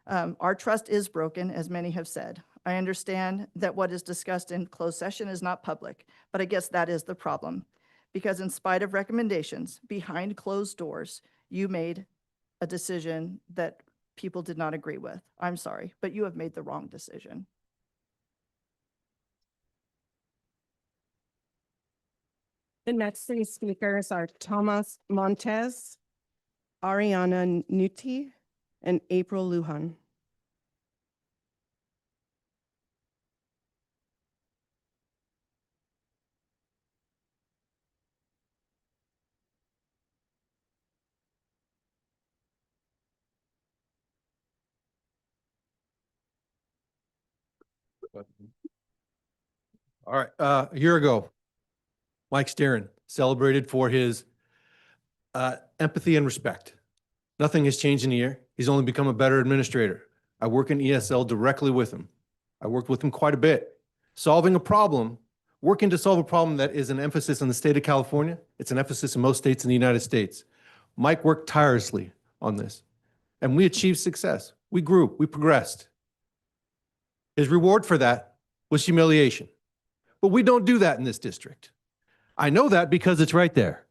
Our trust is broken, as many have said. I understand that what is discussed in closed session is not public, but I guess that is the problem. Because in spite of recommendations, behind closed doors, you made a decision that people did not agree with. I'm sorry, but you have made the wrong decision. The next three speakers are Tomas Montes, Ariana Nuti, and April Lujan. All right, a year ago, Mike Sterin celebrated for his empathy and respect. Nothing has changed in a year. He's only become a better administrator. I work in ESL directly with him. I worked with him quite a bit. Solving a problem, working to solve a problem that is an emphasis in the state of California. It's an emphasis in most states in the United States. Mike worked tirelessly on this, and we achieved success. We grew, we progressed. His reward for that was humiliation. But we don't do that in this district. I know that because it's right there.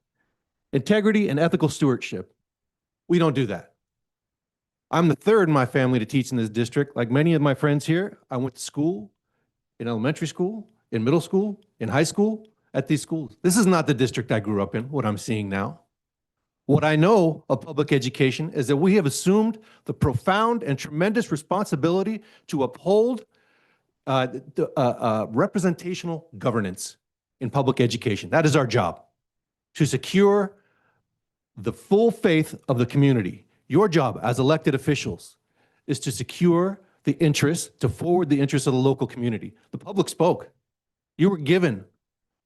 Integrity and ethical stewardship. We don't do that. I'm the third in my family to teach in this district. Like many of my friends here, I went to school, in elementary school, in middle school, in high school, at these schools. This is not the district I grew up in, what I'm seeing now. What I know of public education is that we have assumed the profound and tremendous responsibility to uphold representational governance in public education. That is our job, to secure the full faith of the community. Your job as elected officials is to secure the interests, to forward the interests of the local community. The public spoke. You were given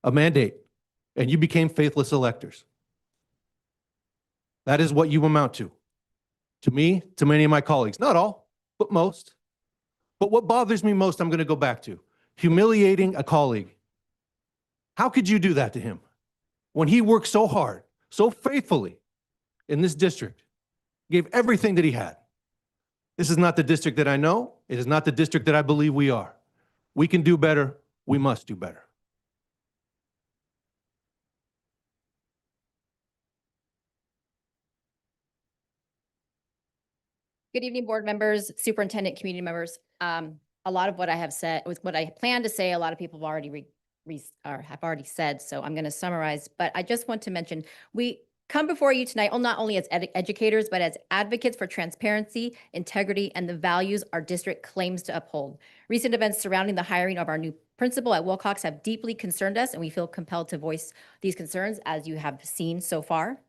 a mandate and you became faithless electors. That is what you amount to. To me, to many of my colleagues, not all, but most. But what bothers me most, I'm going to go back to humiliating a colleague. How could you do that to him when he worked so hard, so faithfully in this district, gave everything that he had? This is not the district that I know. It is not the district that I believe we are. We can do better. We must do better. Good evening, board members, superintendent, community members. A lot of what I have said, with what I plan to say, a lot of people have already have already said, so I'm going to summarize. But I just want to mention, we come before you tonight, not only as educators, but as advocates for transparency, integrity, and the values our district claims to uphold. Recent events surrounding the hiring of our new principal at Wilcox have deeply concerned us, and we feel compelled to voice these concerns, as you have seen so far.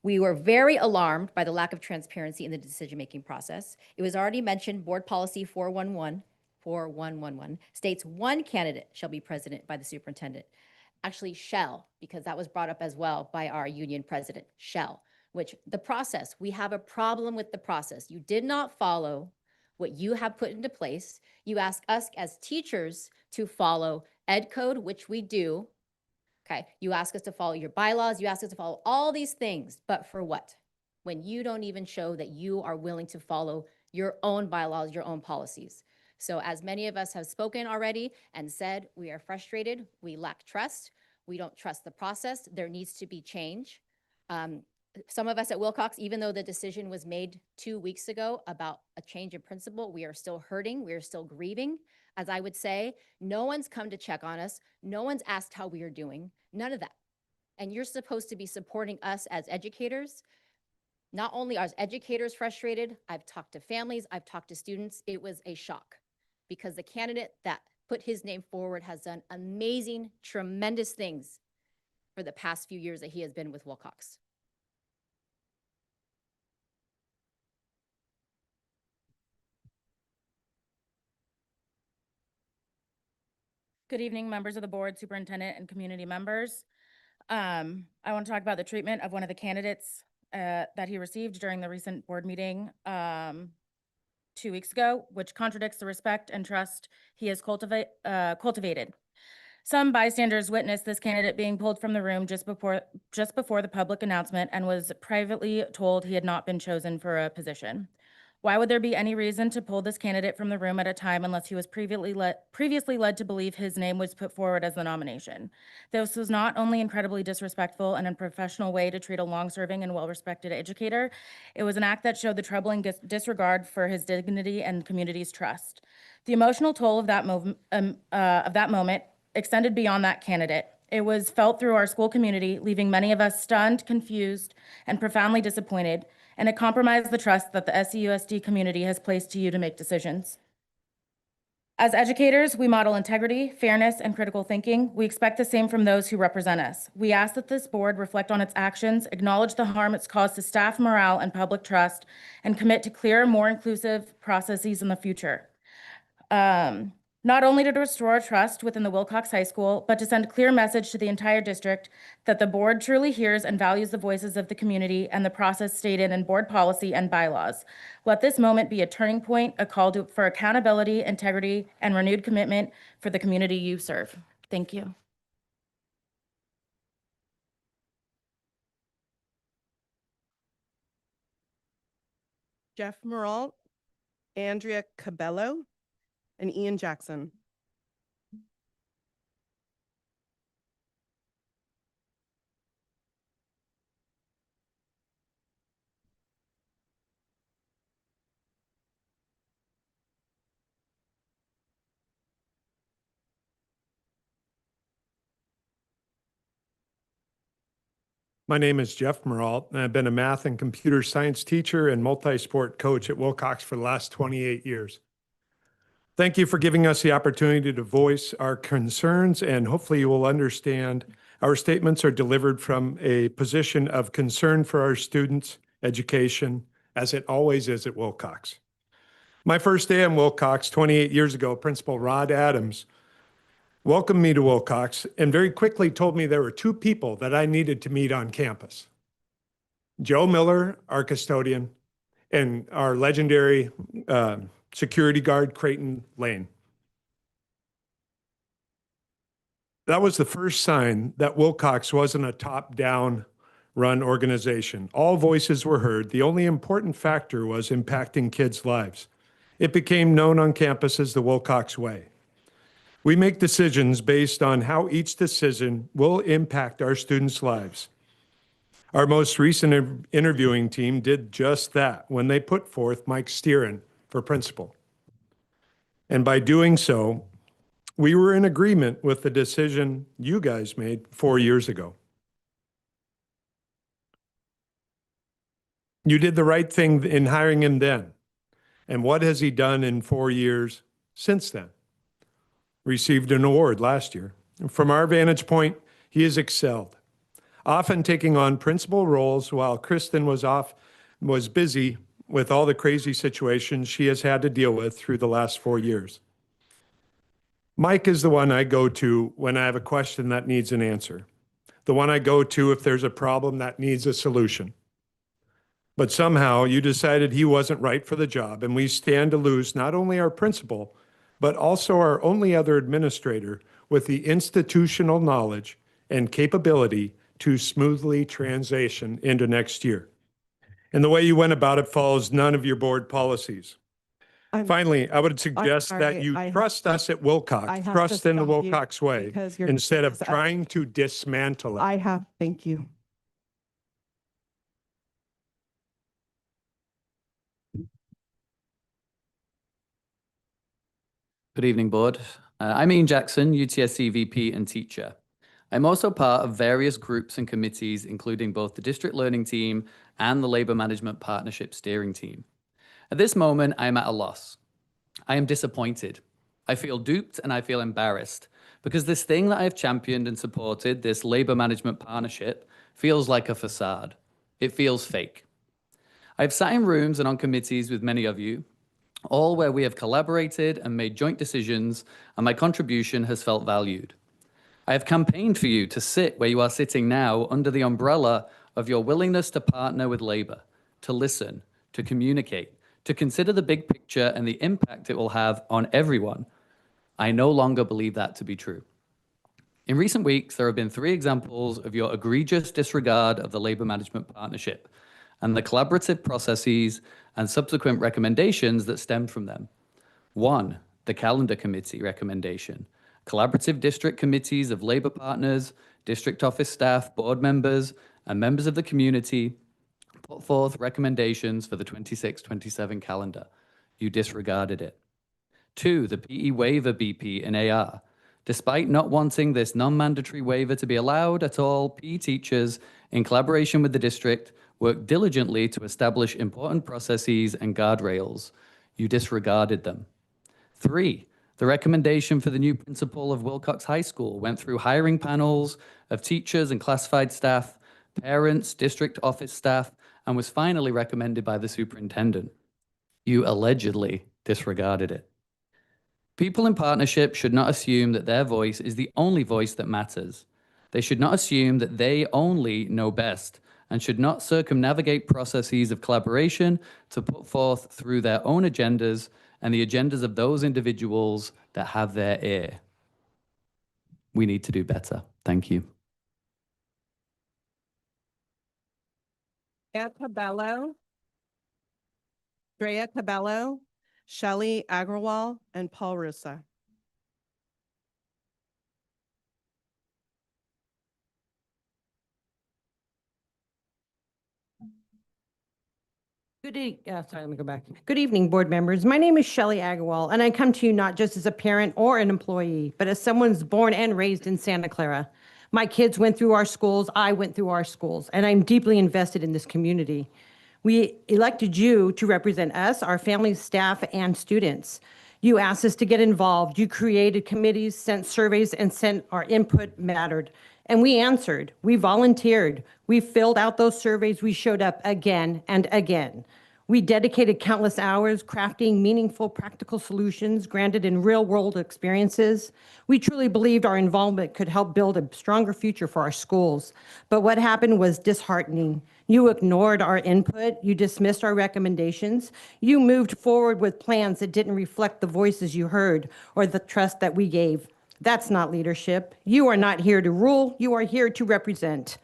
We were very alarmed by the lack of transparency in the decision-making process. It was already mentioned, Board Policy 4111 states one candidate shall be president by the superintendent. Actually, shall, because that was brought up as well by our union president, shall, which the process, we have a problem with the process. You did not follow what you have put into place. You ask us as teachers to follow ed code, which we do. Okay, you ask us to follow your bylaws, you ask us to follow all these things, but for what? When you don't even show that you are willing to follow your own bylaws, your own policies. So as many of us have spoken already and said, we are frustrated, we lack trust, we don't trust the process, there needs to be change. Some of us at Wilcox, even though the decision was made 2 weeks ago about a change in principle, we are still hurting, we are still grieving. As I would say, no one's come to check on us, no one's asked how we are doing, none of that. And you're supposed to be supporting us as educators. Not only are educators frustrated, I've talked to families, I've talked to students. It was a shock because the candidate that put his name forward has done amazing, tremendous things for the past few years that he has been with Wilcox. Good evening, members of the board, superintendent, and community members. I want to talk about the treatment of one of the candidates that he received during the recent board meeting 2 weeks ago, which contradicts the respect and trust he has cultivated. Some bystanders witnessed this candidate being pulled from the room just before the public announcement and was privately told he had not been chosen for a position. Why would there be any reason to pull this candidate from the room at a time unless he was previously led to believe his name was put forward as the nomination? This was not only incredibly disrespectful and unprofessional way to treat a long-serving and well-respected educator, it was an act that showed the troubling disregard for his dignity and community's trust. The emotional toll of that moment extended beyond that candidate. It was felt through our school community, leaving many of us stunned, confused, and profoundly disappointed, and it compromised the trust that the SCUSD community has placed to you to make decisions. As educators, we model integrity, fairness, and critical thinking. We expect the same from those who represent us. We ask that this board reflect on its actions, acknowledge the harm it's caused to staff morale and public trust, and commit to clearer, more inclusive processes in the future. Not only to restore trust within the Wilcox High School, but to send a clear message to the entire district that the board truly hears and values the voices of the community and the process stated in board policy and bylaws. Let this moment be a turning point, a call for accountability, integrity, and renewed commitment for the community you serve. Thank you. Jeff Moralt, Andrea Cabello, and Ian Jackson. My name is Jeff Moralt, and I've been a math and computer science teacher and multi-sport coach at Wilcox for the last 28 years. Thank you for giving us the opportunity to voice our concerns, and hopefully you will understand our statements are delivered from a position of concern for our students' education, as it always is at Wilcox. My first day in Wilcox 28 years ago, Principal Rod Adams welcomed me to Wilcox and very quickly told me there were two people that I needed to meet on campus. Joe Miller, our custodian, and our legendary security guard, Creighton Lane. That was the first sign that Wilcox wasn't a top-down run organization. All voices were heard. The only important factor was impacting kids' lives. It became known on campus as the Wilcox Way. We make decisions based on how each decision will impact our students' lives. Our most recent interviewing team did just that when they put forth Mike Steeren for principal. And by doing so, we were in agreement with the decision you guys made 4 years ago. You did the right thing in hiring him then. And what has he done in 4 years since then? Received an award last year. From our vantage point, he has excelled, often taking on principal roles while Kristen was busy with all the crazy situations she has had to deal with through the last 4 years. Mike is the one I go to when I have a question that needs an answer, the one I go to if there's a problem that needs a solution. But somehow you decided he wasn't right for the job, and we stand to lose not only our principal, but also our only other administrator with the institutional knowledge and capability to smoothly transition into next year. And the way you went about it follows none of your board policies. Finally, I would suggest that you trust us at Wilcox, trust in the Wilcox way, instead of trying to dismantle it. Thank you. Good evening, board. I'm Ian Jackson, UTSC VP and teacher. I'm also part of various groups and committees, including both the District Learning Team and the Labor Management Partnership Steering Team. At this moment, I am at a loss. I am disappointed. I feel duped and I feel embarrassed because this thing that I've championed and supported, this Labor Management Partnership, feels like a facade. It feels fake. I've sat in rooms and on committees with many of you, all where we have collaborated and made joint decisions, and my contribution has felt valued. I have campaigned for you to sit where you are sitting now under the umbrella of your willingness to partner with Labor, to listen, to communicate, to consider the big picture and the impact it will have on everyone. I no longer believe that to be true. In recent weeks, there have been 3 examples of your egregious disregard of the Labor Management Partnership. and the collaborative processes and subsequent recommendations that stemmed from them. 1, the Calendar Committee recommendation. Collaborative district committees of labor partners, district office staff, board members, and members of the community put forth recommendations for the 26-27 calendar. You disregarded it. 2, the PE waiver BP in AR. Despite not wanting this non-mandatory waiver to be allowed at all, PE teachers, in collaboration with the district, worked diligently to establish important processes and guardrails. You disregarded them. 3, the recommendation for the new principal of Wilcox High School went through hiring panels of teachers and classified staff, parents, district office staff, and was finally recommended by the superintendent. You allegedly disregarded it. People in partnership should not assume that their voice is the only voice that matters. They should not assume that they only know best and should not circumnavigate processes of collaboration to put forth through their own agendas and the agendas of those individuals that have their ear. We need to do better. Thank you. Cabello, Drea Cabello, Shelley Agrawal, and Paul Russa. Sorry, let me go back. Good evening, board members. My name is Shelley Agrawal, and I come to you not just as a parent or an employee, but as someone who's born and raised in Santa Clara. My kids went through our schools, I went through our schools, and I'm deeply invested in this community. We elected you to represent us, our families, staff, and students. You asked us to get involved. You created committees, sent surveys, and sent our input mattered. And we answered. We volunteered. We filled out those surveys. We showed up again and again. We dedicated countless hours crafting meaningful, practical solutions grounded in real-world experiences. We truly believed our involvement could help build a stronger future for our schools. But what happened was disheartening. You ignored our input. You dismissed our recommendations. You moved forward with plans that didn't reflect the voices you heard or the trust that we gave. That's not leadership. You are not here to rule. You are here to represent.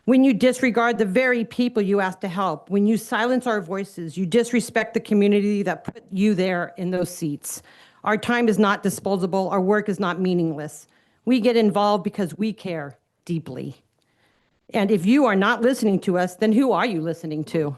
When you disregard the very people you asked to help, when you silence our voices, you disrespect the community that put you there in those seats. Our time is not disposable. Our work is not meaningless. We get involved because we care deeply. And if you are not listening to us, then who are you listening to?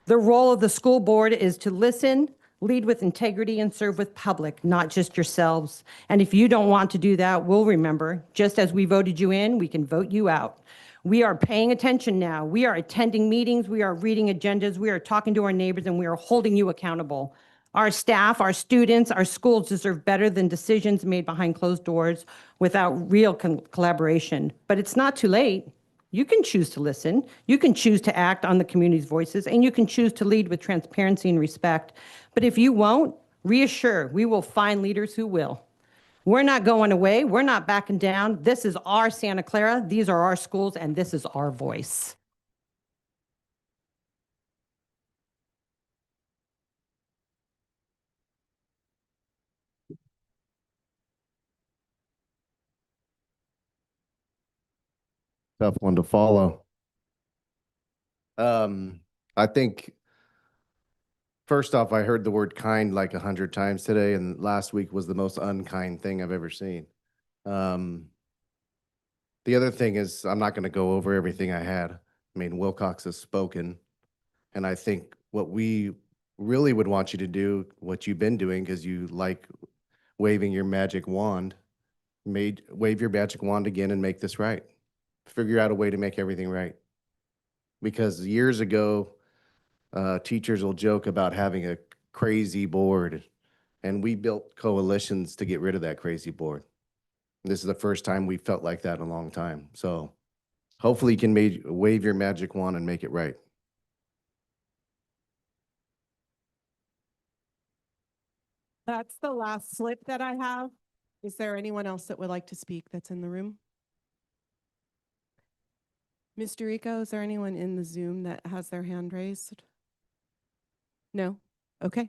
The role of the school board is to listen, lead with integrity, and serve with public, not just yourselves. And if you don't want to do that, we'll remember, just as we voted you in, we can vote you out. We are paying attention now. We are attending meetings. We are reading agendas. We are talking to our neighbors, and we are holding you accountable. Our staff, our students, our schools deserve better than decisions made behind closed doors without real collaboration. But it's not too late. You can choose to listen. You can choose to act on the community's voices, and you can choose to lead with transparency and respect. But if you won't, reassure, we will find leaders who will. We're not going away. We're not backing down. This is our Santa Clara. These are our schools, and this is our voice. Tough one to follow. I think first off, I heard the word kind like 100 times today, and last week was the most unkind thing I've ever seen. The other thing is I'm not going to go over everything I had. I mean, Wilcox has spoken, and I think what we really would want you to do, what you've been doing, because you like waving your magic wand, wave your magic wand again and make this right. Figure out a way to make everything right. Because years ago, teachers will joke about having a crazy board, and we built coalitions to get rid of that crazy board. This is the first time we felt like that in a long time. So hopefully you can wave your magic wand and make it right. That's the last slip that I have. Is there anyone else that would like to speak that's in the room? Mr. Rico, is there anyone in the Zoom that has their hand raised? No? Okay.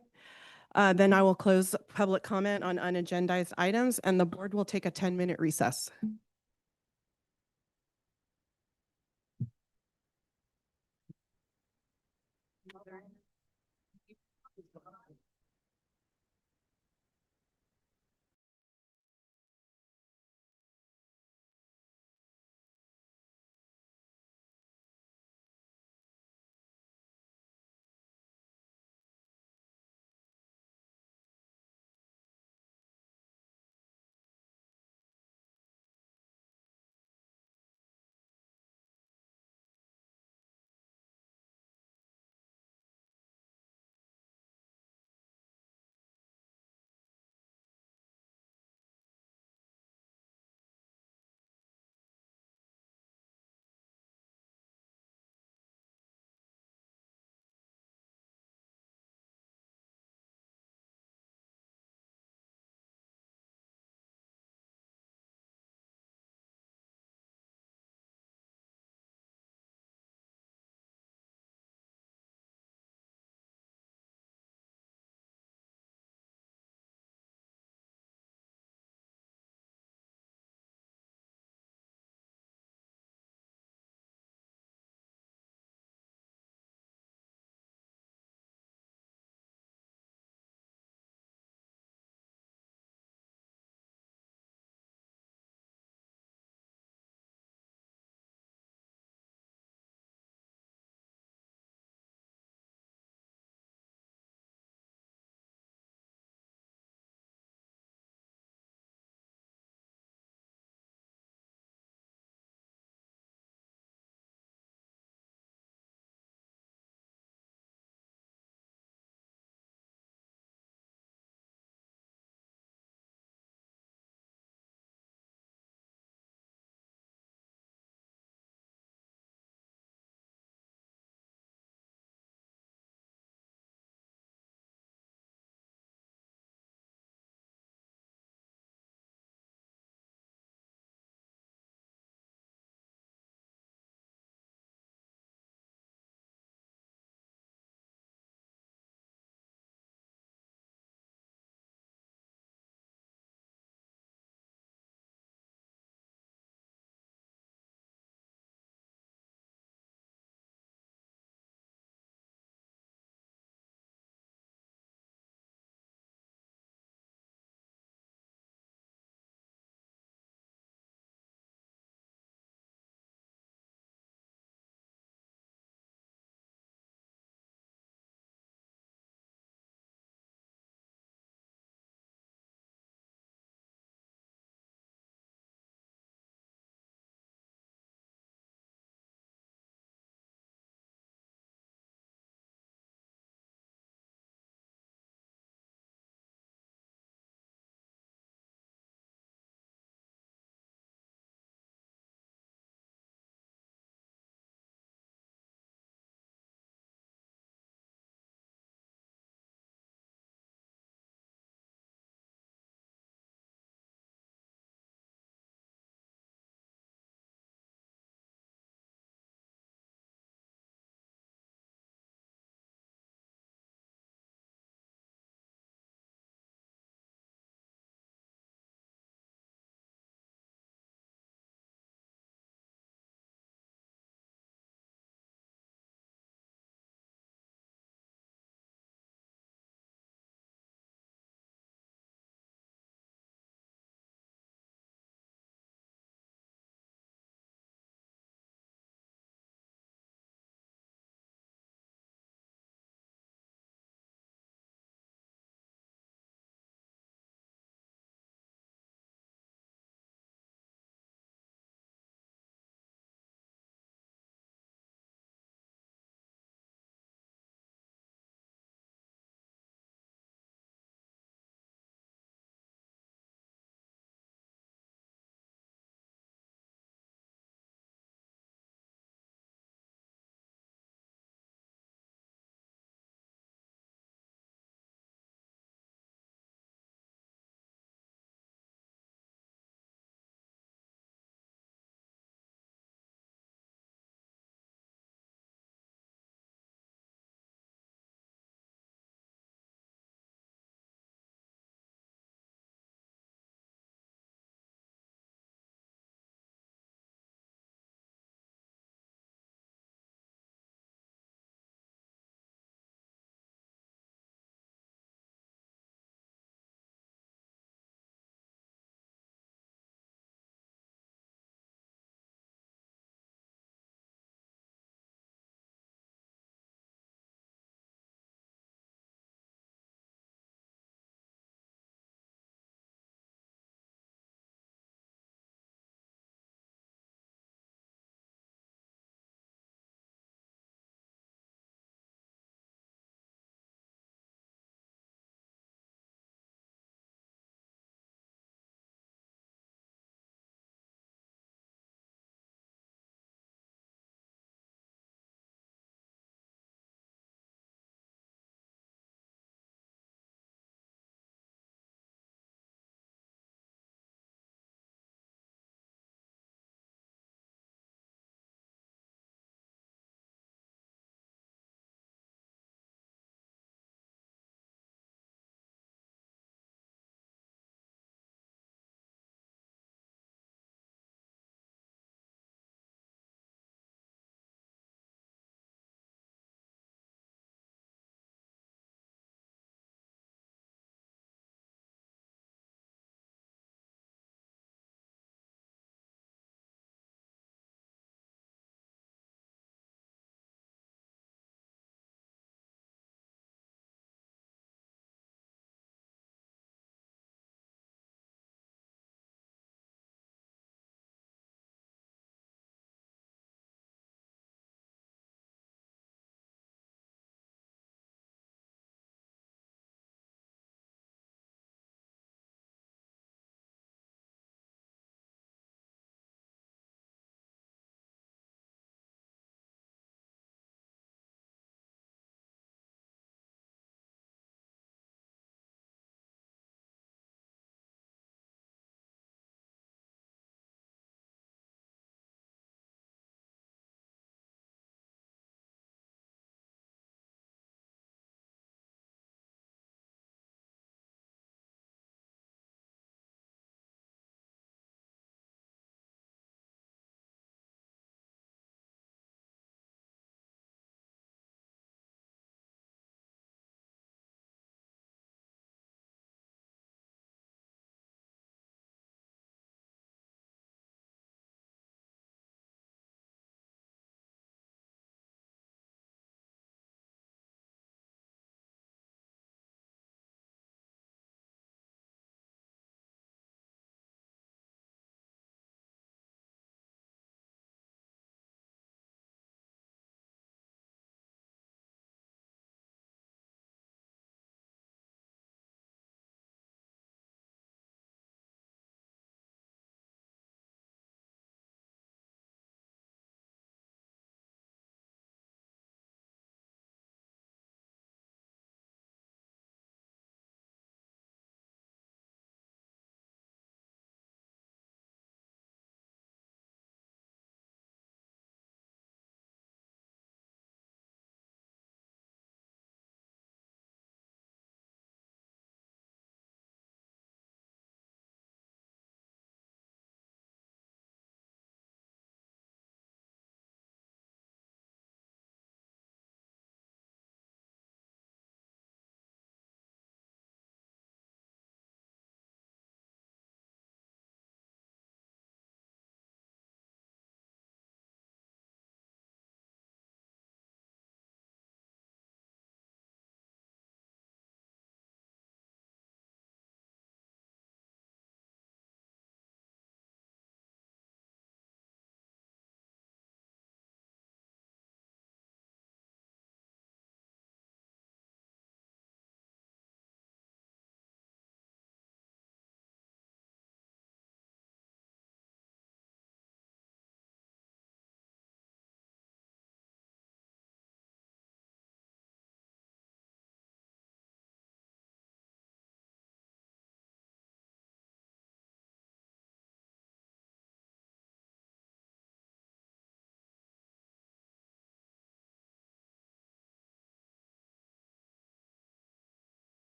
Then I will close public comment on unagendized items, and the board will take a 10-minute recess.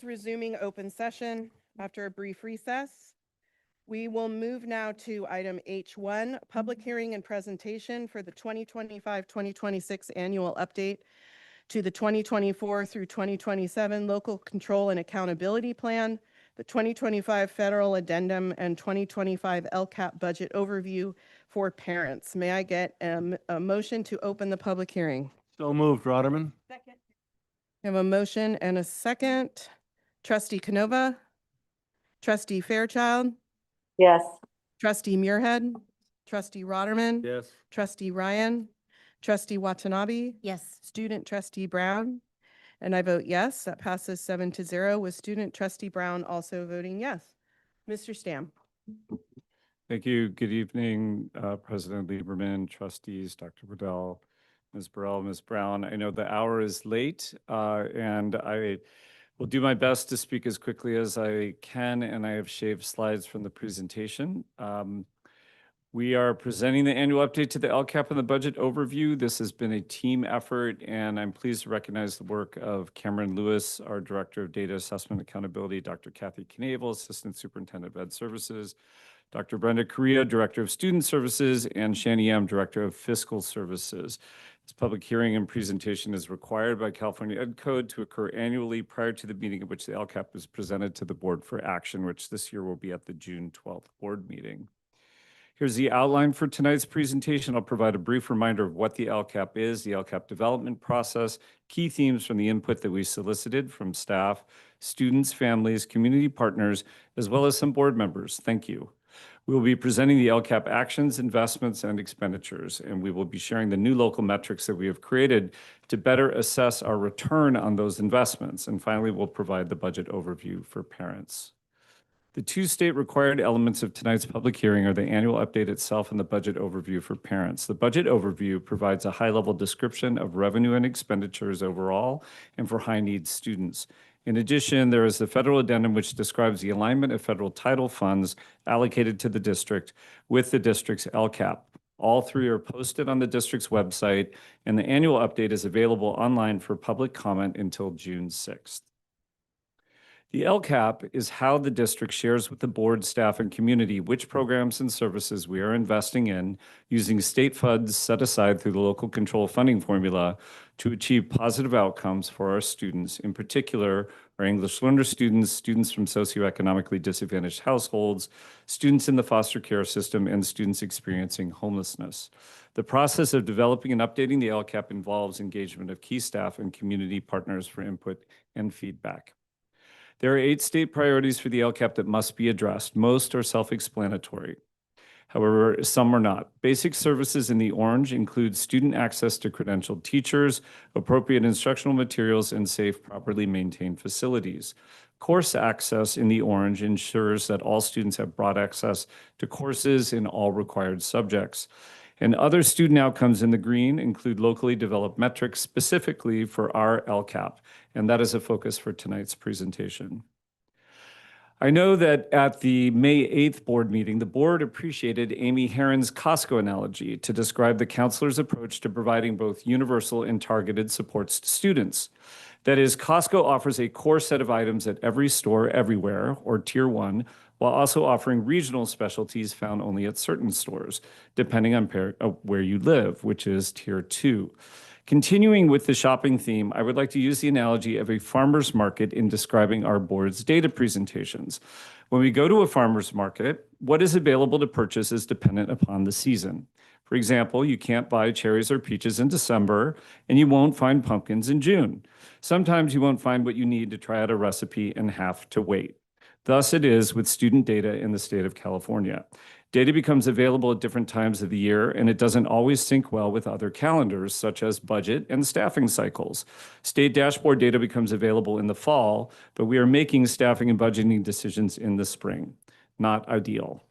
resuming open session after a brief recess. We will move now to item H1, public hearing and presentation for the 2025-2026 annual update to the 2024 through 2027 local control and accountability plan, the 2025 federal addendum, and 2025 LCAP budget overview for parents. May I get a motion to open the public hearing? So moved, Rotterman. Second. We have a motion and a second. Trustee Canova? Trustee Fairchild? Yes. Trustee Muirhead? Trustee Rotterman? Yes. Trustee Ryan? Trustee Watanabe? Yes. Student Trustee Brown? And I vote yes. That passes 7-0 with Student Trustee Brown also voting yes. Mr. Stam. Thank you. Good evening, President Lieberman, trustees, Dr. Waddell, Ms. Burrell, Ms. Brown. I know the hour is late, and I will do my best to speak as quickly as I can, and I have shaved slides from the presentation. We are presenting the annual update to the LCAP and the budget overview. This has been a team effort, and I'm pleased to recognize the work of Cameron Lewis, our Director of Data Assessment Accountability, Dr. Kathy Knavel, Assistant Superintendent of Ed Services, Dr. Brenda Correa, Director of Student Services, and Shani M., Director of Fiscal Services. This public hearing and presentation is required by California Ed Code to occur annually prior to the meeting at which the LCAP is presented to the board for action, which this year will be at the June 12th board meeting. Here's the outline for tonight's presentation. I'll provide a brief reminder of what the LCAP is, the LCAP development process, key themes from the input that we solicited from staff, students, families, community partners, as well as some board members. Thank you. We will be presenting the LCAP actions, investments, and expenditures, and we will be sharing the new local metrics that we have created to better assess our return on those investments. And finally, we'll provide the budget overview for parents. The two state required elements of tonight's public hearing are the annual update itself and the budget overview for parents. The budget overview provides a high-level description of revenue and expenditures overall and for high-needs students. In addition, there is the federal addendum which describes the alignment of federal title funds allocated to the district with the district's LCAP. All three are posted on the district's website, and the annual update is available online for public comment until June 6th. The LCAP is how the district shares with the board, staff, and community which programs and services we are investing in using state funds set aside through the local control funding formula to achieve positive outcomes for our students, in particular, our English learner students, students from socioeconomically disadvantaged households, students in the foster care system, and students experiencing homelessness. The process of developing and updating the LCAP involves engagement of key staff and community partners for input and feedback. There are 8 state priorities for the LCAP that must be addressed. Most are self-explanatory. However, some are not. Basic services in the orange include student access to credentialed teachers, appropriate instructional materials, and safe, properly maintained facilities. Course access in the orange ensures that all students have broad access to courses in all required subjects. And other student outcomes in the green include locally developed metrics specifically for our LCAP, and that is a focus for tonight's presentation. I know that at the May 8th board meeting, the board appreciated Amy Herron's Costco analogy to describe the counselor's approach to providing both universal and targeted supports to students. That is, Costco offers a core set of items at every store everywhere, or Tier 1, while also offering regional specialties found only at certain stores, depending on where you live, which is Tier 2. Continuing with the shopping theme, I would like to use the analogy of a farmer's market in describing our board's data presentations. When we go to a farmer's market, what is available to purchase is dependent upon the season. For example, you can't buy cherries or peaches in December, and you won't find pumpkins in June. Sometimes you won't find what you need to try out a recipe and have to wait. Thus it is with student data in the state of California. Data becomes available at different times of the year, and it doesn't always sync well with other calendars, such as budget and staffing cycles. State dashboard data becomes available in the fall, but we are making staffing and budgeting decisions in the spring. Not ideal.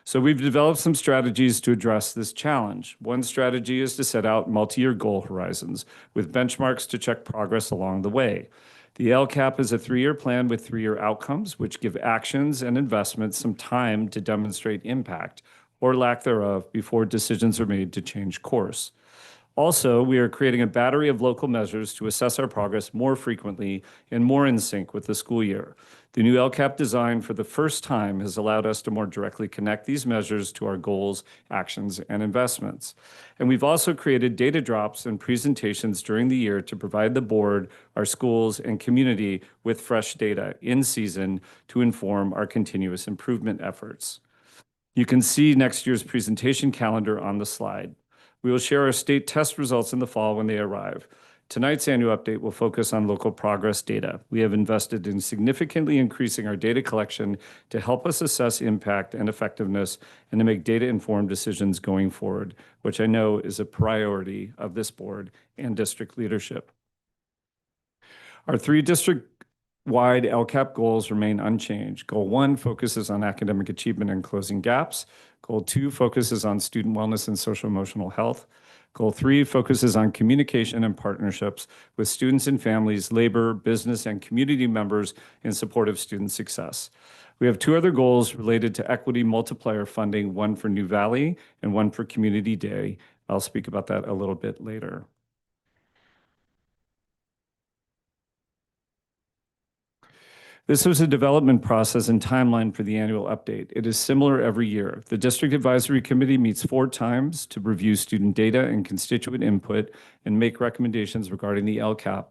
So we've developed some strategies to address this challenge. One strategy is to set out multi-year goal horizons with benchmarks to check progress along the way. The LCAP is a 3-year plan with 3-year outcomes, which give actions and investments some time to demonstrate impact or lack thereof before decisions are made to change course. Also, we are creating a battery of local measures to assess our progress more frequently and more in sync with the school year. The new LCAP design for the first time has allowed us to more directly connect these measures to our goals, actions, and investments. And we've also created data drops and presentations during the year to provide the board, our schools, and community with fresh data in season to inform our continuous improvement efforts. You can see next year's presentation calendar on the slide. We will share our state test results in the fall when they arrive. Tonight's annual update will focus on local progress data. We have invested in significantly increasing our data collection to help us assess impact and effectiveness and to make data-informed decisions going forward, which I know is a priority of this board and district leadership. Our 3 district-wide LCAP goals remain unchanged. Goal 1 focuses on academic achievement and closing gaps. Goal 2 focuses on student wellness and social-emotional health. Goal 3 focuses on communication and partnerships with students and families, labor, business, and community members in support of student success. We have 2 other goals related to equity multiplier funding, one for New Valley and one for Community Day. I'll speak about that a little bit later. This was a development process and timeline for the annual update. It is similar every year. The District Advisory Committee meets 4 times to review student data and constituent input and make recommendations regarding the LCAP.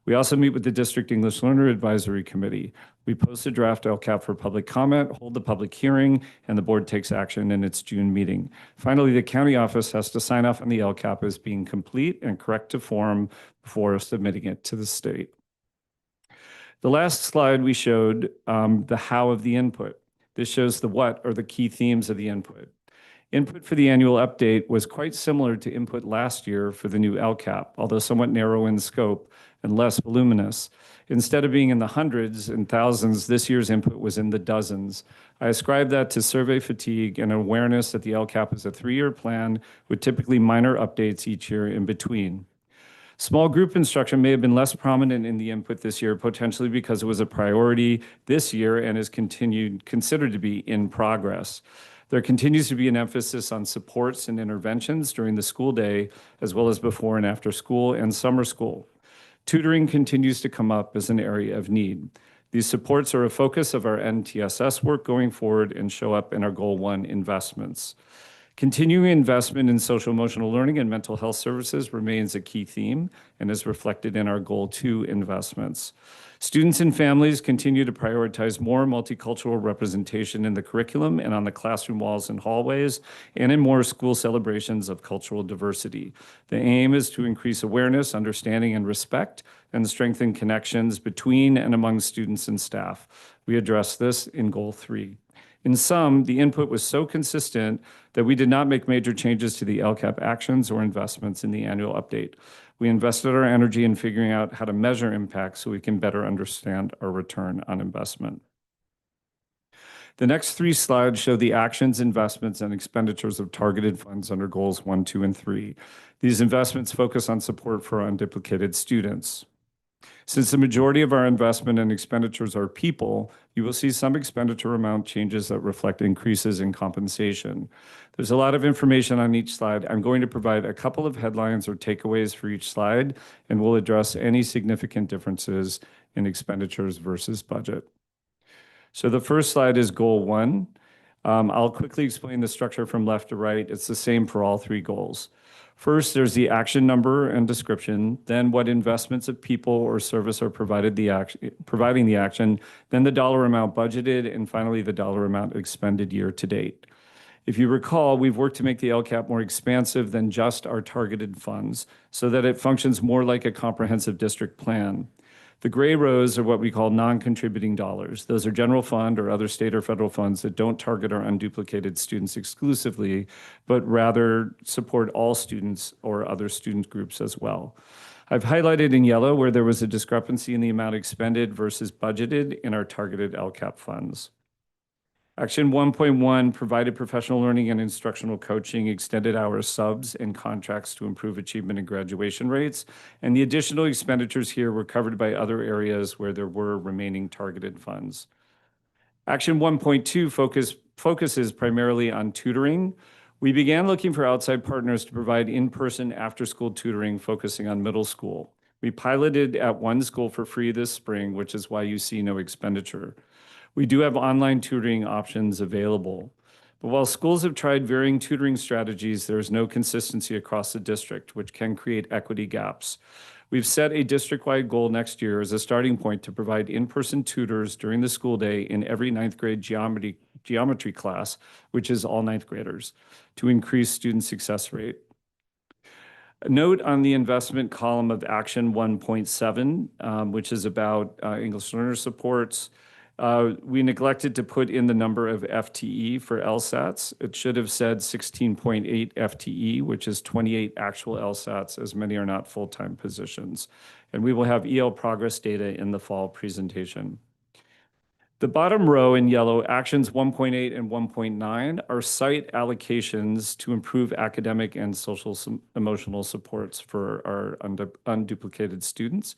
We also meet with the District English Learner Advisory Committee. We post a draft LCAP for public comment, hold the public hearing, and the board takes action in its June meeting. Finally, the county office has to sign off on the LCAP as being complete and correct to form before submitting it to the state. The last slide we showed the how of the input. This shows the what or the key themes of the input. Input for the annual update was quite similar to input last year for the new LCAP, although somewhat narrow in scope and less voluminous. Instead of being in the hundreds and thousands, this year's input was in the dozens. I ascribe that to survey fatigue and awareness that the LCAP is a 3-year plan with typically minor updates each year in between. Small group instruction may have been less prominent in the input this year, potentially because it was a priority this year and is considered to be in progress. There continues to be an emphasis on supports and interventions during the school day, as well as before and after school and summer school. Tutoring continues to come up as an area of need. These supports are a focus of our NTSS work going forward and show up in our Goal 1 investments. Continuing investment in social emotional learning and mental health services remains a key theme and is reflected in our Goal 2 investments. Students and families continue to prioritize more multicultural representation in the curriculum and on the classroom walls and hallways, and in more school celebrations of cultural diversity. The aim is to increase awareness, understanding, and respect, and strengthen connections between and among students and staff. We address this in Goal 3. In sum, the input was so consistent that we did not make major changes to the LCAP actions or investments in the annual update. We invested our energy in figuring out how to measure impact so we can better understand our return on investment. The next 3 slides show the actions, investments, and expenditures of targeted funds under Goals 1, 2, and 3. These investments focus on support for unduplicated students. Since the majority of our investment and expenditures are people, you will see some expenditure amount changes that reflect increases in compensation. There's a lot of information on each slide. I'm going to provide a couple of headlines or takeaways for each slide, and we'll address any significant differences in expenditures versus budget. So the first slide is Goal 1. I'll quickly explain the structure from left to right. It's the same for all 3 goals. First, there's the action number and description, then what investments of people or service are providing the action, then the dollar amount budgeted, and finally the dollar amount expended year to date. If you recall, we've worked to make the LCAP more expansive than just our targeted funds so that it functions more like a comprehensive district plan. The gray rows are what we call non-contributing dollars. Those are general fund or other state or federal funds that don't target our unduplicated students exclusively, but rather support all students or other student groups as well. I've highlighted in yellow where there was a discrepancy in the amount expended versus budgeted in our targeted LCAP funds. Action 1.1 provided professional learning and instructional coaching, extended hours subs, and contracts to improve achievement and graduation rates. And the additional expenditures here were covered by other areas where there were remaining targeted funds. Action 1.2 focuses primarily on tutoring. We began looking for outside partners to provide in-person after-school tutoring focusing on middle school. We piloted at one school for free this spring, which is why you see no expenditure. We do have online tutoring options available. But while schools have tried varying tutoring strategies, there is no consistency across the district, which can create equity gaps. We've set a district-wide goal next year as a starting point to provide in-person tutors during the school day in every ninth grade geometry class, which is all ninth graders, to increase student success rate. A note on the investment column of Action 1.7, which is about English learner supports. We neglected to put in the number of FTE for LSATs. It should have said 16.8 FTE, which is 28 actual LSATs, as many are not full-time positions. And we will have EL progress data in the fall presentation. The bottom row in yellow, actions 1.8 and 1.9, are site allocations to improve academic and social emotional supports for our unduplicated students.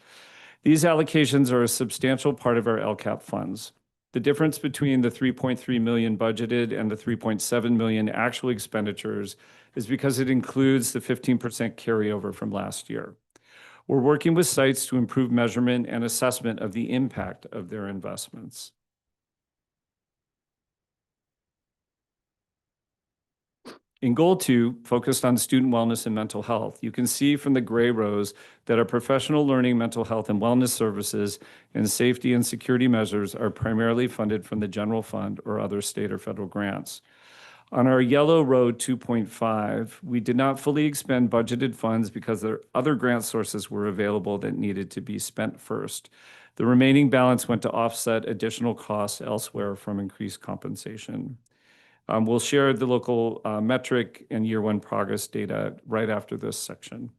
These allocations are a substantial part of our LCAP funds. The difference between the 3.3 million budgeted and the 3.7 million actual expenditures is because it includes the 15% carryover from last year. We're working with sites to improve measurement and assessment of the impact of their investments. In Goal 2, focused on student wellness and mental health, you can see from the gray rows that our professional learning, mental health and wellness services and safety and security measures are primarily funded from the general fund or other state or federal grants. On our yellow row 2.5, we did not fully expend budgeted funds because there other grant sources were available that needed to be spent first. The remaining balance went to offset additional costs elsewhere from increased compensation. We'll share the local metric and year one progress data right after this section.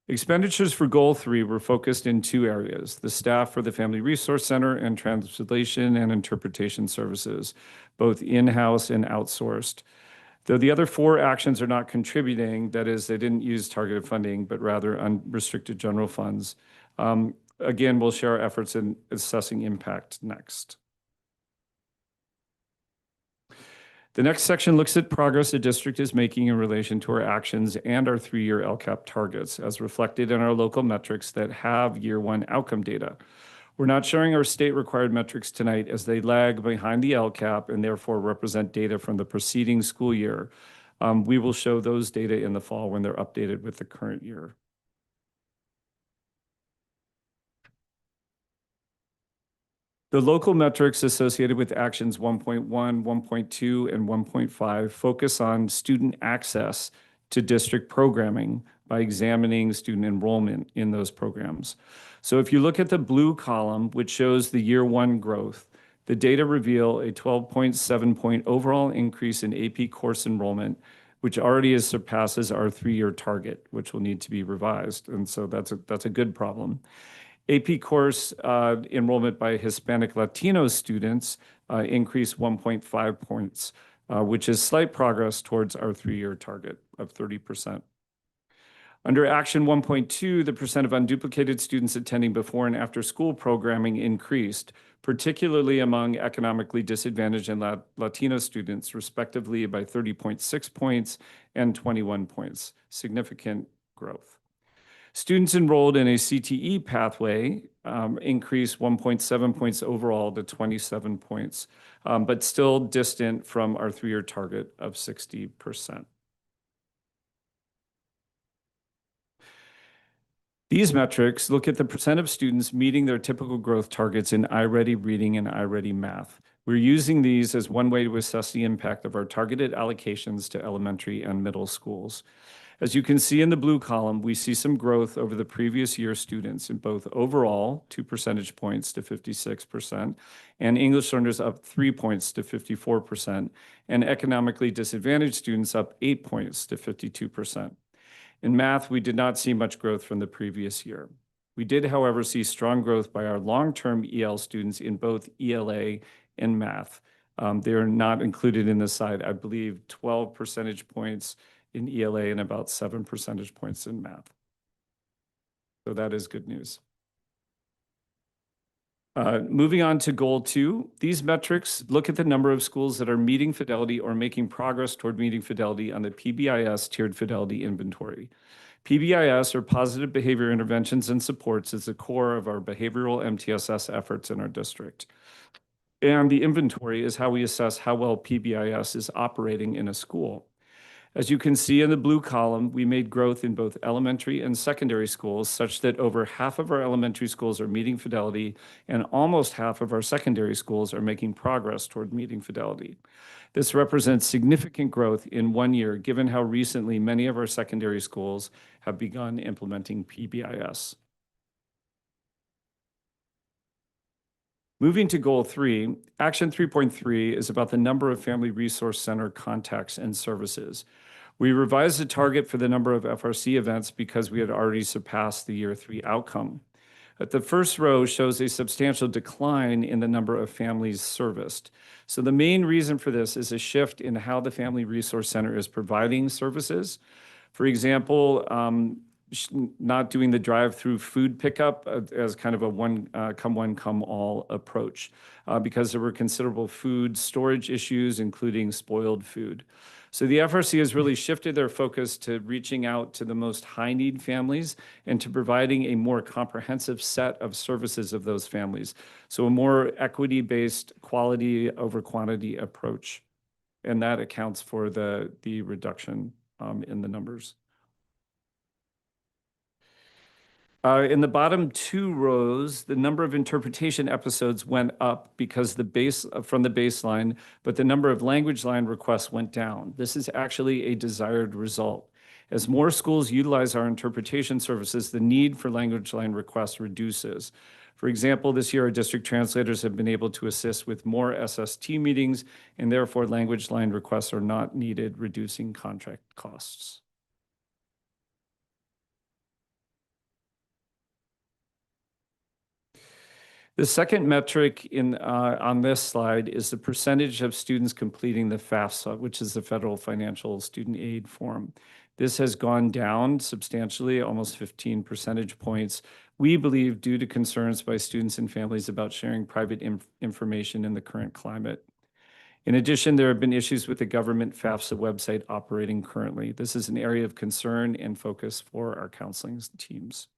Expenditures for Goal 3 were focused in two areas: the staff for the Family Resource Center and translation and interpretation services, both in-house and outsourced. Though the other four actions are not contributing, that is, they didn't use targeted funding, but rather unrestricted general funds. Again, we'll share our efforts in assessing impact next. The next section looks at progress the district is making in relation to our actions and our three-year LCAP targets, as reflected in our local metrics that have year one outcome data. We're not sharing our state-required metrics tonight as they lag behind the LCAP and therefore represent data from the preceding school year. We will show those data in the fall when they're updated with the current year. The local metrics associated with actions 1.1, 1.2, and 1.5 focus on student access to district programming by examining student enrollment in those programs. So if you look at the blue column, which shows the year one growth, the data reveal a 12.7-point overall increase in AP course enrollment, which already surpasses our three-year target, which will need to be revised. And so that's a good problem. AP course enrollment by Hispanic Latino students increased 1.5 points, which is slight progress towards our three-year target of 30%. Under Action 1.2, the percent of unduplicated students attending before and after school programming increased, particularly among economically disadvantaged and Latino students, respectively by 30.6 points and 21 points, significant growth. Students enrolled in a CTE pathway increased 1.7 points overall to 27 points, but still distant from our three-year target of 60%. These metrics look at the percent of students meeting their typical growth targets in iReady Reading and iReady Math. We're using these as one way to assess the impact of our targeted allocations to elementary and middle schools. As you can see in the blue column, we see some growth over the previous year students in both overall, 2 percentage points to 56%, and English learners up 3 points to 54%, and economically disadvantaged students up 8 points to 52%. In math, we did not see much growth from the previous year. We did, however, see strong growth by our long-term EL students in both ELA and math. They are not included in this side. I believe 12 percentage points in ELA and about 7 percentage points in math. So that is good news. Moving on to goal 2, these metrics look at the number of schools that are meeting fidelity or making progress toward meeting fidelity on the PBIS tiered fidelity inventory. PBIS, or positive behavior interventions and supports, is the core of our behavioral MTSS efforts in our district. And the inventory is how we assess how well PBIS is operating in a school. As you can see in the blue column, we made growth in both elementary and secondary schools such that over half of our elementary schools are meeting fidelity and almost half of our secondary schools are making progress toward meeting fidelity. This represents significant growth in 1 year, given how recently many of our secondary schools have begun implementing PBIS. Moving to goal 3, action 3.3 is about the number of Family Resource Center contacts and services. We revised the target for the number of FRC events because we had already surpassed the year 3 outcome. But the first row shows a substantial decline in the number of families serviced. So the main reason for this is a shift in how the Family Resource Center is providing services. For example, not doing the drive-through food pickup as kind of a one come all approach because there were considerable food storage issues, including spoiled food. So the FRC has really shifted their focus to reaching out to the most high-need families and to providing a more comprehensive set of services of those families. So a more equity-based quality over quantity approach. And that accounts for the reduction in the numbers. In the bottom 2 rows, the number of interpretation episodes went up because from the baseline, but the number of language line requests went down. This is actually a desired result. As more schools utilize our interpretation services, the need for language line requests reduces. For example, this year our district translators have been able to assist with more SST meetings, and therefore language line requests are not needed, reducing contract costs. The second metric on this slide is the percentage of students completing the FAFSA, which is the Federal Financial Student Aid Form. This has gone down substantially, almost 15 percentage points, we believe due to concerns by students and families about sharing private information in the current climate. In addition, there have been issues with the government FAFSA website operating currently. This is an area of concern and focus for our counseling teams.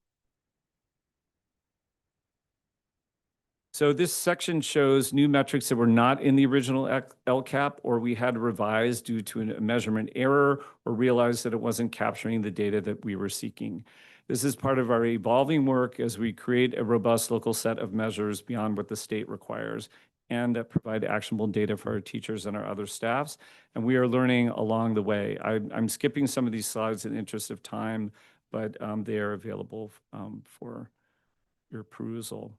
So this section shows new metrics that were not in the original LCAP or we had to revise due to a measurement error or realized that it wasn't capturing the data that we were seeking. This is part of our evolving work as we create a robust local set of measures beyond what the state requires and that provide actionable data for our teachers and our other staffs. And we are learning along the way. I'm skipping some of these slides in the interest of time, but they are available for your perusal.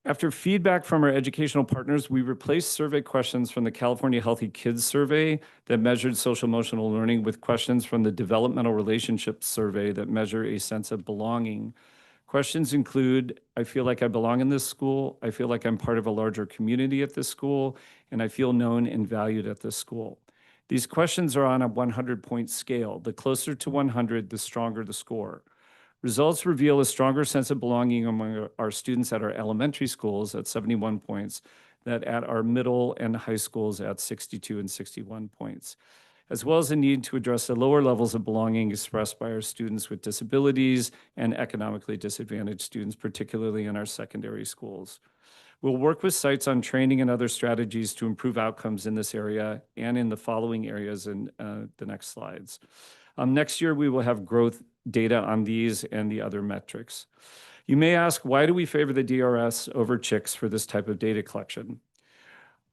After feedback from our educational partners, we replaced survey questions from the California Healthy Kids Survey that measured social emotional learning with questions from the Developmental Relationships Survey that measure a sense of belonging. Questions include, I feel like I belong in this school, I feel like I'm part of a larger community at this school, and I feel known and valued at this school. These questions are on a 100-point scale. The closer to 100, the stronger the score. Results reveal a stronger sense of belonging among our students at our elementary schools at 71 points than at our middle and high schools at 62 and 61 points, as well as the need to address the lower levels of belonging expressed by our students with disabilities and economically disadvantaged students, particularly in our secondary schools. We'll work with sites on training and other strategies to improve outcomes in this area and in the following areas in the next slides. Next year, we will have growth data on these and the other metrics. You may ask, why do we favor the DRS over CHICS for this type of data collection?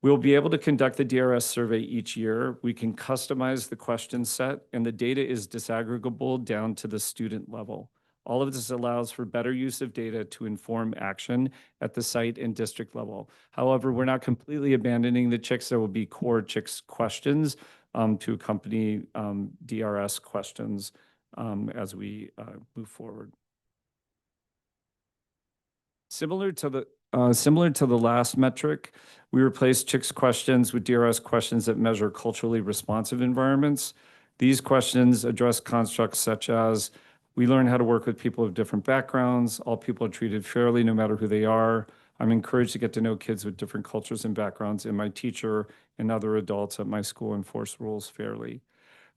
We'll be able to conduct the DRS survey each year. We can customize the question set, and the data is disaggregable down to the student level. All of this allows for better use of data to inform action at the site and district level. However, we're not completely abandoning the CHICS. There will be core CHICS questions to accompany DRS questions as we move forward. Similar to the last metric, we replaced CHICS questions with DRS questions that measure culturally responsive environments. These questions address constructs such as We learn how to work with people of different backgrounds. All people are treated fairly, no matter who they are. I'm encouraged to get to know kids with different cultures and backgrounds, and my teacher and other adults at my school enforce rules fairly.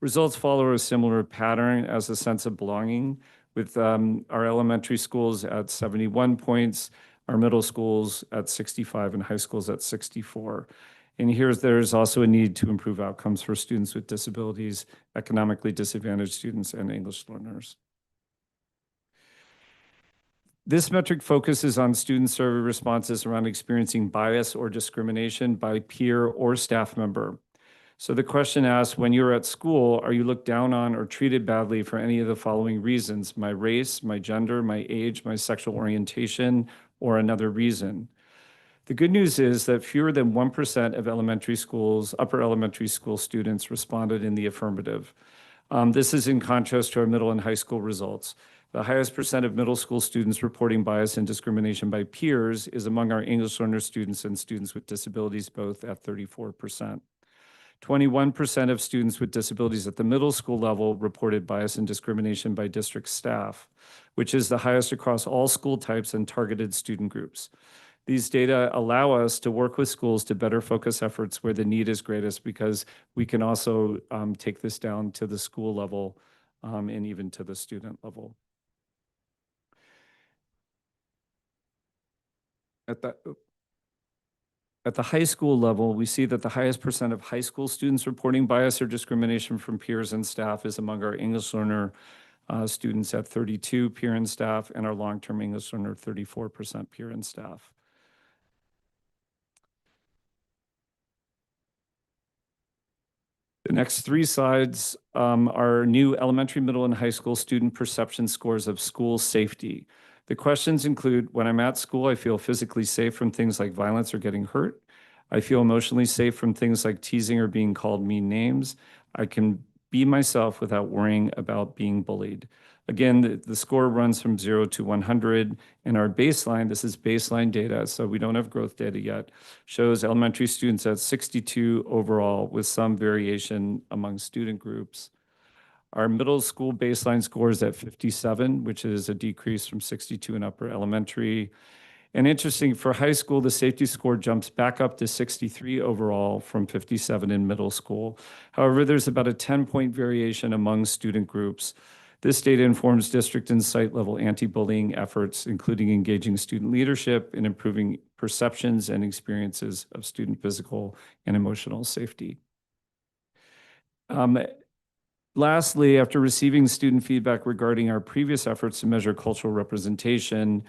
Results follow a similar pattern as a sense of belonging, with our elementary schools at 71 points, our middle schools at 65, and high schools at 64. And there's also a need to improve outcomes for students with disabilities, economically disadvantaged students, and English learners. This metric focuses on student survey responses around experiencing bias or discrimination by peer or staff member. So the question asks, when you're at school, are you looked down on or treated badly for any of the following reasons: my race, my gender, my age, my sexual orientation, or another reason? The good news is that fewer than 1% of upper elementary school students responded in the affirmative. This is in contrast to our middle and high school results. The highest percent of middle school students reporting bias and discrimination by peers is among our English learner students and students with disabilities, both at 34%. 21% of students with disabilities at the middle school level reported bias and discrimination by district staff, which is the highest across all school types and targeted student groups. These data allow us to work with schools to better focus efforts where the need is greatest, because we can also take this down to the school level and even to the student level. At the high school level, we see that the highest percent of high school students reporting bias or discrimination from peers and staff is among our English learner students at 32 peer and staff, and our long-term English learner 34% peer and staff. The next three slides are new elementary, middle, and high school student perception scores of school safety. The questions include: when I'm at school, I feel physically safe from things like violence or getting hurt. I feel emotionally safe from things like teasing or being called mean names. I can be myself without worrying about being bullied. Again, the score runs from 0 to 100, and our baseline, this is baseline data, so we don't have growth data yet, shows elementary students at 62 overall, with some variation among student groups. Our middle school baseline score is at 57, which is a decrease from 62 in upper elementary. And interesting, for high school, the safety score jumps back up to 63 overall from 57 in middle school. However, there's about a 10-point variation among student groups. This data informs district and site level anti-bullying efforts, including engaging student leadership and improving perceptions and experiences of student physical and emotional safety. Lastly, after receiving student feedback regarding our previous efforts to measure cultural representation,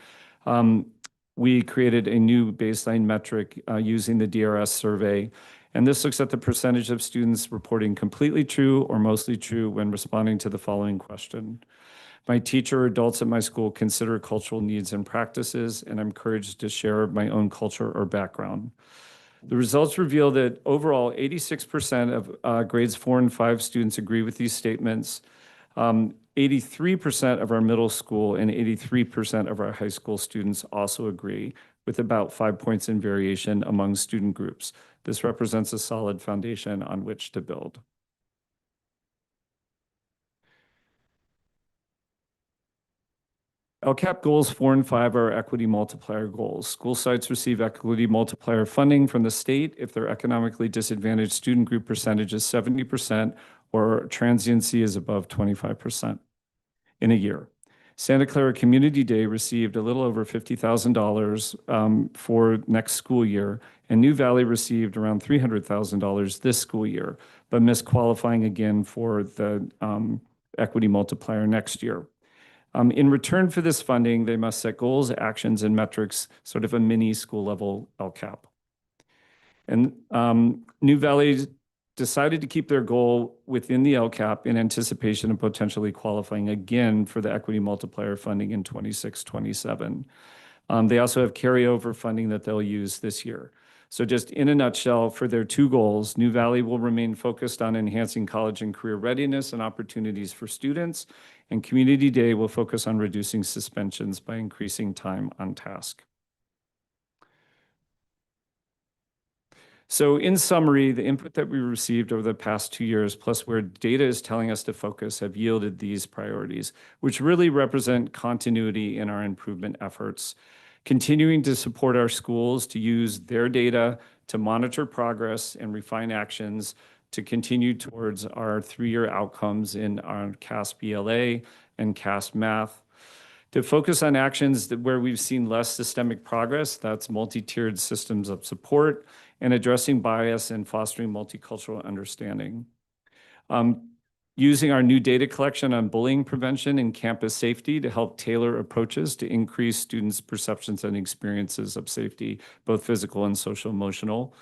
we created a new baseline metric using the DRS survey. And this looks at the percentage of students reporting completely true or mostly true when responding to the following question: my teacher or adults at my school consider cultural needs and practices, and I'm encouraged to share my own culture or background. The results reveal that overall 86% of grades 4 and 5 students agree with these statements. 83% of our middle school and 83% of our high school students also agree, with about 5 points in variation among student groups. This represents a solid foundation on which to build. LCAP goals 4 and 5 are equity multiplier goals. School sites receive equity multiplier funding from the state if their economically disadvantaged student group percentage is 70% or transiency is above 25% in a year. Santa Clara Community Day received a little over $50,000 for next school year, and New Valley received around $300,000 this school year, but missed qualifying again for the equity multiplier next year. In return for this funding, they must set goals, actions, and metrics, sort of a mini school level LCAP. And New Valley decided to keep their goal within the LCAP in anticipation of potentially qualifying again for the equity multiplier funding in 26-27. They also have carryover funding that they'll use this year. So just in a nutshell, for their two goals, New Valley will remain focused on enhancing college and career readiness and opportunities for students, and Community Day will focus on reducing suspensions by increasing time on task. So in summary, the input that we received over the past 2 years, plus where data is telling us to focus, have yielded these priorities, which really represent continuity in our improvement efforts. Continuing to support our schools to use their data to monitor progress and refine actions to continue towards our 3-year outcomes in our CAS BLA and CAS Math. To focus on actions where we've seen less systemic progress, that's multi-tiered systems of support and addressing bias and fostering multicultural understanding. Using our new data collection on bullying prevention and campus safety to help tailor approaches to increase students' perceptions and experiences of safety, both physical and social emotional.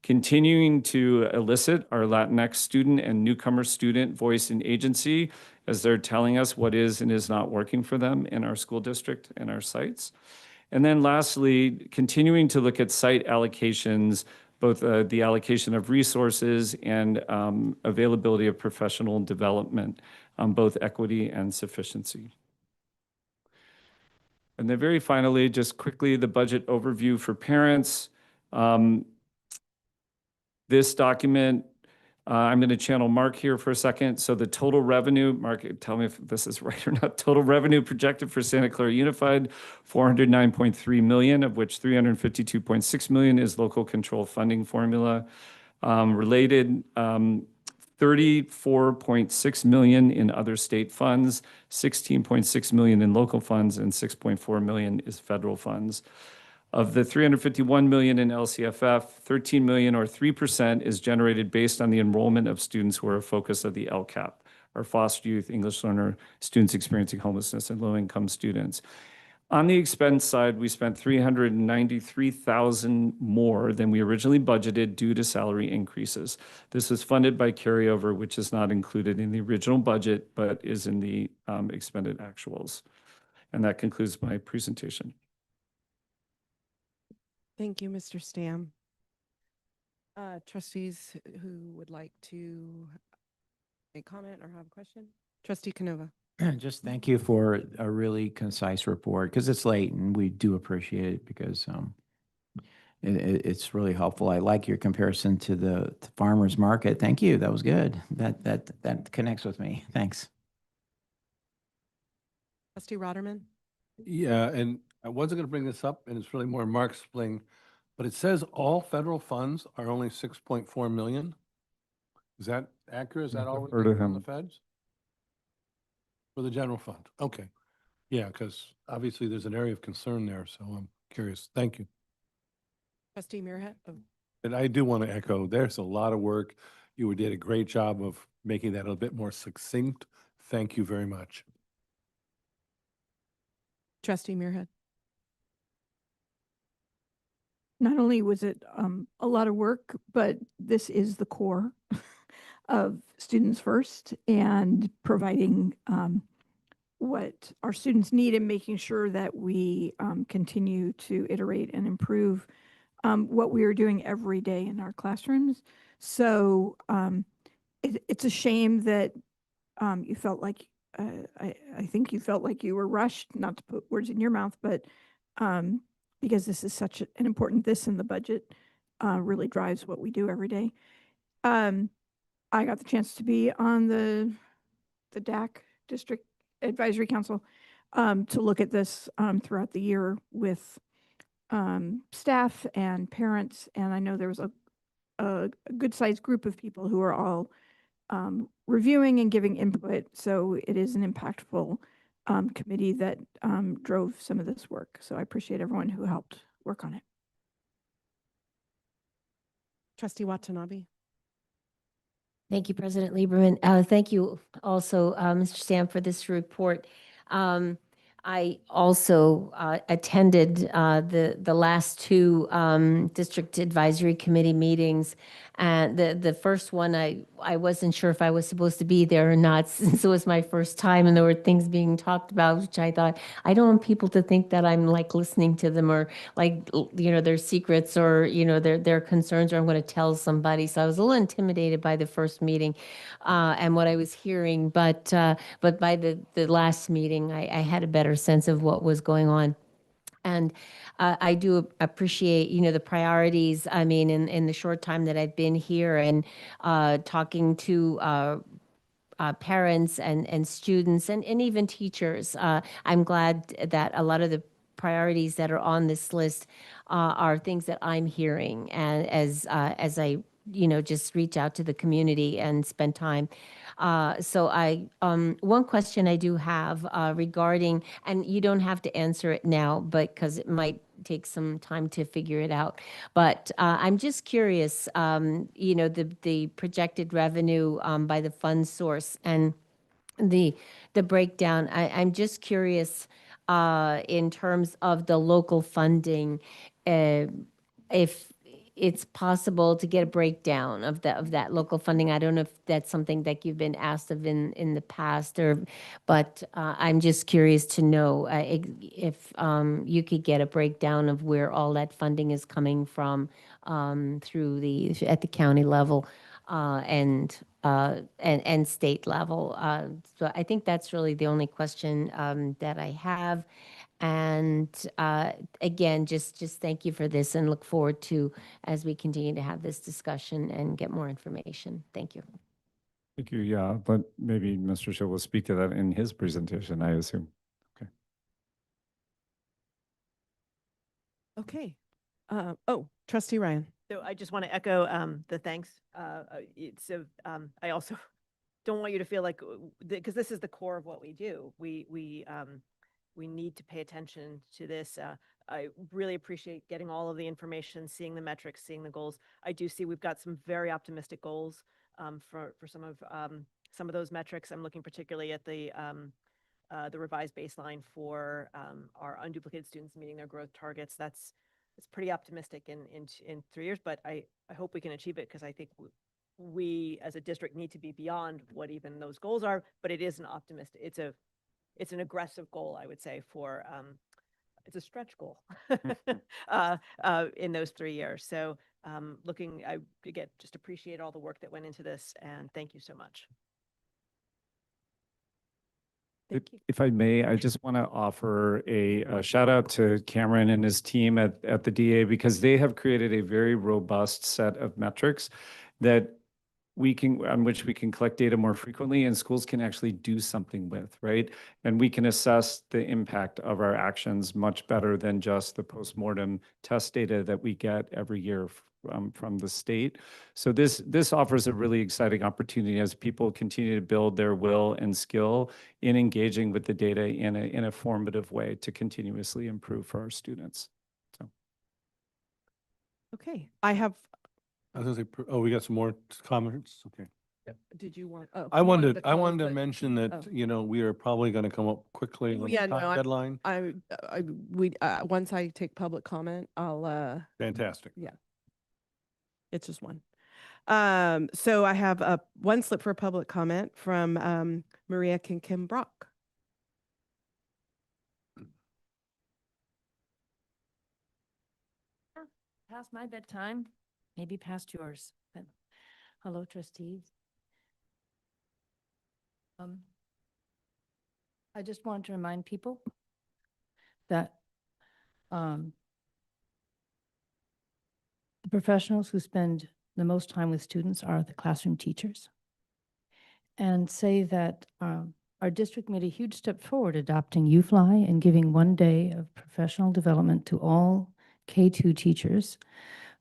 Continuing to elicit our Latinx student and newcomer student voice and agency as they're telling us what is and is not working for them in our school district and our sites. And then lastly, continuing to look at site allocations, both the allocation of resources and availability of professional development, both equity and sufficiency. And then very finally, just quickly, the budget overview for parents. This document, I'm going to channel Mark here for a second. So the total revenue, Mark, tell me if this is right or not. Total revenue projected for Santa Clara Unified, $409.3 million, of which $352.6 million is local control funding formula. Related, $34.6 million in other state funds, $16.6 million in local funds, and $6.4 million is federal funds. Of the $351 million in LCFF, $13 million or 3% is generated based on the enrollment of students who are a focus of the LCAP, our foster youth, English learner, students experiencing homelessness, and low-income students. On the expense side, we spent $393,000 more than we originally budgeted due to salary increases. This was funded by carryover, which is not included in the original budget, but is in the expended actuals. And that concludes my presentation. Thank you, Mr. Stam. Trustees who would like to make comment or have a question? Trustee Canova. Just thank you for a really concise report because it's late and we do appreciate it because it's really helpful. I like your comparison to the farmer's market. Thank you. That was good. That connects with me. Thanks. Trustee Rotterman. Yeah, and I wasn't going to bring this up, and it's really more Mark's explaining, but it says all federal funds are only 6.4 million. Is that accurate? Is that all Defer to from the him. feds? For the general fund? Okay. Yeah, because obviously there's an area of concern there, so I'm curious. Thank you. Trustee Muirhead. Oh. And I do want to echo, there's a lot of work. You did a great job of making that a bit more succinct. Thank you very much. Trustee Muirhead. Not only was it a lot of work, but this is the core of Students First and providing what our students need and making sure that we continue to iterate and improve what we are doing every day in our classrooms. So it's a shame that you felt like, I think you felt like you were rushed, not to put words in your mouth, but because this is such an important, this in the budget really drives what we do every day. I got the chance to be on the DAC, District Advisory Council, to look at this throughout the year with staff and parents. And I know there was a good sized group of people who are all reviewing and giving input. So it is an impactful committee that drove some of this work. So I appreciate everyone who helped work on it. Trustee Watanabe. Thank you, President Lieberman. Thank you also, Mr. Stam, for this report. I also attended the last two district advisory committee meetings. And the first one, I wasn't sure if I was supposed to be there or not, since it was my first time and there were things being talked about, which I thought, I don't want people to think that I'm like listening to them or like, you know, their secrets or, you know, their concerns, or I'm going to tell somebody. So I was a little intimidated by the first meeting and what I was hearing. But by the last meeting, I had a better sense of what was going on. And I do appreciate, you know, the priorities. I mean, in the short time that I've been here and talking to parents and students and even teachers, I'm glad that a lot of the priorities that are on this list are things that I'm hearing, and as I, you know, just reach out to the community and spend time. So one question I do have regarding, and you don't have to answer it now, but because it might take some time to figure it out. But I'm just curious, you know, the projected revenue by the fund source and the breakdown. I'm just curious in terms of the local funding, if it's possible to get a breakdown of that local funding. I don't know if that's something that you've been asked of in the past, but I'm just curious to know if you could get a breakdown of where all that funding is coming from through at the county level and state level. So I think that's really the only question that I have. And again, just thank you for this and look forward to as we continue to have this discussion and get more information. Thank you. Thank you. Yeah, but maybe Mr. Schill will speak to that in his presentation, I assume. Okay. Okay. Oh, Trustee Ryan. So I just want to echo the thanks. I also don't want you to feel like, because this is the core of what we do. We need to pay attention to this. I really appreciate getting all of the information, seeing the metrics, seeing the goals. I do see we've got some very optimistic goals for some of those metrics. I'm looking particularly at the revised baseline for our unduplicated students meeting their growth targets. It's pretty optimistic in 3 years, but I hope we can achieve it, because I think we as a district need to be beyond what even those goals are. But it is an optimistic. It's an aggressive goal, I would say, for it's a stretch goal in those 3 years. So I again just appreciate all the work that went into this, and thank you so much. If I may, I just want to offer a shout out to Cameron and his team at the DA, because they have created a very robust set of metrics that on which we can collect data more frequently, and schools can actually do something with, right? And we can assess the impact of our actions much better than just the postmortem test data that we get every year from the state. So this offers a really exciting opportunity as people continue to build their will and skill in engaging with the data in a formative way to continuously improve for our students. So. Okay, I have. I was gonna say, we got some more comments? Okay. Did you want? Oh, I you wanted the to comments, mention that, oh. you know, we are probably going to come up quickly on the Yeah, no, time deadline. Once I take public comment, I'll. Fantastic. Yeah. It's just one. So I have one slip for public comment from Maria Kim Brock. Past my bedtime, maybe past yours. But hello, trustees. I just want to remind people that the professionals who spend the most time with students are the classroom teachers, and say that our district made a huge step forward adopting UFly and giving 1 day of professional development to all K-2 teachers.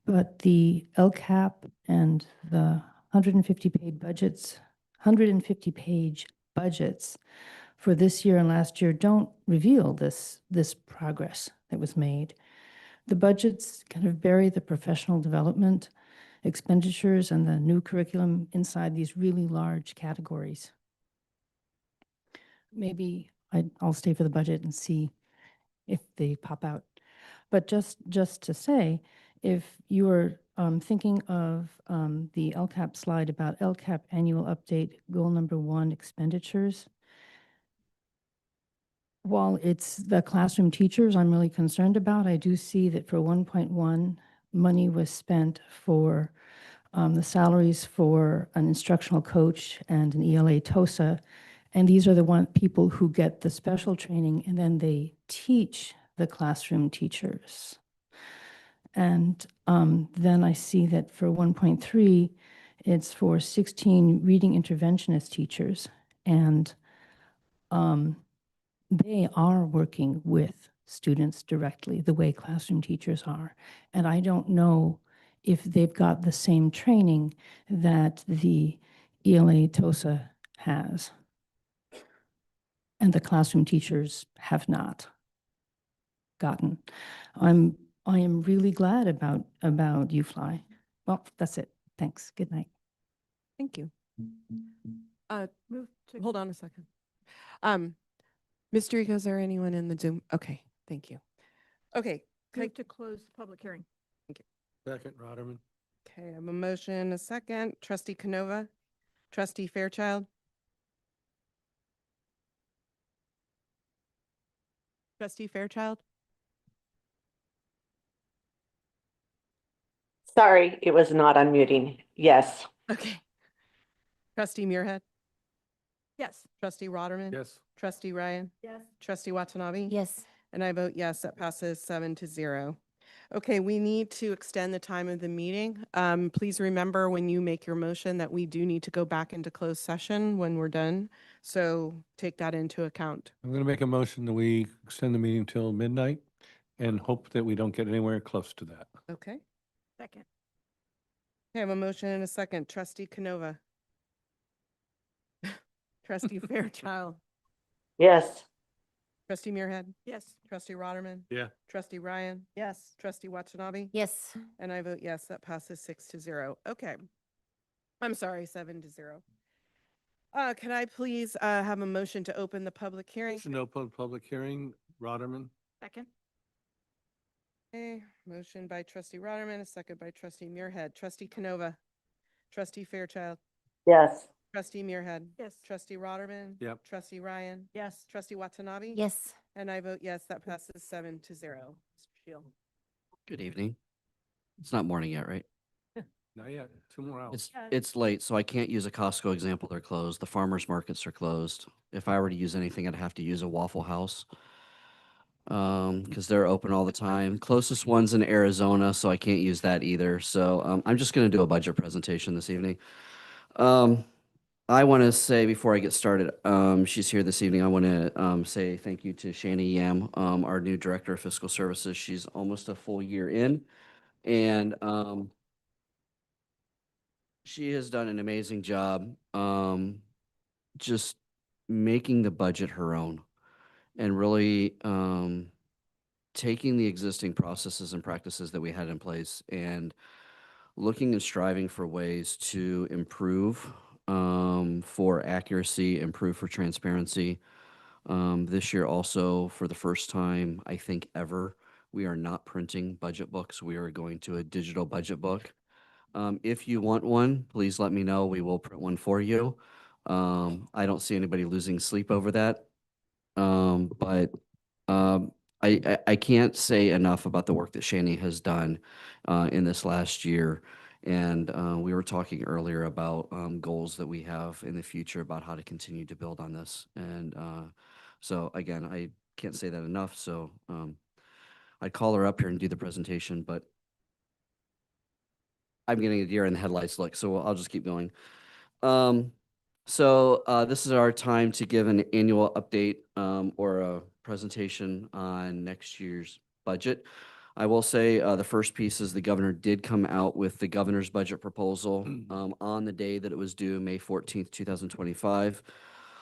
But the LCAP and the 150-page budgets for this year and last year don't reveal this progress that was made. The budgets kind of bury the professional development expenditures and the new curriculum inside these really large categories. Maybe I'll stay for the budget and see if they pop out. But just to say, if you are thinking of the LCAP slide about LCAP annual update, goal number 1, expenditures, while it's the classroom teachers I'm really concerned about, I do see that for 1.1, money was spent for the salaries for an instructional coach and an ELA TOSA. And these are the people who get the special training, and then they teach the classroom teachers. And then I see that for 1.3, it's for 16 reading interventionist teachers. And they are working with students directly, the way classroom teachers are. And I don't know if they've got the same training that the ELA TOSA has. And the classroom teachers have not gotten. I am really glad about UFly. Well, that's it. Thanks. Good night. Thank you. Move to Hold on a second. Ms. Dorico, is there anyone in the Zoom? Okay, thank you. Okay, move to close the public hearing. Second, Rotterman. okay, I have a motion, a second. Trustee Canova, trustee Fairchild. Trustee Fairchild? Sorry, it was not unmuting. Yes. Okay. Trustee Muirhead? Yes. Trustee Rotterman? Yes. Trustee Ryan? Yes. Trustee Watanabe? Yes. And I vote yes, that passes 7-0. Okay, we need to extend the time of the meeting. Please remember when you make your motion that we do need to go back into closed session when we're done. So take that into account. I'm going to make a motion that we extend the meeting till midnight and hope that we don't get anywhere close to that. Okay. Second. Okay, I have a motion and a second. Trustee Canova. Trustee Fairchild. Yes. Trustee Muirhead. Yes. Trustee Rotterman. Yeah. Trustee Ryan. Yes. Trustee Watanabe. Yes. And I vote yes, that passes 6-0. Okay. I'm sorry, 7-0. Can I please have a motion to open the public hearing? Motion to open public hearing, Rotterman. Second. Okay, motion by trustee Rotterman, a second by trustee Muirhead. Trustee Canova. Trustee Fairchild. Yes. Trustee Muirhead. Yes. Trustee Rotterman. Yep. Trustee Ryan. Yes. Trustee Watanabe. Yes. And I vote yes, that passes 7-0. Mr. Shield. Good evening. It's not morning yet, right? Not yet. 2 more hours. It's late, so I can't use a Costco example. They're closed. The farmers markets are closed. If I were to use anything, I'd have to use a Waffle House. Because they're open all the time. Closest one's in Arizona, so I can't use that either. So I'm just going to do a budget presentation this evening. I want to say before I get started, she's here this evening. I want to say thank you to Shani Yam, our new Director of Fiscal Services. She's almost a full year in, and she has done an amazing job just making the budget her own and really taking the existing processes and practices that we had in place and looking and striving for ways to improve for accuracy, improve for transparency. This year also, for the first time, I think ever, we are not printing budget books. We are going to a digital budget book. If you want one, please let me know. We will print one for you. I don't see anybody losing sleep over that. But I can't say enough about the work that Shani has done in this last year. And we were talking earlier about goals that we have in the future about how to continue to build on this. And so again, I can't say that enough. So I'd call her up here and do the presentation, but I'm getting a deer in the headlights look, so I'll just keep going. So this is our time to give an annual update or a presentation on next year's budget. I will say the first piece is the governor did come out with the governor's budget proposal on the day that it was due, May 14th, 2025.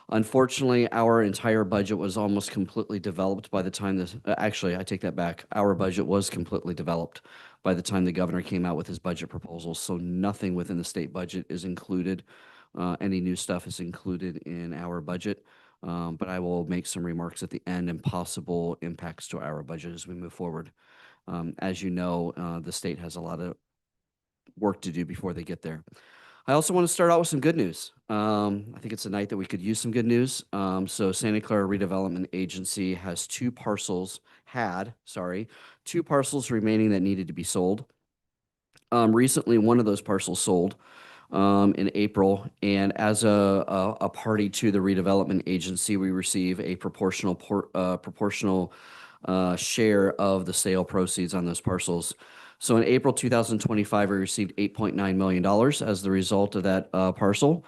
Unfortunately, our entire budget was almost completely developed by the time this, actually, I take that back. Our budget was completely developed by the time the governor came out with his budget proposal. So nothing within the state budget is included. Any new stuff is included in our budget. But I will make some remarks at the end and possible impacts to our budget as we move forward. As you know, the state has a lot of work to do before they get there. I also want to start out with some good news. I think it's a night that we could use some good news. So Santa Clara Redevelopment Agency has two parcels remaining that needed to be sold. Recently, one of those parcels sold in April, and as a party to the redevelopment agency, we receive a proportional share of the sale proceeds on those parcels. So in April 2025, we received $8.9 million as the result of that parcel.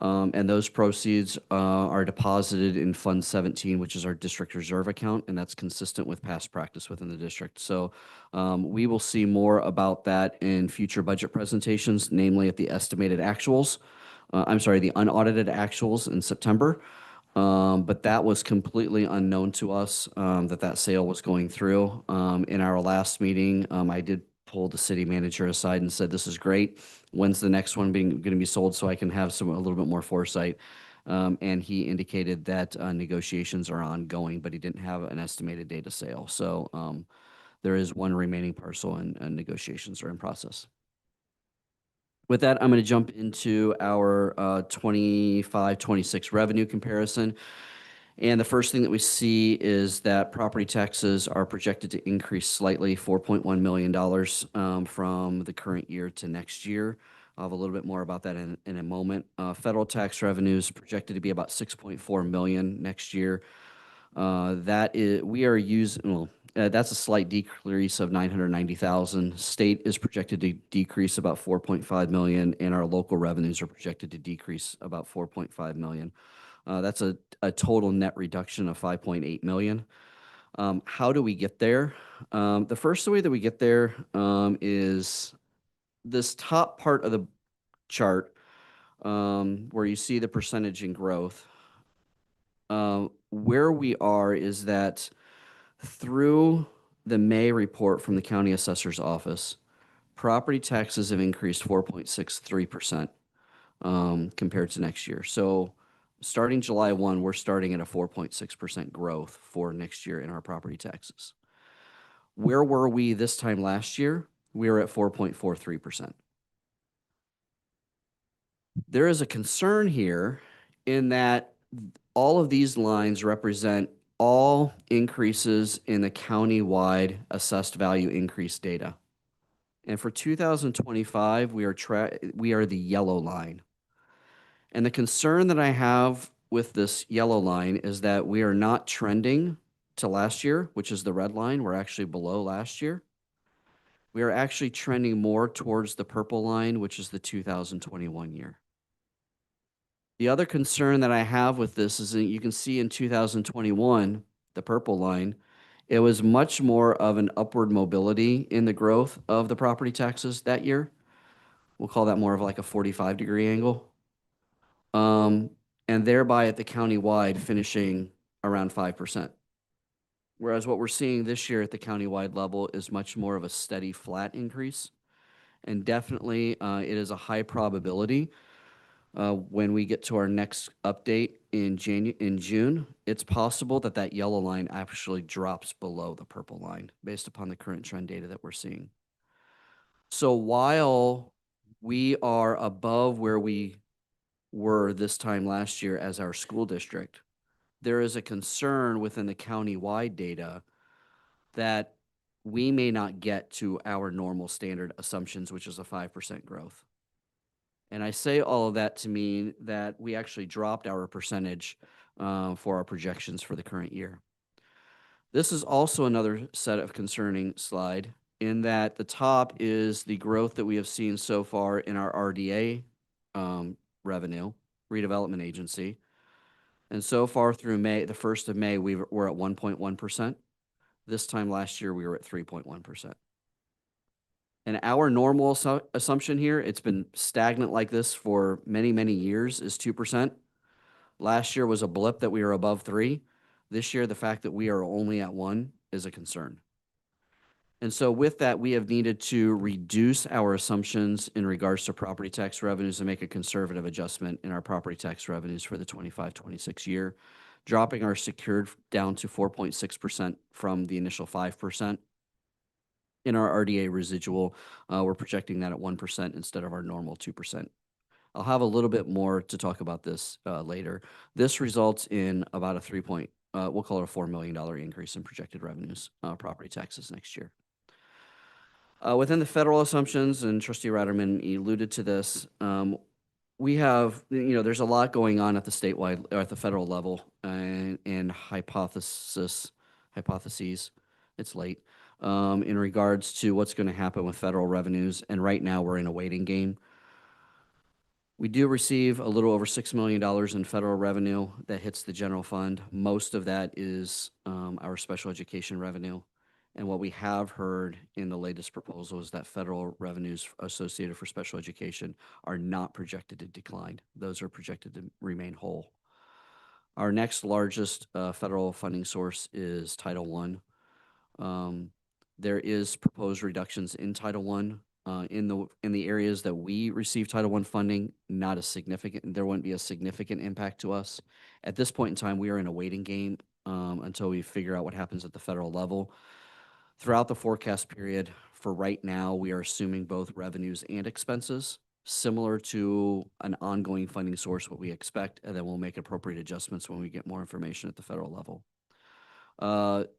And those proceeds are deposited in Fund 17, which is our district reserve account, and that's consistent with past practice within the district. So we will see more about that in future budget presentations, namely at the estimated actuals. The unaudited actuals in September. But that was completely unknown to us that sale was going through. In our last meeting, I did pull the city manager aside and said, "This is great. When's the next one going to be sold so I can have a little bit more foresight?" And he indicated that negotiations are ongoing, but he didn't have an estimated date of sale. So there is one remaining parcel and negotiations are in process. With that, I'm going to jump into our 25-26 revenue comparison. And the first thing that we see is that property taxes are projected to increase slightly, $4.1 million from the current year to next year. I'll have a little bit more about that in a moment. Federal tax revenues projected to be about $6.4 million next year. That's a slight decrease of $990,000. State is projected to decrease about $4.5 million, and our local revenues are projected to decrease about $4.5 million. That's a total net reduction of $5.8 million. How do we get there? The first way that we get there is this top part of the chart where you see the percentage in growth. Where we are is that through the May report from the county assessor's office, property taxes have increased 4.63% compared to next year. So starting July 1, we're starting at a 4.6% growth for next year in our property taxes. Where were we this time last year? We were at 4.43%. There is a concern here in that all of these lines represent all increases in the county-wide assessed value increase data. And for 2025, we are the yellow line. And the concern that I have with this yellow line is that we are not trending to last year, which is the red line. We're actually below last year. We are actually trending more towards the purple line, which is the 2021 year. The other concern that I have with this is that you can see in 2021, the purple line, it was much more of an upward mobility in the growth of the property taxes that year. We'll call that more of like a 45-degree angle. And thereby at the county-wide finishing around 5%. Whereas what we're seeing this year at the county-wide level is much more of a steady flat increase. And definitely it is a high probability when we get to our next update in June, it's possible that that yellow line actually drops below the purple line based upon the current trend data that we're seeing. So while we are above where we were this time last year as our school district, there is a concern within the county-wide data that we may not get to our normal standard assumptions, which is a 5% growth. And I say all of that to mean that we actually dropped our percentage for our projections for the current year. This is also another set of concerning slide in that the top is the growth that we have seen so far in our RDA revenue, redevelopment agency. And so far through May, the 1st of May, we're at 1.1%. This time last year, we were at 3.1%. And our normal assumption here, it's been stagnant like this for many, many years, is 2%. Last year was a blip that we were above 3. This year, the fact that we are only at 1 is a concern. And so with that, we have needed to reduce our assumptions in regards to property tax revenues and make a conservative adjustment in our property tax revenues for the 25-26 year, dropping our secured down to 4.6% from the initial 5%. In our RDA residual, we're projecting that at 1% instead of our normal 2%. I'll have a little bit more to talk about this later. This results in about a we'll call it a $4 million increase in projected revenues, property taxes next year. Within the federal assumptions, and Trustee Ratterman alluded to this, we have, there's a lot going on at the statewide or at the federal level and hypothesis hypotheses. It's late. In regards to what's going to happen with federal revenues, and right now we're in a waiting game. We do receive a little over $6 million in federal revenue that hits the general fund. Most of that is our special education revenue. And what we have heard in the latest proposal is that federal revenues associated for special education are not projected to decline. Those are projected to remain whole. Our next largest federal funding source is Title I. There is proposed reductions in Title I. In the areas that we receive Title I funding, there wouldn't be a significant impact to us. At this point in time, we are in a waiting game until we figure out what happens at the federal level. Throughout the forecast period, for right now, we are assuming both revenues and expenses, similar to an ongoing funding source, what we expect, and then we'll make appropriate adjustments when we get more information at the federal level.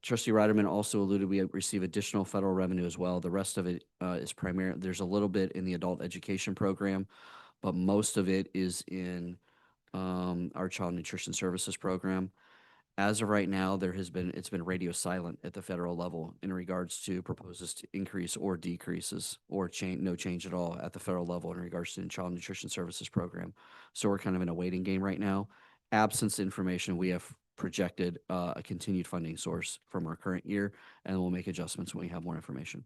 Trustee Riderman also alluded we receive additional federal revenue as well. The rest of it is primarily, there's a little bit in the adult education program, but most of it is in our child nutrition services program. As of right now, it's been radio silent at the federal level in regards to proposals to increase or decreases or no change at all at the federal level in regards to the child nutrition services program. So we're kind of in a waiting game right now. Absence information, we have projected a continued funding source from our current year, and we'll make adjustments when we have more information.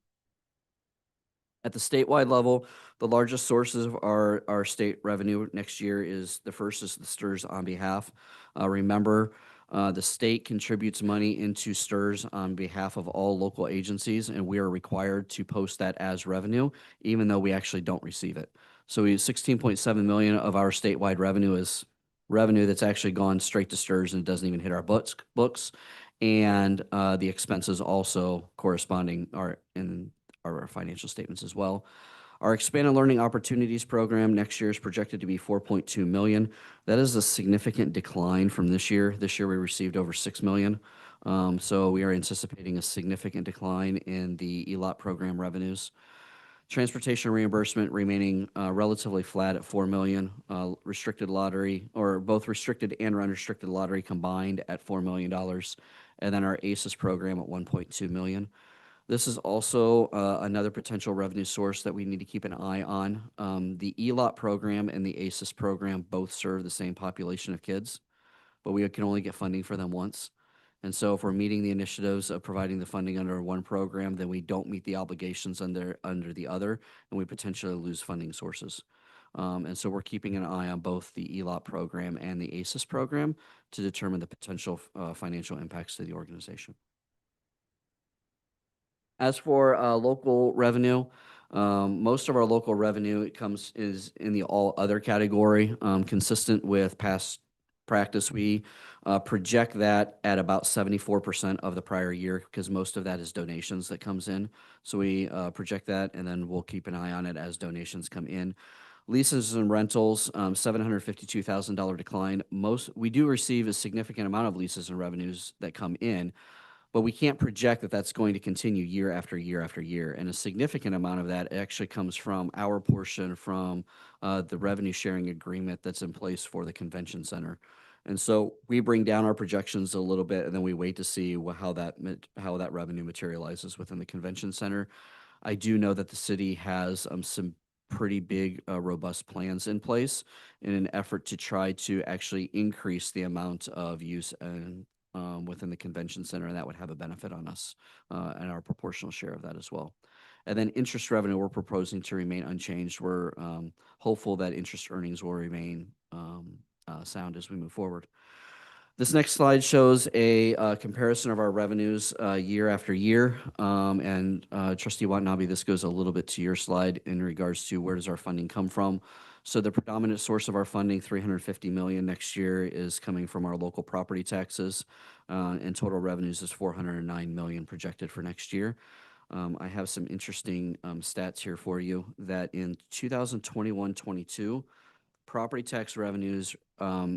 At the statewide level, the largest sources of our state revenue next year is the STRS on behalf. Remember, the state contributes money into STRS on behalf of all local agencies, and we are required to post that as revenue, even though we actually don't receive it. So we 16.7 million of our statewide revenue is revenue that's actually gone straight to STRS and it doesn't even hit our books. And the expenses also corresponding are in our financial statements as well. Our Expanded Learning Opportunities program next year is projected to be 4.2 million. That is a significant decline from this year. This year we received over 6 million. So we are anticipating a significant decline in the ELOP program revenues. Transportation reimbursement remaining relatively flat at 4 million. Restricted lottery, or both restricted and unrestricted lottery combined at $4 million. And then our ACES program at 1.2 million. This is also another potential revenue source that we need to keep an eye on. The ELOP program and the ACES program both serve the same population of kids, but we can only get funding for them once. And so if we're meeting the initiatives of providing the funding under one program, then we don't meet the obligations under the other, and we potentially lose funding sources. And so we're keeping an eye on both the ELOP program and the ACES program to determine the potential financial impacts to the organization. As for local revenue, most of our local revenue is in the all other category. Consistent with past practice, we project that at about 74% of the prior year because most of that is donations that comes in. So we project that, and then we'll keep an eye on it as donations come in. Leases and rentals, $752,000 decline. We do receive a significant amount of leases and revenues that come in, but we can't project that that's going to continue year after year after year. And a significant amount of that actually comes from our portion from the revenue sharing agreement that's in place for the convention center. And so we bring down our projections a little bit, and then we wait to see how that revenue materializes within the convention center. I do know that the city has some pretty big, robust plans in place in an effort to try to actually increase the amount of use and within the convention center, and that would have a benefit on us and our proportional share of that as well. And then interest revenue, we're proposing to remain unchanged. We're hopeful that interest earnings will remain sound as we move forward. This next slide shows a comparison of our revenues year after year. And Trustee Watanabe, this goes a little bit to your slide in regards to where does our funding come from. So the predominant source of our funding, $350 million next year, is coming from our local property taxes, and total revenues is $409 million projected for next year. I have some interesting stats here for you that in 2021-22, property tax revenues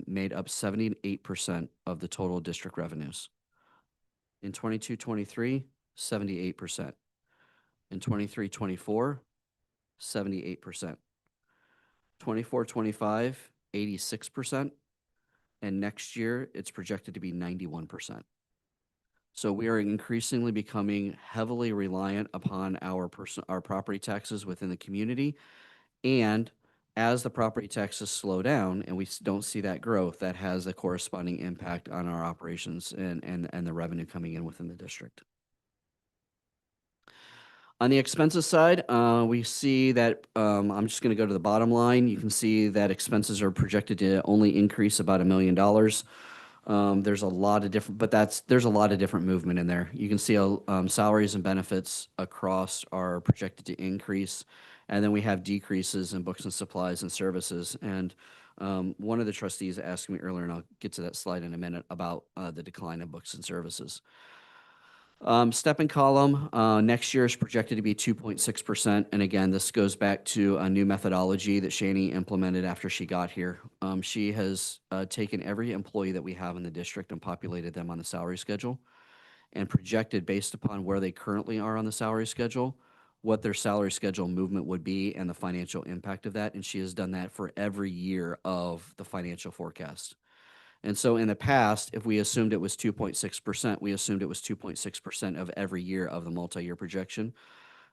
made up 78% of the total district revenues. In 22-23, 78%. In 23-24, 78%. 24-25, 86%, and next year it's projected to be 91%. So we are increasingly becoming heavily reliant upon our property taxes within the community. And as the property taxes slow down and we don't see that growth, that has a corresponding impact on our operations and the revenue coming in within the district. On the expenses side, we see that, I'm just going to go to the bottom line. You can see that expenses are projected to only increase about $1 million. There's a lot of different, there's a lot of different movement in there. You can see salaries and benefits across are projected to increase. And then we have decreases in books and supplies and services. And one of the trustees asked me earlier, and I'll get to that slide in a minute, about the decline in books and services. Step and column next year is projected to be 2.6%. And again, this goes back to a new methodology that Shani implemented after she got here. She has taken every employee that we have in the district and populated them on the salary schedule and projected based upon where they currently are on the salary schedule, what their salary schedule movement would be and the financial impact of that. And she has done that for every year of the financial forecast. And so in the past, if we assumed it was 2.6%, we assumed it was 2.6% of every year of the multi-year projection.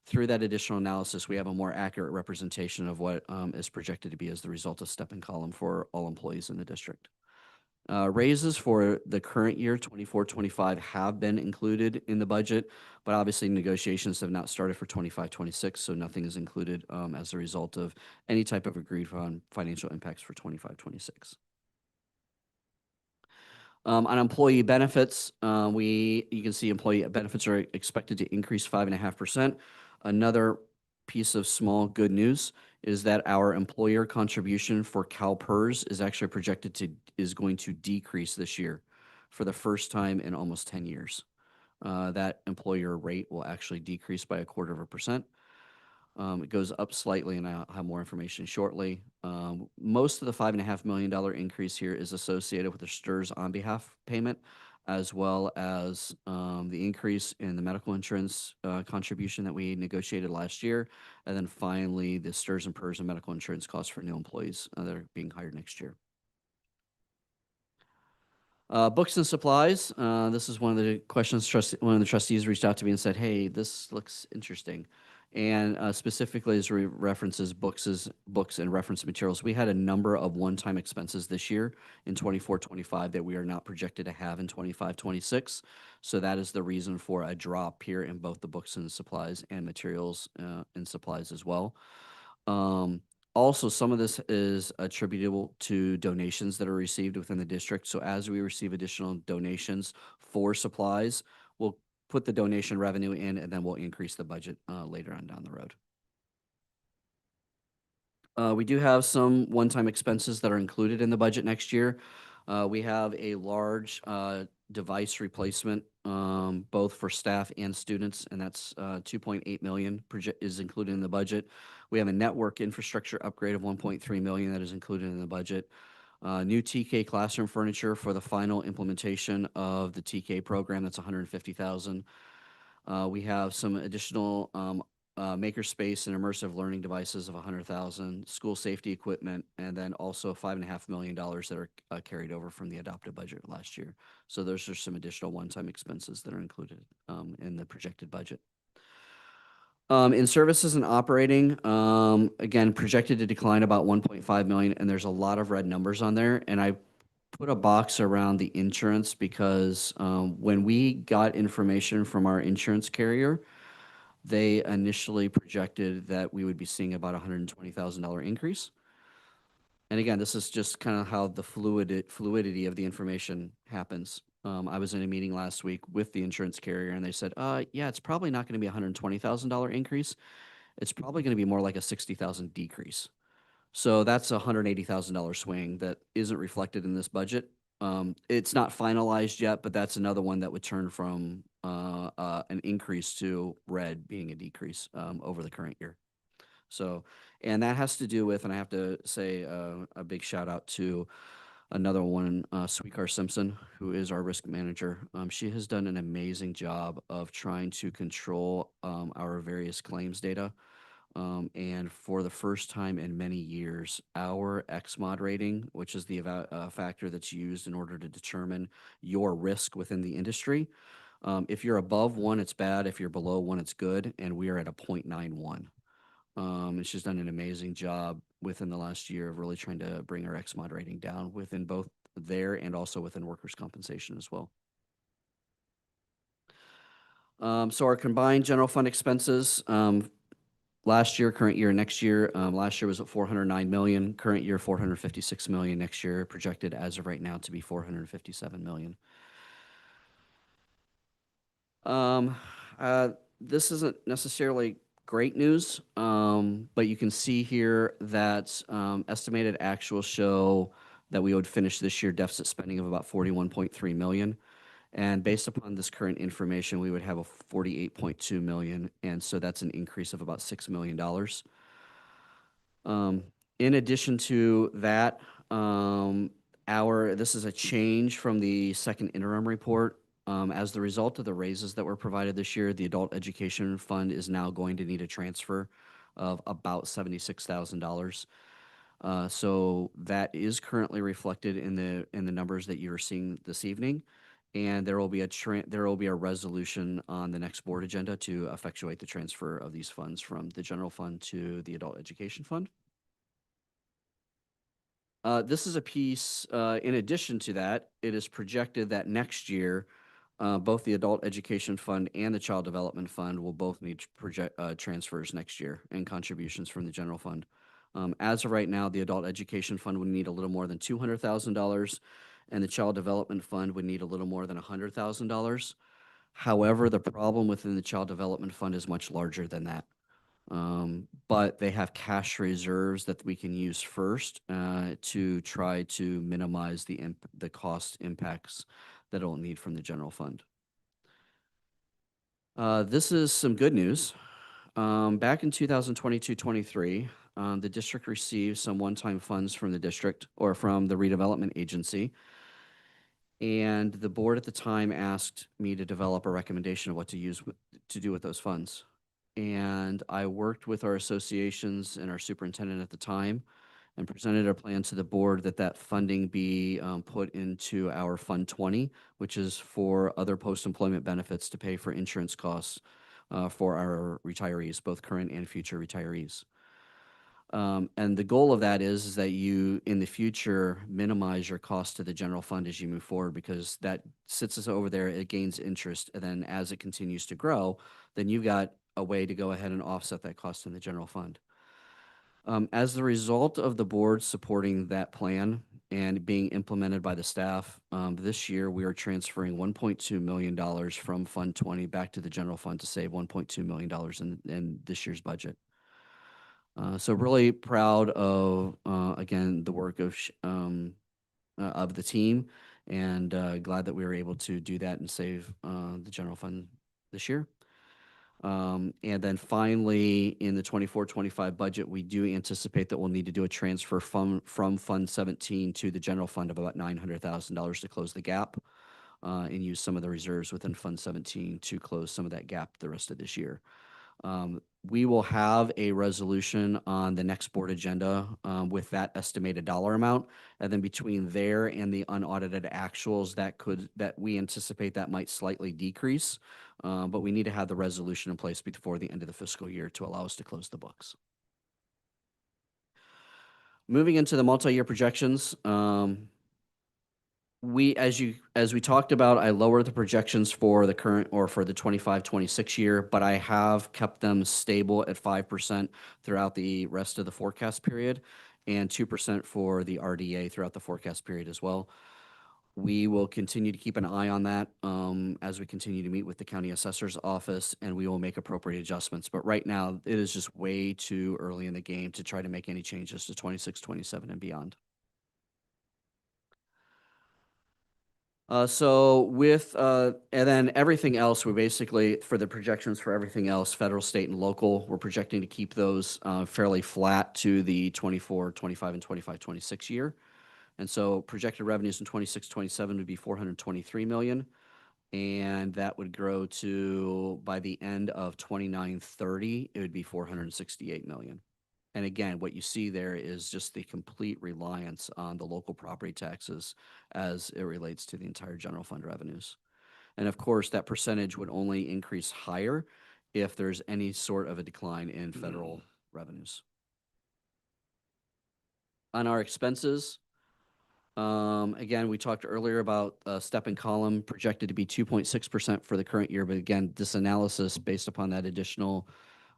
Through that additional analysis, we have a more accurate representation of what is projected to be as the result of step and column for all employees in the district. Raises for the current year, 24-25, have been included in the budget, but obviously negotiations have not started for 25-26, so nothing is included as a result of any type of agreed upon financial impacts for 25-26. On employee benefits, you can see employee benefits are expected to increase 5.5%. Another piece of small good news is that our employer contribution for CalPERS is actually projected is going to decrease this year for the first time in almost 10 years. That employer rate will actually decrease by 0.25%. It goes up slightly, and I'll have more information shortly. Most of the $5.5 million increase here is associated with the STRS on behalf payment, as well as the increase in the medical insurance contribution that we negotiated last year, and then finally the STRS and PERS and medical insurance costs for new employees that are being hired next year. Books and supplies. This is one of the questions one of the trustees reached out to me and said, "Hey, this looks interesting." And specifically as references books and reference materials. We had a number of one-time expenses this year in 24-25 that we are not projected to have in 25-26. So that is the reason for a drop here in both the books and supplies and materials and supplies as well. Also, some of this is attributable to donations that are received within the district. So as we receive additional donations for supplies, we'll put the donation revenue in, and then we'll increase the budget later on down the road. We do have some one-time expenses that are included in the budget next year. We have a large device replacement, both for staff and students, and that's $2.8 million is included in the budget. We have a network infrastructure upgrade of $1.3 million that is included in the budget. New TK classroom furniture for the final implementation of the TK program, that's $150,000. We have some additional makerspace and immersive learning devices of $100,000, school safety equipment, and then also $5.5 million that are carried over from the adopted budget last year. So those are some additional one-time expenses that are included in the projected budget. In services and operating, again, projected to decline about $1.5 million, and there's a lot of red numbers on there. And I put a box around the insurance because when we got information from our insurance carrier, they initially projected that we would be seeing about a $120,000 increase. And again, this is just kind of how the fluidity of the information happens. I was in a meeting last week with the insurance carrier, and they said, yeah, it's probably not going to be a $120,000 increase. It's probably going to be more like a $60,000 decrease. So that's a $180,000 swing that isn't reflected in this budget. It's not finalized yet, but that's another one that would turn from an increase to red being a decrease over the current year. So, and that has to do with, and I have to say a big shout out to another one, Sweecar Simpson, who is our risk manager. She has done an amazing job of trying to control our various claims data. And for the first time in many years, our XMOD rating, which is the factor that's used in order to determine your risk within the industry, If you're above 1, it's bad. If you're below 1, it's good. And we are at a 0.91. And she's done an amazing job within the last year of really trying to bring our ex-mod rating down within both there and also within workers' compensation as well. So our combined general fund expenses, last year, current year, next year, last year was at 409 million, current year 456 million, next year projected as of right now to be 457 million. This isn't necessarily great news, but you can see here that estimated actuals show that we would finish this year deficit spending of about 41.3 million. And based upon this current information, we would have a 48.2 million. And so that's an increase of about $6 million. In addition to that, this is a change from the second interim report. As the result of the raises that were provided this year, the Adult Education Fund is now going to need a transfer of about $76,000. So that is currently reflected in the numbers that you're seeing this evening, and there will be a resolution on the next board agenda to effectuate the transfer of these funds from the general fund to the Adult Education Fund. This is a piece, in addition to that, it is projected that next year, both the Adult Education Fund and the Child Development Fund will both need transfers next year and contributions from the general fund. As of right now, the Adult Education Fund would need a little more than $200,000, and the Child Development Fund would need a little more than $100,000. However, the problem within the Child Development Fund is much larger than that. But they have cash reserves that we can use first to try to minimize the cost impacts that it'll need from the general fund. This is some good news. Back in 2022-23, the district received some one-time funds from the district or from the redevelopment agency. And the board at the time asked me to develop a recommendation of what to do with those funds. And I worked with our associations and our superintendent at the time and presented a plan to the board that funding be put into our Fund 20, which is for other post-employment benefits to pay for insurance costs for our retirees, both current and future retirees. And the goal of that is that you, in the future, minimize your cost to the general fund as you move forward, because that sits us over there, it gains interest, and then as it continues to grow, then you've got a way to go ahead and offset that cost in the general fund. As the result of the board supporting that plan and being implemented by the staff, this year we are transferring $1.2 million from Fund 20 back to the general fund to save $1.2 million in this year's budget. So really proud of, again, the work of the team, and glad that we were able to do that and save the general fund this year. And then finally, in the 24-25 budget, we do anticipate that we'll need to do a transfer from Fund 17 to the general fund of about $900,000 to close the gap, and use some of the reserves within Fund 17 to close some of that gap the rest of this year. We will have a resolution on the next board agenda with that estimated dollar amount, and then between there and the unaudited actuals, that we anticipate that might slightly decrease, but we need to have the resolution in place before the end of the fiscal year to allow us to close the books. Moving into the multi-year projections, as we talked about, I lowered the projections for the current or for the 25-26 year, but I have kept them stable at 5% throughout the rest of the forecast period and 2% for the RDA throughout the forecast period as well. We will continue to keep an eye on that as we continue to meet with the county assessor's office, and we will make appropriate adjustments. But right now, it is just way too early in the game to try to make any changes to 26, 27, and beyond. And then everything else, we basically, for the projections for everything else, federal, state, and local, we're projecting to keep those fairly flat to the 24, 25, and 25, 26 year. And so projected revenues in 26, 27 would be 423 million. And that would grow to, by the end of 29, 30, it would be 468 million. And again, what you see there is just the complete reliance on the local property taxes as it relates to the entire general fund revenues. And of course, that percentage would only increase higher if there's any sort of a decline in federal revenues. On our expenses, again, we talked earlier about step and column projected to be 2.6% for the current year. But again, this analysis based upon that additional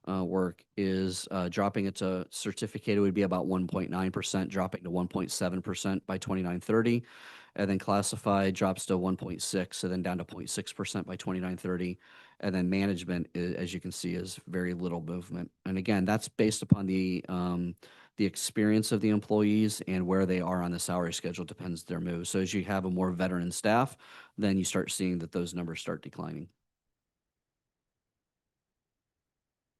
work is dropping it to certificated would be about 1.9%, dropping to 1.7% by 2930. And then classified drops to 1.6, and then down to 0.6% by 2930. And then management, as you can see, is very little movement. And again, that's based upon the experience of the employees and where they are on the salary schedule depends their move. So as you have a more veteran staff, then you start seeing that those numbers start declining.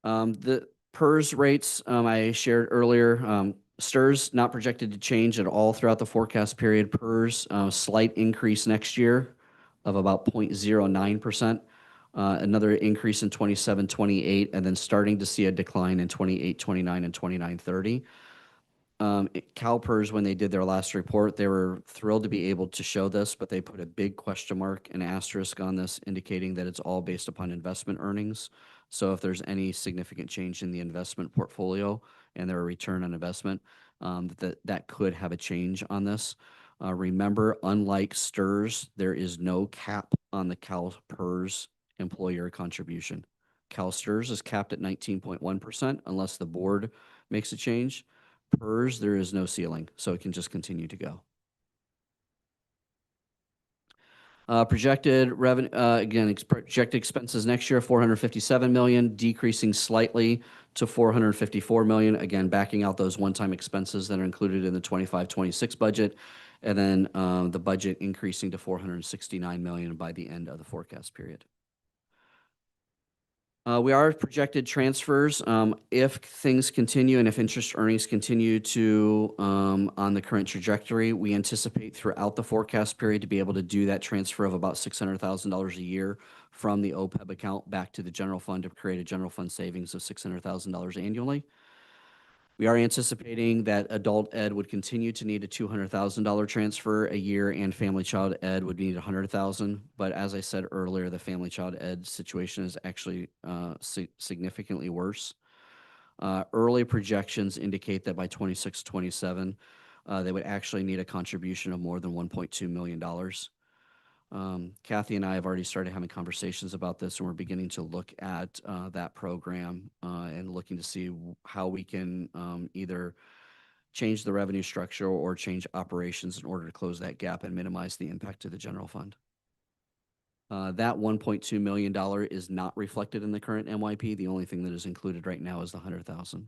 The PERS rates I shared earlier, STIRS not projected to change at all throughout the forecast period. PERS, slight increase next year of about 0.09%. Another increase in 27-28, and then starting to see a decline in 28-29 and 29-30. CalPERS, when they did their last report, they were thrilled to be able to show this, but they put a big question mark and asterisk on this, indicating that it's all based upon investment earnings. So if there's any significant change in the investment portfolio and their return on investment, that could have a change on this. Remember, unlike STIRS, there is no cap on the CalPERS employer contribution. CalSTRS is capped at 19.1% unless the board makes a change. PERS, there is no ceiling, so it can just continue to go. Projected revenue, again, projected expenses next year, $457 million, decreasing slightly to $454 million. Again, backing out those one-time expenses that are included in the 25-26 budget, and then the budget increasing to $469 million by the end of the forecast period. We are projected transfers. If things continue and if interest earnings continue to on the current trajectory, we anticipate throughout the forecast period to be able to do that transfer of about $600,000 a year from the OPEB account back to the general fund to create a general fund savings of $600,000 annually. We are anticipating that adult ed would continue to need a $200,000 transfer a year, and family child ed would need $100,000. But as I said earlier, the family child ed situation is actually significantly worse. Early projections indicate that by 26-27, they would actually need a contribution of more than $1.2 million. Kathy and I have already started having conversations about this, and we're beginning to look at that program and looking to see how we can either change the revenue structure or change operations in order to close that gap and minimize the impact to the general fund. That $1.2 million is not reflected in the current MYP. The only thing that is included right now is the $100,000.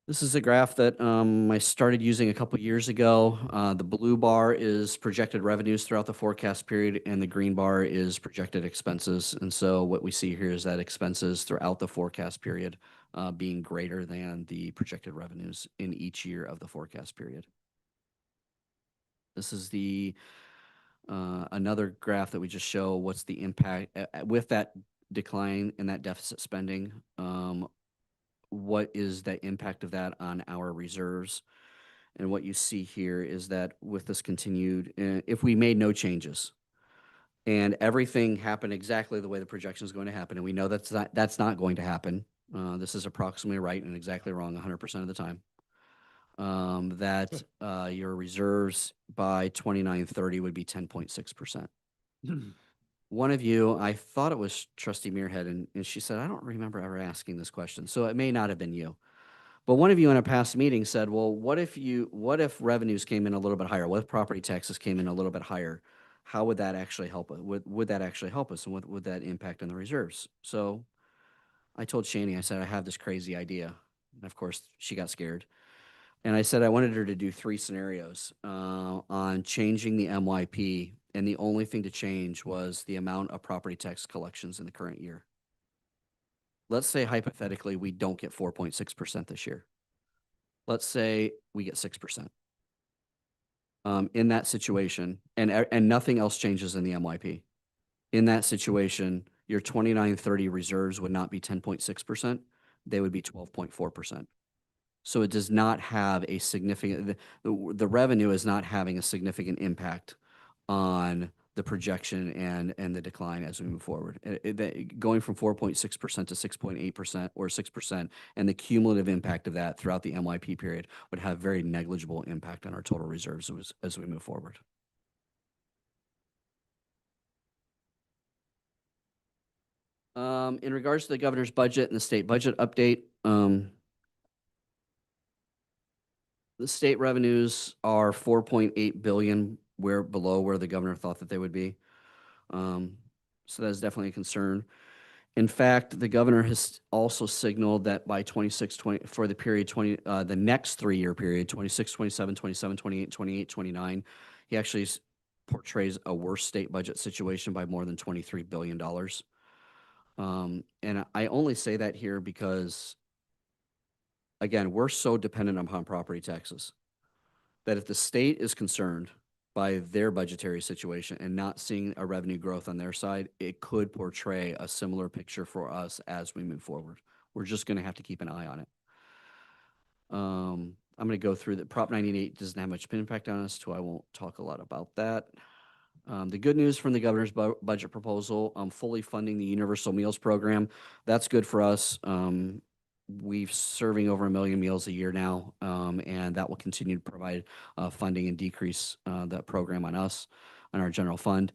This is a graph that I started using a couple years ago. The blue bar is projected revenues throughout the forecast period, and the green bar is projected expenses. And so what we see here is that expenses throughout the forecast period being greater than the projected revenues in each year of the forecast period. This is the another graph that we just show what's the impact with that decline in that deficit spending. What is the impact of that on our reserves? And what you see here is that with this continued, if we made no changes and everything happened exactly the way the projection is going to happen, and we know that's not going to happen. This is approximately right and exactly wrong 100% of the time. That your reserves by 29-30 would be 10.6%. One of you, I thought it was Trustee Muirhead, and she said, I don't remember ever asking this question, so it may not have been you. But one of you in a past meeting said, well, what if revenues came in a little bit higher? What if property taxes came in a little bit higher? How would that actually help? Would that actually help us, and what would that impact on the reserves? So I told Shani, I said, I have this crazy idea. And of course, she got scared. And I said I wanted her to do 3 scenarios on changing the MYP, and the only thing to change was the amount of property tax collections in the current year. Let's say hypothetically we don't get 4.6% this year. Let's say we get 6%. In that situation, and nothing else changes in the MYP. In that situation, your 29-30 reserves would not be 10.6%, they would be 12.4%. So it does not have a significant, the revenue is not having a significant impact on the projection and the decline as we move forward. Going from 4.6% to 6.8% or 6%, and the cumulative impact of that throughout the MYP period would have very negligible impact on our total reserves as we move forward. In regards to the governor's budget and the state budget update, the state revenues are 4.8 billion, below where the governor thought that they would be. So that's definitely a concern. In fact, the governor has also signaled that by 26-20, for the period the next 3-year period, 26, 27, 27, 28, 28, 29, he actually portrays a worse state budget situation by more than $23 billion. And I only say that here because, again, we're so dependent upon property taxes that if the state is concerned by their budgetary situation and not seeing a revenue growth on their side, it could portray a similar picture for us as we move forward. We're just going to have to keep an eye on it. I'm going to go through the Prop 98 doesn't have much impact on us, so I won't talk a lot about that. The good news from the governor's budget proposal, fully funding the universal meals program. That's good for us. We're serving over 1 million meals a year now, and that will continue to provide funding and decrease that program on us, on our general fund.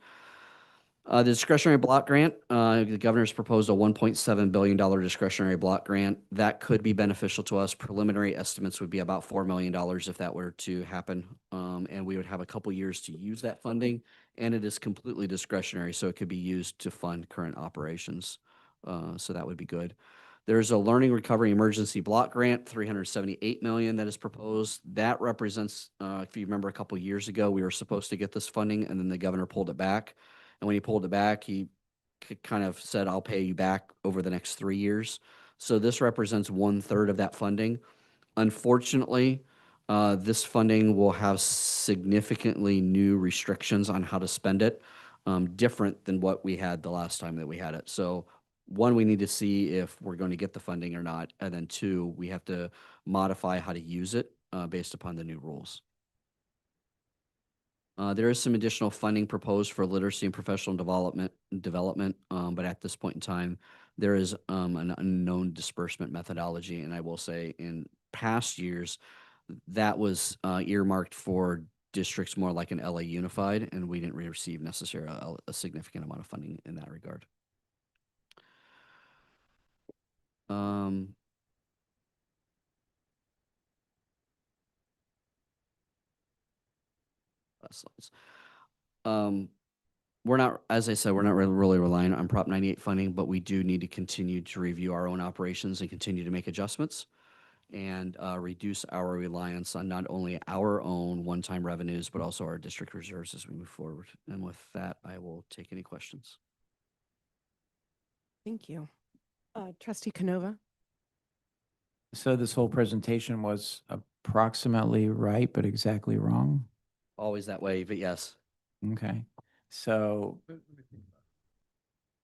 The discretionary block grant, the governor's proposed a $1.7 billion discretionary block grant. That could be beneficial to us. Preliminary estimates would be about $4 million if that were to happen. And we would have a couple years to use that funding, and it is completely discretionary, so it could be used to fund current operations. So that would be good. There's a learning recovery emergency block grant, $378 million that is proposed. That represents, if you remember a couple years ago, we were supposed to get this funding, and then the governor pulled it back. And when he pulled it back, he kind of said, I'll pay you back over the next 3 years. So this represents 1/3 of that funding. Unfortunately, this funding will have significantly new restrictions on how to spend it, different than what we had the last time that we had it. So one, we need to see if we're going to get the funding or not. And then two, we have to modify how to use it based upon the new rules. There is some additional funding proposed for literacy and professional development, but at this point in time, there is an unknown disbursement methodology. And I will say in past years, that was earmarked for districts more like an LA Unified, and we didn't receive necessarily a significant amount of funding in that regard. Slides. We're not, as I said, we're not really relying on Prop 98 funding, but we do need to continue to review our own operations and continue to make adjustments and reduce our reliance on not only our own one-time revenues, but also our district reserves as we move forward. And with that, I will take any questions. Thank you. Trustee Canova? So this whole presentation was approximately right, but exactly wrong? Always that way, but yes. Okay. So,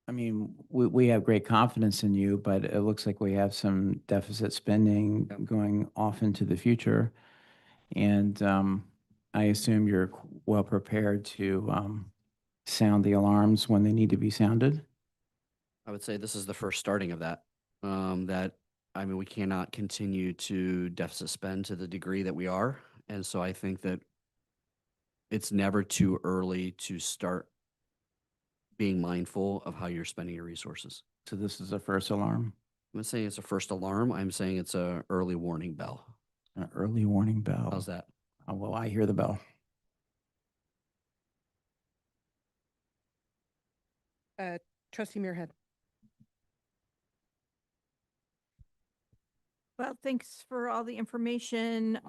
I mean, we have great confidence in you, but it looks like we have some deficit spending going off into the future. And I assume you're well prepared to sound the alarms when they need to be sounded? I would say this is the first starting of that. I mean, we cannot continue to deficit spend to the degree that we are. And so I think that it's never too early to start being mindful of how you're spending your resources. So this is a first alarm? I'm not saying it's a first alarm. I'm saying it's an early warning bell. An early warning bell. How's that? Oh, well, I hear the bell. Trustee Muirhead. Well, thanks for all the information.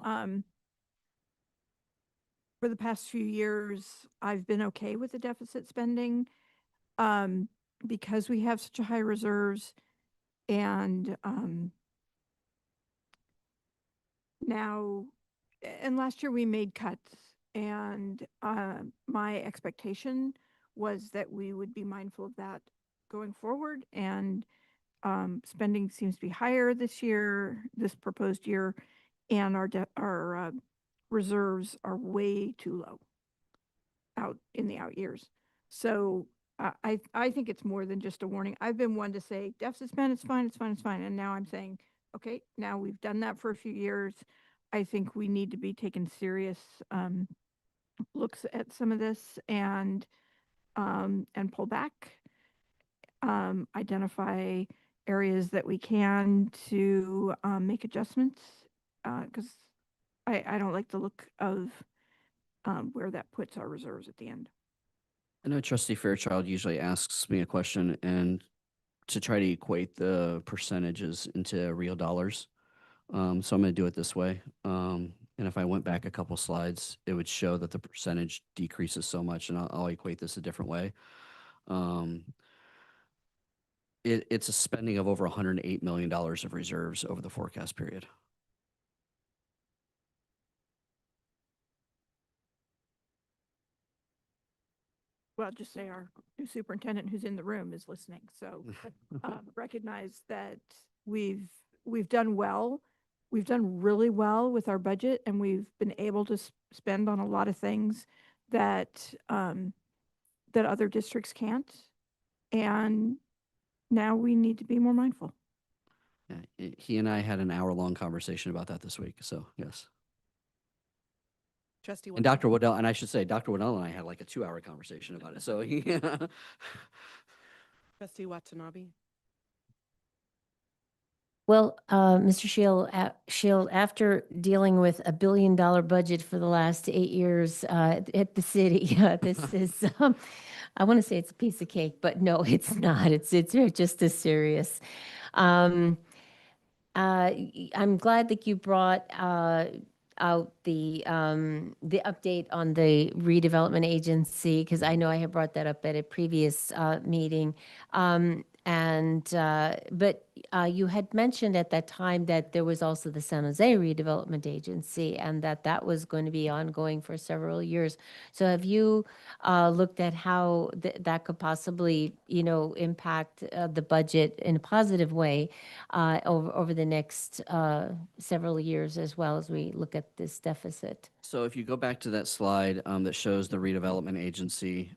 For the past few years, I've been okay with the deficit spending because we have such a high reserves, and now, and last year we made cuts, and my expectation was that we would be mindful of that going forward, and spending seems to be higher this year, this proposed year, and our reserves are way too low out in the out years. So I think it's more than just a warning. I've been one to say deficit spend, it's fine, it's fine, it's fine. And now I'm saying, okay, now we've done that for a few years. I think we need to be taking serious looks at some of this and pull back, identify areas that we can to make adjustments. Because I don't like the look of where that puts our reserves at the end. I know Trustee Fairchild usually asks me a question and to try to equate the percentages into real dollars. So I'm going to do it this way. And if I went back a couple slides, it would show that the percentage decreases so much, and I'll equate this a different way. It's a spending of over $108 million of reserves over the forecast period. Well, just say our new superintendent who's in the room is listening. So recognize that we've done well. We've done really well with our budget, and we've been able to spend on a lot of things that that other districts can't. And now we need to be more mindful. Yeah, he and I had an hour-long conversation about that this week. So yes. Trustee And Dr. Waddell, and I should say, Dr. Waddell and I had like a 2-hour conversation about it. So Trustee Watanabe. Well, Mr. Shield, after dealing with $1 billion budget for the last 8 years at the city, this is, I want to say it's a piece of cake, but no, it's not. It's just as serious. I'm glad that you brought out the update on the redevelopment agency, because I know I had brought that up at a previous meeting. But you had mentioned at that time that there was also the San Jose Redevelopment Agency, and that was going to be ongoing for several years. So have you looked at how that could possibly, impact the budget in a positive way over the next several years, as well as we look at this deficit? So if you go back to that slide that shows the redevelopment agency,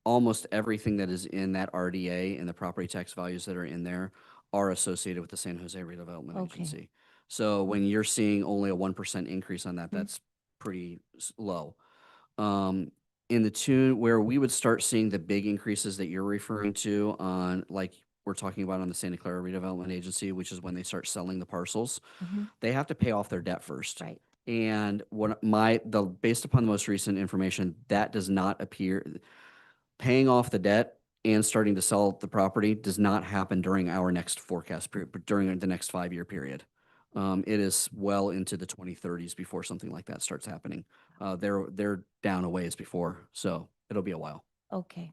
almost everything that is in that RDA and the property tax values that are in there are associated with the San Jose Redevelopment Agency. So when you're seeing only a 1% increase on that, that's pretty low. In the tune where we would start seeing the big increases that you're referring to on, like we're talking about on the Santa Clara Redevelopment Agency, which is when they start selling the parcels, they have to pay off their debt first. Right. And based upon the most recent information, that does not appear. Paying off the debt and starting to sell the property does not happen during our next forecast period, but during the next 5-year period. It is well into the 2030s before something like that starts happening. They're down a ways before, so it'll be a while. Okay.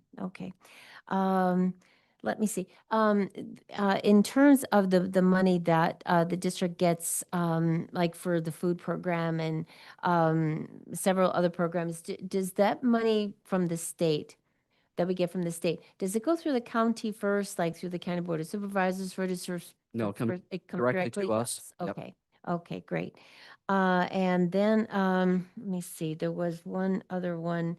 Let me see. In terms of the money that the district gets, like for the food program and several other programs, does that money from the state that we get from the state, does it go through the county first, like through the county board of supervisors first? No, it comes directly to us. Yep. Okay. Okay, great. And then let me see. There was one other one.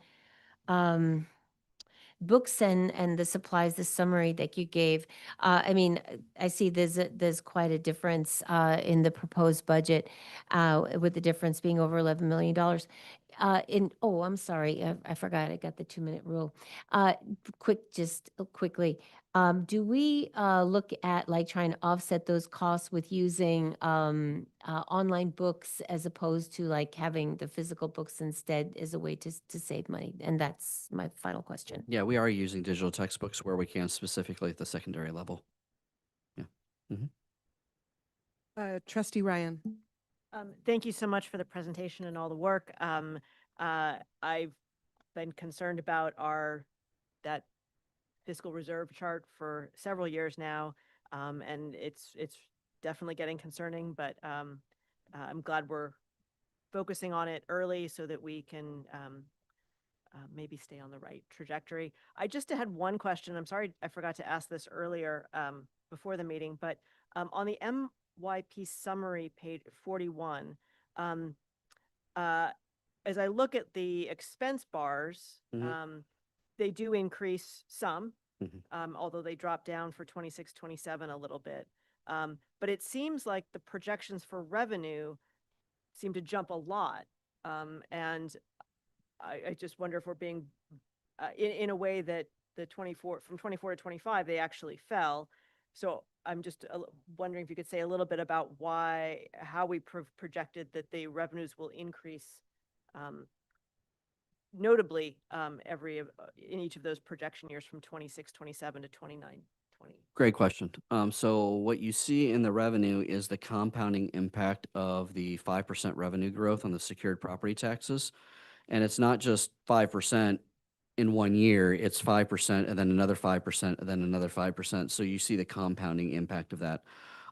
Books and the supplies, the summary that you gave. I mean, I see there's quite a difference in the proposed budget, with the difference being over $11 million. I'm sorry, I forgot. I got the 2-minute rule. Quickly, do we look at like trying to offset those costs with using online books as opposed to like having the physical books instead as a way to save money? And that's my final question. Yeah, we are using digital textbooks where we can, specifically at the secondary level. Yeah. Trustee Ryan. Thank you so much for the presentation and all the work. I've been concerned about that fiscal reserve chart for several years now, and it's definitely getting concerning. But I'm glad we're focusing on it early so that we can maybe stay on the right trajectory. I just had one question. I'm sorry I forgot to ask this earlier before the meeting, but on the MYP summary, page 41, as I look at the expense bars, they do increase some, Mhm. although they drop down for 26, 27 a little bit. But it seems like the projections for revenue seem to jump a lot. And I just wonder if we're being, in a way that from 24 to 25, they actually fell. So I'm just wondering if you could say a little bit about how we projected that the revenues will increase notably in each of those projection years from 26, 27 to 29, 20. Great question. So what you see in the revenue is the compounding impact of the 5% revenue growth on the secured property taxes. And it's not just 5% in 1 year, it's 5% and then another 5% and then another 5%. So you see the compounding impact of that.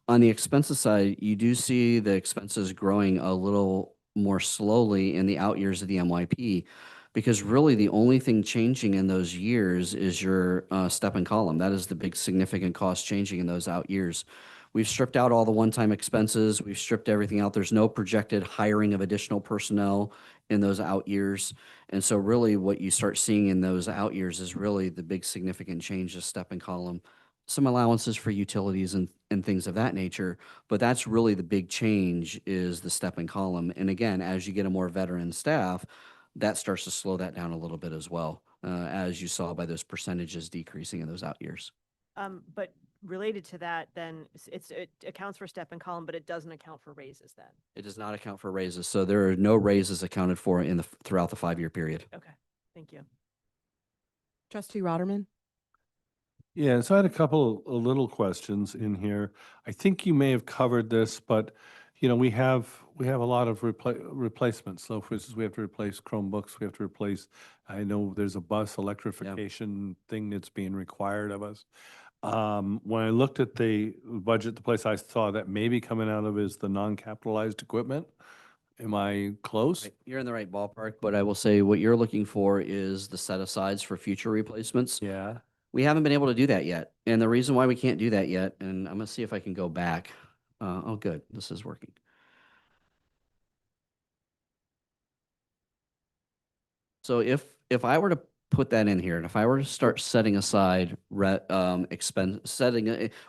On the expenses side, you do see the expenses growing a little more slowly in the out years of the MYP, because really the only thing changing in those years is your step and column. That is the big significant cost changing in those out years. We've stripped out all the one-time expenses. We've stripped everything out. There's no projected hiring of additional personnel in those out years. And so really what you start seeing in those out years is really the big significant change is step and column, some allowances for utilities and things of that nature. But that's really the big change is the step and column. And again, as you get a more veteran staff, that starts to slow that down a little bit as well, as you saw by those percentages decreasing in those out years. But related to that, then it accounts for step and column, but it doesn't account for raises then. It does not account for raises. So there are no raises accounted for throughout the 5-year period. Okay, thank you. Trustee Rotterman? Yeah, so I had a couple of little questions in here. I think you may have covered this, but we have a lot of replacements. So for instance, we have to replace Chromebooks, we have to replace, I know there's a bus electrification thing that's being required of us. When I looked at the budget, the place I saw that maybe coming out of is the non-capitalized equipment. Am I close? You're in the right ballpark, but I will say what you're looking for is the set asides for future replacements. Yeah. We haven't been able to do that yet. And the reason why we can't do that yet, and I'm going to see if I can go back. Oh, good. This is working. So if I were to put that in here, and if I were to start setting aside when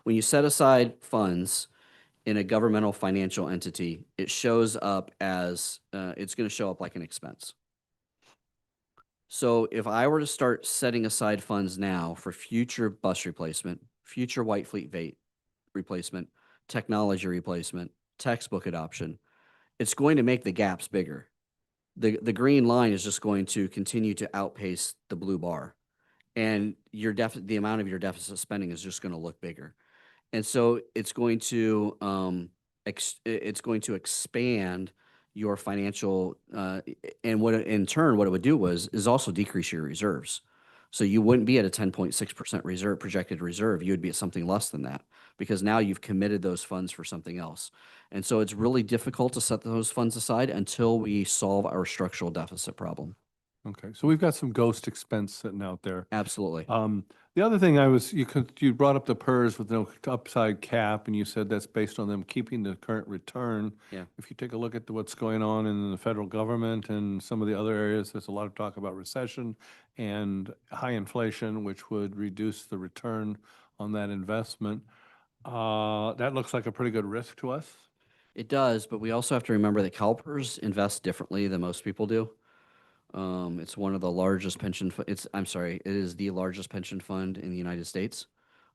you set aside funds in a governmental financial entity, it shows up as it's going to show up like an expense. So if I were to start setting aside funds now for future bus replacement, future White Fleet replacement, technology replacement, textbook adoption, it's going to make the gaps bigger. The green line is just going to continue to outpace the blue bar, and the amount of your deficit spending is just going to look bigger. And so it's going to expand your financial, and what in turn what it would do is also decrease your reserves. So you wouldn't be at a 10.6% projected reserve. You would be at something less than that, because now you've committed those funds for something else. And so it's really difficult to set those funds aside until we solve our structural deficit problem. Okay, so we've got some ghost expense sitting out there. Absolutely. The other thing you brought up the PERS with no upside cap, and you said that's based on them keeping the current return. Yeah. If you take a look at what's going on in the federal government and some of the other areas, there's a lot of talk about recession and high inflation, which would reduce the return on that investment. That looks like a pretty good risk to us. It does, but we also have to remember that CalPERS invests differently than most people do. It's one of the largest pension. It is the largest pension fund in the United States.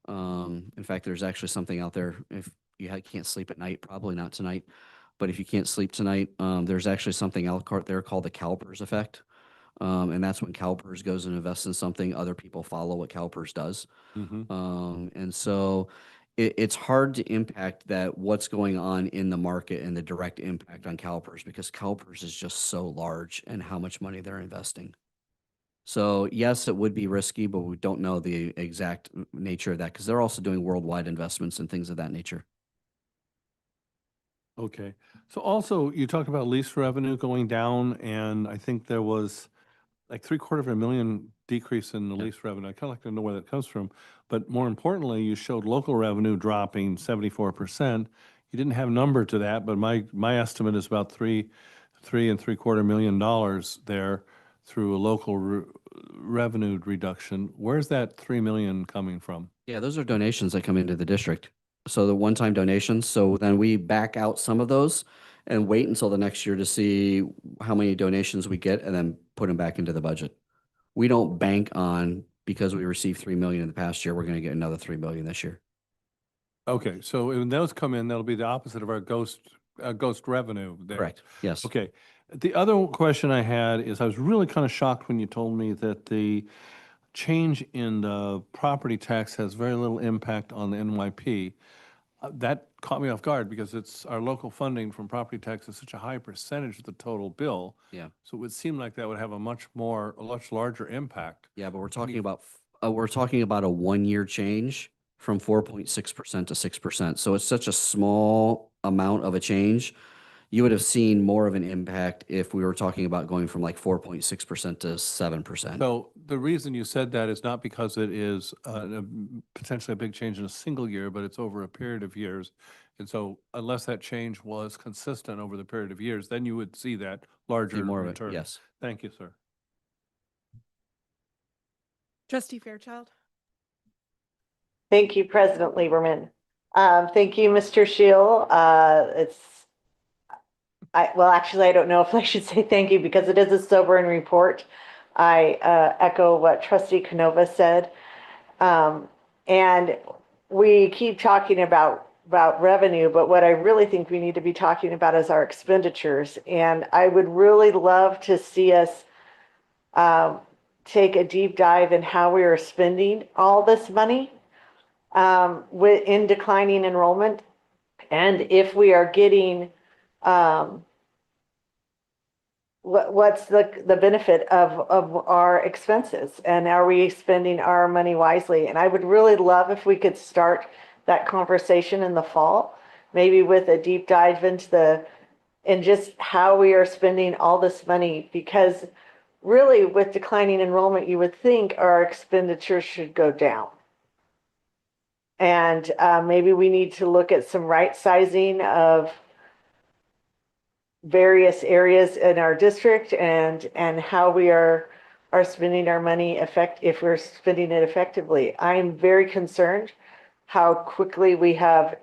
In fact, there's actually something out there. If you can't sleep at night, probably not tonight, but if you can't sleep tonight, there's actually something out there called the CalPERS effect. And that's when CalPERS goes and invests in something, other people follow what CalPERS does. And so it's hard to impact what's going on in the market and the direct impact on CalPERS, because CalPERS is just so large and how much money they're investing. So yes, it would be risky, but we don't know the exact nature of that, because they're also doing worldwide investments and things of that nature. Okay. So also you talked about lease revenue going down, and I think there was like $750,000 decrease in the lease revenue. I kind of like to know where that comes from. But more importantly, you showed local revenue dropping 74%. You didn't have a number to that, but my estimate is about $3.75 million there through a local revenue reduction, where's that 3 million coming from? Yeah, those are donations that come into the district. So the one-time donations, so then we back out some of those and wait until the next year to see how many donations we get and then put them back into the budget. We don't bank on, because we received 3 million in the past year, we're going to get another 3 million this year. Okay, so when those come in, that'll be the opposite of our ghost revenue there. Correct, yes. Okay. The other question I had is I was really kind of shocked when you told me that the change in the property tax has very little impact on the NYP. That caught me off guard because it's our local funding from property tax is such a high percentage of the total bill. Yeah. So it would seem like that would have a much larger impact. Yeah, but we're talking about a 1-year change from 4.6% to 6%. So it's such a small amount of a change. You would have seen more of an impact if we were talking about going from like 4.6% to 7%. So the reason you said that is not because it is potentially a big change in a single year, but it's over a period of years. And so unless that change was consistent over the period of years, then you would see that larger more return. of it, yes. Thank you, sir. Trustee Fairchild. Thank you, President Lieberman. Thank you, Mr. Shield. Well, actually, I don't know if I should say thank you because it is a sobering report. I echo what Trustee Canova said. And we keep talking about revenue, but what I really think we need to be talking about is our expenditures. And I would really love to see us take a deep dive in how we are spending all this money in declining enrollment, and if we are getting what's the benefit of our expenses, and are we spending our money wisely? And I would really love if we could start that conversation in the fall, maybe with a deep dive into just how we are spending all this money, because really with declining enrollment, you would think our expenditures should go down. And maybe we need to look at some right sizing of various areas in our district and how we are spending our money if we're spending it effectively. I'm very concerned how quickly we have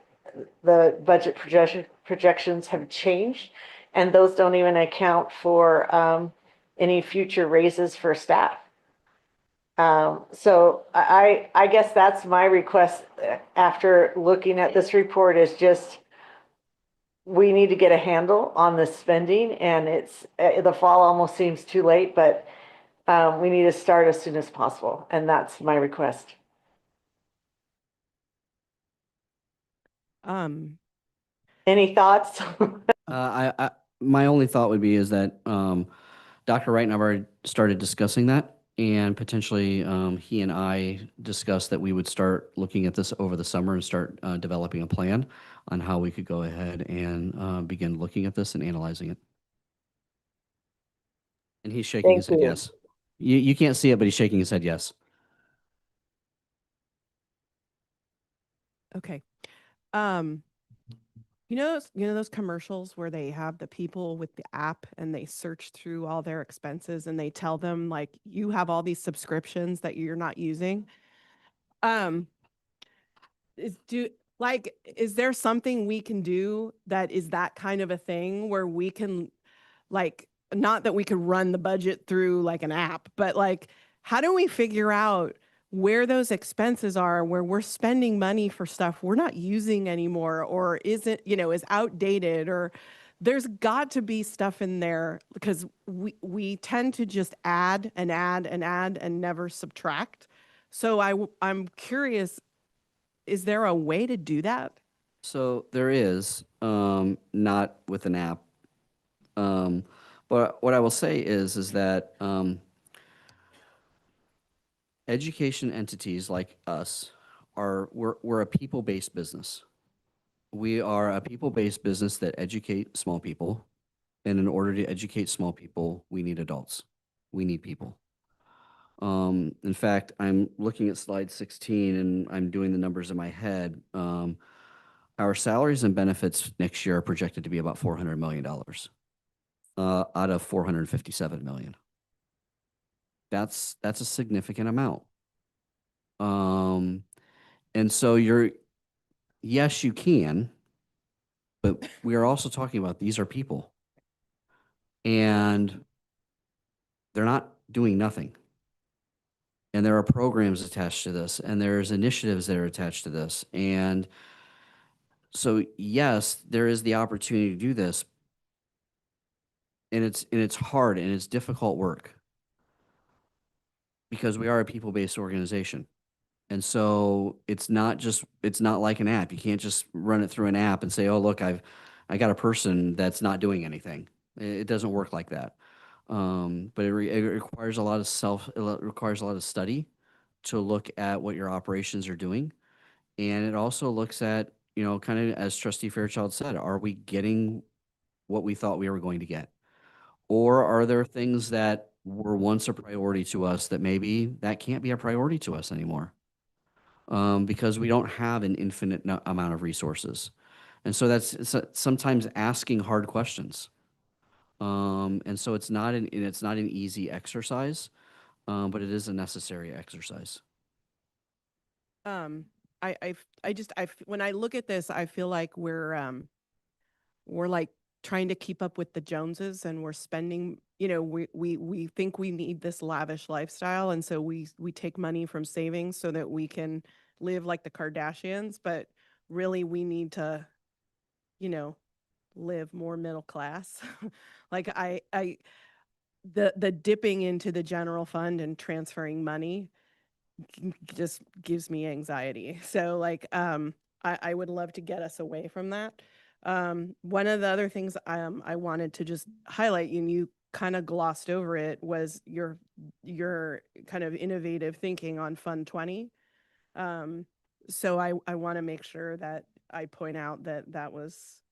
the budget projections have changed, and those don't even account for any future raises for staff. So I guess that's my request after looking at this report, is just we need to get a handle on the spending, and the fall almost seems too late, but we need to start as soon as possible, and that's my request. Any thoughts? My only thought would be is that Dr. Wright and I've already started discussing that, and potentially he and I discussed that we would start looking at this over the summer and start developing a plan on how we could go ahead and begin looking at this and analyzing it. And he's shaking his head yes. You can't see it, but he's shaking his head yes. Okay. You know those commercials where they have the people with the app and they search through all their expenses and they tell them, like, you have all these subscriptions that you're not using. Is there something we can do that is that kind of a thing where we can, like, not that we could run the budget through like an app, but like, how do we figure out where those expenses are, where we're spending money for stuff we're not using anymore, or isn't, is outdated, or there's got to be stuff in there, because we tend to just add and add and add and never subtract. So I'm curious, is there a way to do that? So there is, not with an app. But what I will say is that education entities like us we're a people-based business. We are a people-based business that educate small people. And in order to educate small people, we need adults. We need people. In fact, I'm looking at slide 16 and I'm doing the numbers in my head. Our salaries and benefits next year are projected to be about $400 million out of $457 million. That's a significant amount. And so yes, you can, but we are also talking about these are people. And they're not doing nothing. And there are programs attached to this, and there's initiatives that are attached to this. And so, yes, there is the opportunity to do this. And it's hard and it's difficult work because we are a people-based organization. And so it's not like an app. You can't just run it through an app and say, oh, look, I got a person that's not doing anything. It doesn't work like that. But it requires a lot of it requires a lot of study to look at what your operations are doing. And it also looks at, kind of as Trustee Fairchild said, are we getting what we thought we were going to get? Or are there things that were once a priority to us that maybe that can't be a priority to us anymore? Because we don't have an infinite amount of resources. And so it's sometimes asking hard questions. And so it's not an easy exercise, but it is a necessary exercise. When I look at this, I feel like we're like trying to keep up with the Joneses, and we're spending, we think we need this lavish lifestyle. And so we take money from savings so that we can live like the Kardashians, but really we need to, live more middle class. Like the dipping into the general fund and transferring money just gives me anxiety. So like, I would love to get us away from that. One of the other things I wanted to just highlight, and you kind of glossed over it, was your kind of innovative thinking on Fund 20. So I want to make sure that I point out that was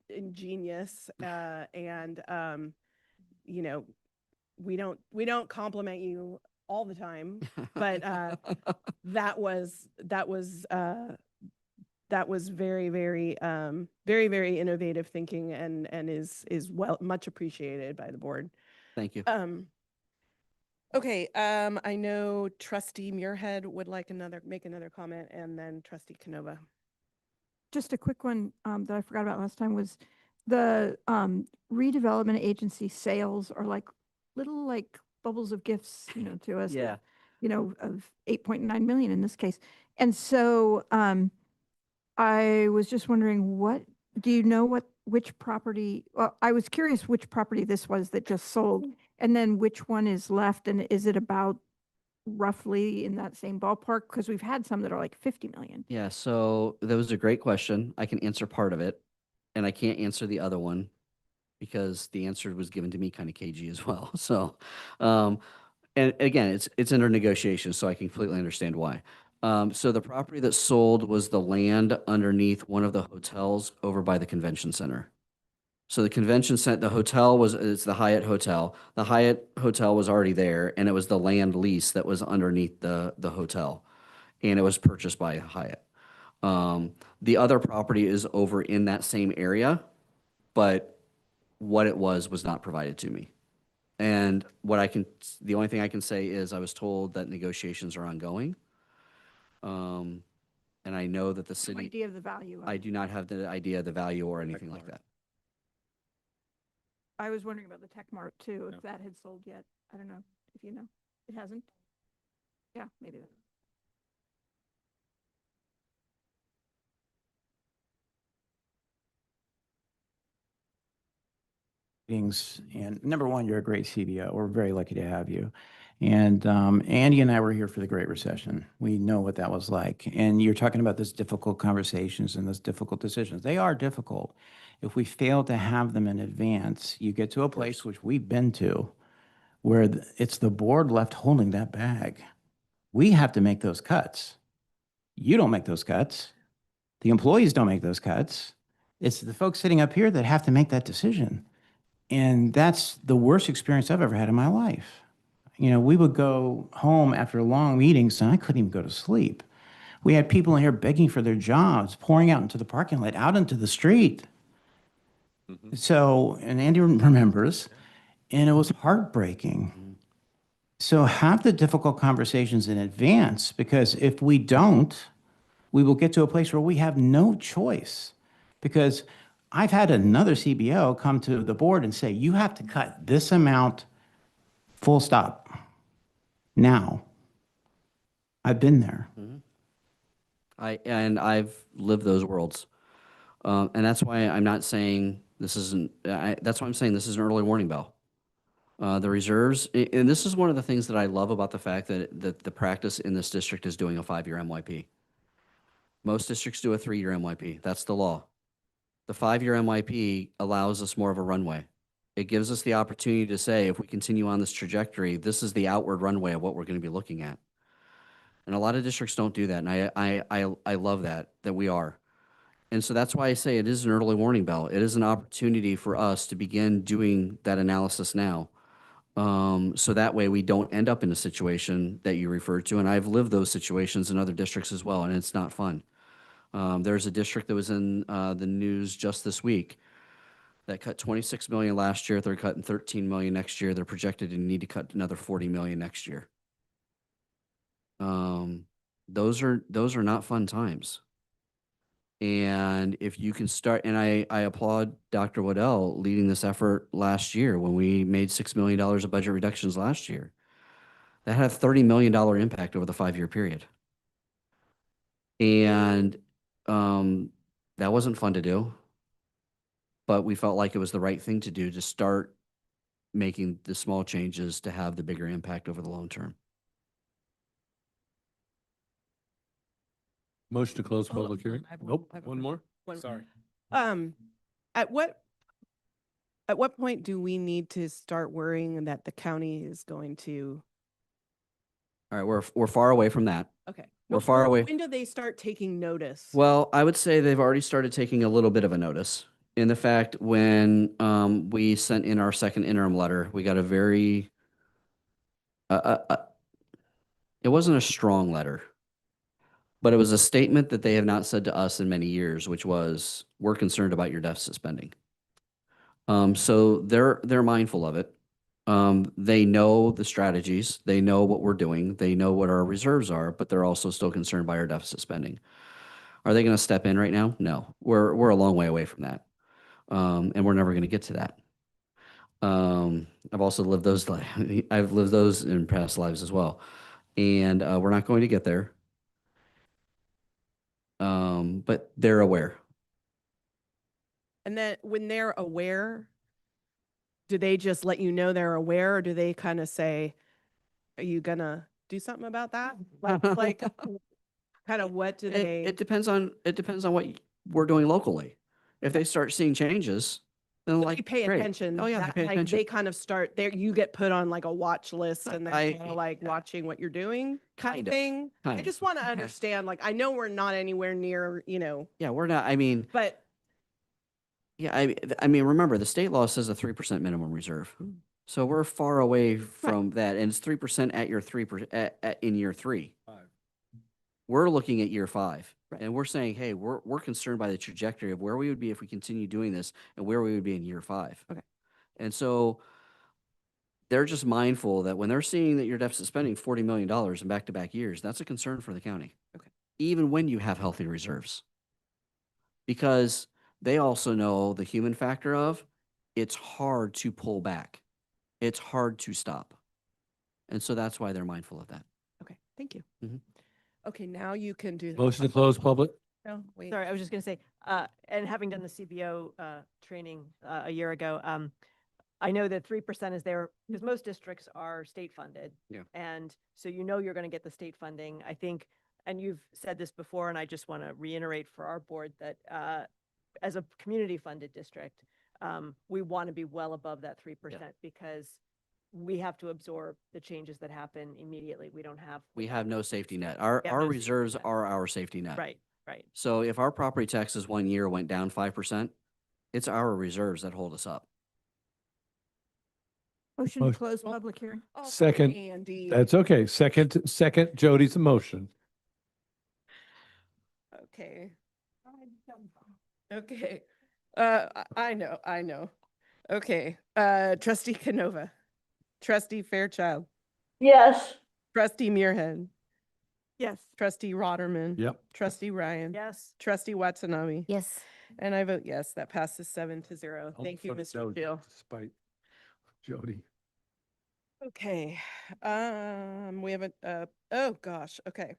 ingenious, and we don't compliment you all the time, but that was very, very, very, very innovative thinking, and is much appreciated by the board. Thank you. Okay, I know Trustee Muirhead would like make another comment, and then Trustee Canova. Just a quick one that I forgot about last time was the redevelopment agency sales are like little bubbles of gifts, to us. Yeah. Of 8.9 million in this case. And so I was just wondering, do you know which property, well, I was curious which property this was that just sold, and then which one is left, and is it about roughly in that same ballpark? Because we've had some that are like 50 million. Yeah, so that was a great question. I can answer part of it, and I can't answer the other one because the answer was given to me kind of cagey as well. So, and again, it's under negotiation, so I can completely understand why. So the property that sold was the land underneath one of the hotels over by the convention center. So the convention center, it's the Hyatt Hotel. The Hyatt Hotel was already there, and it was the land lease that was underneath the hotel, and it was purchased by Hyatt. The other property is over in that same area, but what it was not provided to me. And the only thing I can say is I was told that negotiations are ongoing. And I know that the city. No idea of the value. I do not have the idea of the value or anything like that. I was wondering about the Tech Mart too, if that had sold yet. I don't know if you know. It hasn't? Yeah, maybe that. Meetings, and number one, you're a great CBO. We're very lucky to have you. And Andy and I were here for the Great Recession. We know what that was like. And you're talking about those difficult conversations and those difficult decisions. They are difficult. If we fail to have them in advance, you get to a place which we've been to where it's the board left holding that bag. We have to make those cuts. You don't make those cuts. The employees don't make those cuts. It's the folks sitting up here that have to make that decision. And that's the worst experience I've ever had in my life. We would go home after long meetings and I couldn't even go to sleep. We had people in here begging for their jobs, pouring out into the parking lot, out into the street. So, and Andy remembers, and it was heartbreaking. So have the difficult conversations in advance, because if we don't, we will get to a place where we have no choice. Because I've had another CBO come to the board and say, you have to cut this amount, full stop. Now, I've been there. I've lived those worlds. And that's why I'm not saying this isn't, that's why I'm saying this is an early warning bell. The reserves, and this is one of the things that I love about the fact that the practice in this district is doing a 5-year MYP. Most districts do a 3-year MYP. That's the law. The 5-year MYP allows us more of a runway. It gives us the opportunity to say, if we continue on this trajectory, this is the outward runway of what we're going to be looking at. And a lot of districts don't do that, and I love that we are. And so that's why I say it is an early warning bell. It is an opportunity for us to begin doing that analysis now. So that way we don't end up in a situation that you referred to. And I've lived those situations in other districts as well, and it's not fun. There's a district that was in the news just this week that cut 26 million last year. They're cutting 13 million next year. They're projected to need to cut another 40 million next year. Those are not fun times. And if you can start, and I applaud Dr. Waddell leading this effort last year when we made $6 million of budget reductions last year. That had a $30 million impact over the 5-year period. And that wasn't fun to do, but we felt like it was the right thing to do to start making the small changes to have the bigger impact over the long term. Motion to close public hearing? Nope, one more? Sorry. At what point do we need to start worrying that the county is going to? All right, we're far away from that. Okay. We're far away. When do they start taking notice? Well, I would say they've already started taking a little bit of a notice in the fact when we sent in our second interim letter, we got a very, it wasn't a strong letter, but it was a statement that they have not said to us in many years, which was, we're concerned about your deficit spending. So they're mindful of it. They know the strategies, they know what we're doing, they know what our reserves are, but they're also still concerned by our deficit spending. Are they going to step in right now? No, we're a long way away from that. And we're never going to get to that. I've also lived those, I've lived those in past lives as well. And we're not going to get there. But they're aware. And then when they're aware, do they just let you know they're aware, or do they kind of say, are you gonna do something about that? Like kind of what do they? It depends on what we're doing locally. If they start seeing changes, then But like you pay great. attention. Oh yeah, that, they pay like, attention. They kind of start there. You get put on like a watch list, and they're I- kind of like watching what you're doing, kind Kind of of, thing. I kind of. just want to understand. Like, I know we're not anywhere near, Yeah, we're not. I mean, but yeah, I mean, remember the state law says a 3% minimum reserve, so we're far away from that, and it's 3% at your 3% in year 3. We're looking at year 5, and we're saying, hey, we're concerned by the trajectory of where we would be if we continue doing this, and where we would be in year 5. Okay. And so they're just mindful that when they're seeing that your deficit spending $40 million in back-to-back years, that's a concern for the county. Okay. Even when you have healthy reserves, because they also know the human factor of it's hard to pull back. It's hard to stop. And so that's why they're mindful of that. okay, thank you. Mhm. Okay, now you can do. Motion to close public? No, wait. Sorry, I was just going to say, and having done the CBO training a year ago, I know that 3% is there because most districts are state funded. Yeah. And so you're going to get the state funding. I think, and you've said this before, and I just want to reiterate for our board that as a community funded district, we want to be well above that 3% because we have to absorb the changes that happen immediately. We have no safety net. We have Our no reserves safety net. are our safety net. Right, right. So if our property taxes 1 year went down 5%, it's our reserves that hold us up. Motion to close public hearing. Oh, Second. Andy. That's okay. Second, Jody's motion. Okay. Okay. I know. Okay, trustee Canova, trustee Fairchild, Yes. trustee Muirhead, Yes. trustee Rotterman. Yep. Trustee Ryan. Yes. Trustee Watanabe. Yes. And I vote yes, that passes 7-0. Thank you, Mr. Shield. Despite Jody. Okay, we have oh gosh, okay.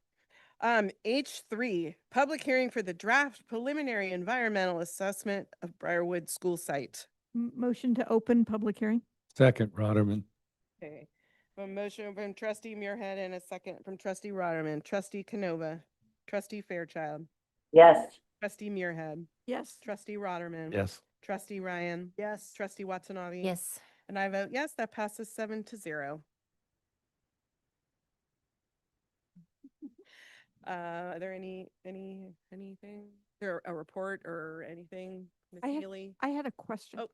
H3, public hearing for the draft preliminary environmental assessment of Brierwood school site. Motion to open public hearing? Second, Rotterman. Okay, a motion from trustee Muirhead and a second from trustee Rotterman. Trustee Canova, trustee Fairchild, Yes. trustee Muirhead, Yes. trustee Rotterman. Yes. Trustee Ryan. Yes. Trustee Watanabe. Yes. And I vote yes, that passes 7-0. Are there anything, there a report or anything, Ms. Healy? I had a question. Oh.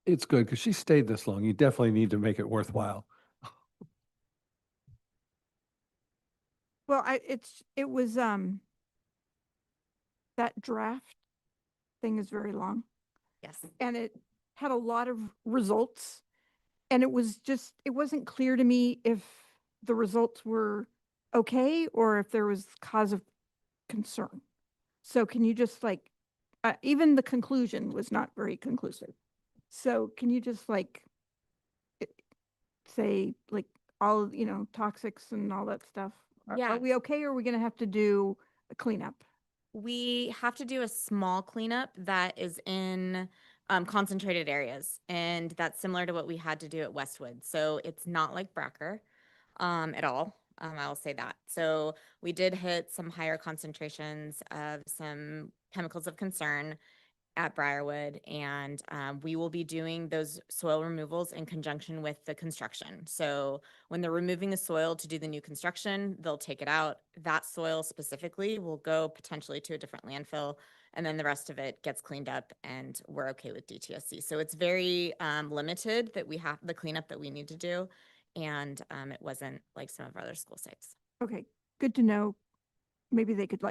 It's good because she stayed this long. You definitely need to make it worthwhile. Well, it was, that draft thing is very long. Yes. And it had a lot of results. And it wasn't clear to me if the results were okay or if there was cause of concern. So can you just even the conclusion was not very conclusive. So can you just say all, toxics and all that stuff? Yeah. Are we okay or are we going to have to do a cleanup? We have to do a small cleanup that is in concentrated areas, and that's similar to what we had to do at Westwood. So it's not like Bracker at all. I'll say that. So we did hit some higher concentrations of some chemicals of concern at Brierwood, and we will be doing those soil removals in conjunction with the construction. So when they're removing the soil to do the new construction, they'll take it out. That soil specifically will go potentially to a different landfill, and then the rest of it gets cleaned up, and we're okay with DTSC. So it's very limited that we have the cleanup that we need to do, and it wasn't like some of our other school sites. Okay, good to know. Maybe they could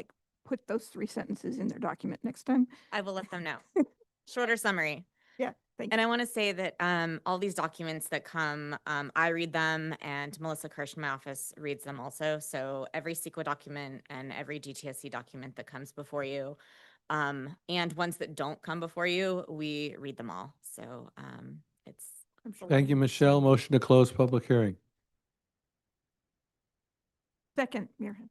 put those 3 sentences in their document next time. I will let them know. Shorter summary. Yeah, thank you. And I want to say that all these documents that come, I read them, and Melissa Kirsch in my office reads them also. So every CEQA document and every DTSC document that comes before you, and ones that don't come before you, we read them all. So it's. Thank you, Michelle. Motion to close public hearing. Second, Muirhead.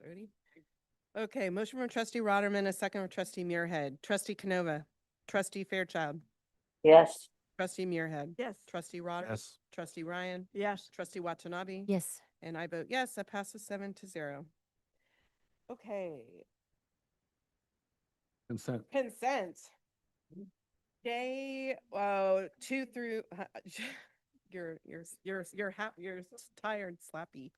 Jody? Okay, motion from trustee Rotterman, a second from trustee Muirhead. Trustee Canova, trustee Fairchild, Yes. trustee Muirhead. Yes. Trustee Rotterman. Yes. Trustee Ryan. Yes. Trustee Watanabe. Yes. And I vote yes, that passes 7-0. Okay, Consent. consent. J, 2 through, you're tired, slappy.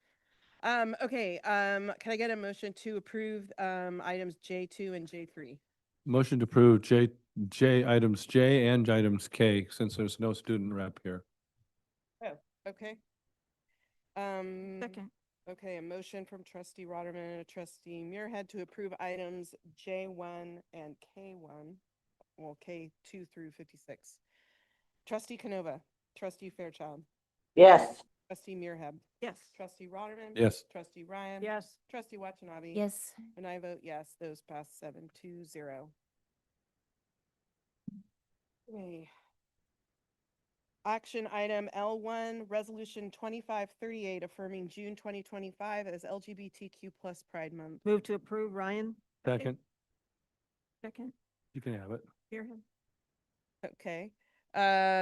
Okay, can I get a motion to approve, items J2 and J3? Motion to approve items J and items K, since there's no student rep here. Oh, okay. Second. Okay, a motion from trustee Rotterman and a trustee Muirhead to approve items J1 and K1, well, K2 through 56. Trustee Canova, trustee Fairchild, Yes. trustee Muirhead, Yes. trustee Rotterman. Yes. Trustee Ryan. Yes. Trustee Watanabe. Yes. And I vote yes, those pass 7-0. Okay. Action item L1, resolution 2538, affirming June 2025 as LGBTQ+ Pride Month. Move to approve, Ryan. Second. Second, You can have it. Muirhead. Okay.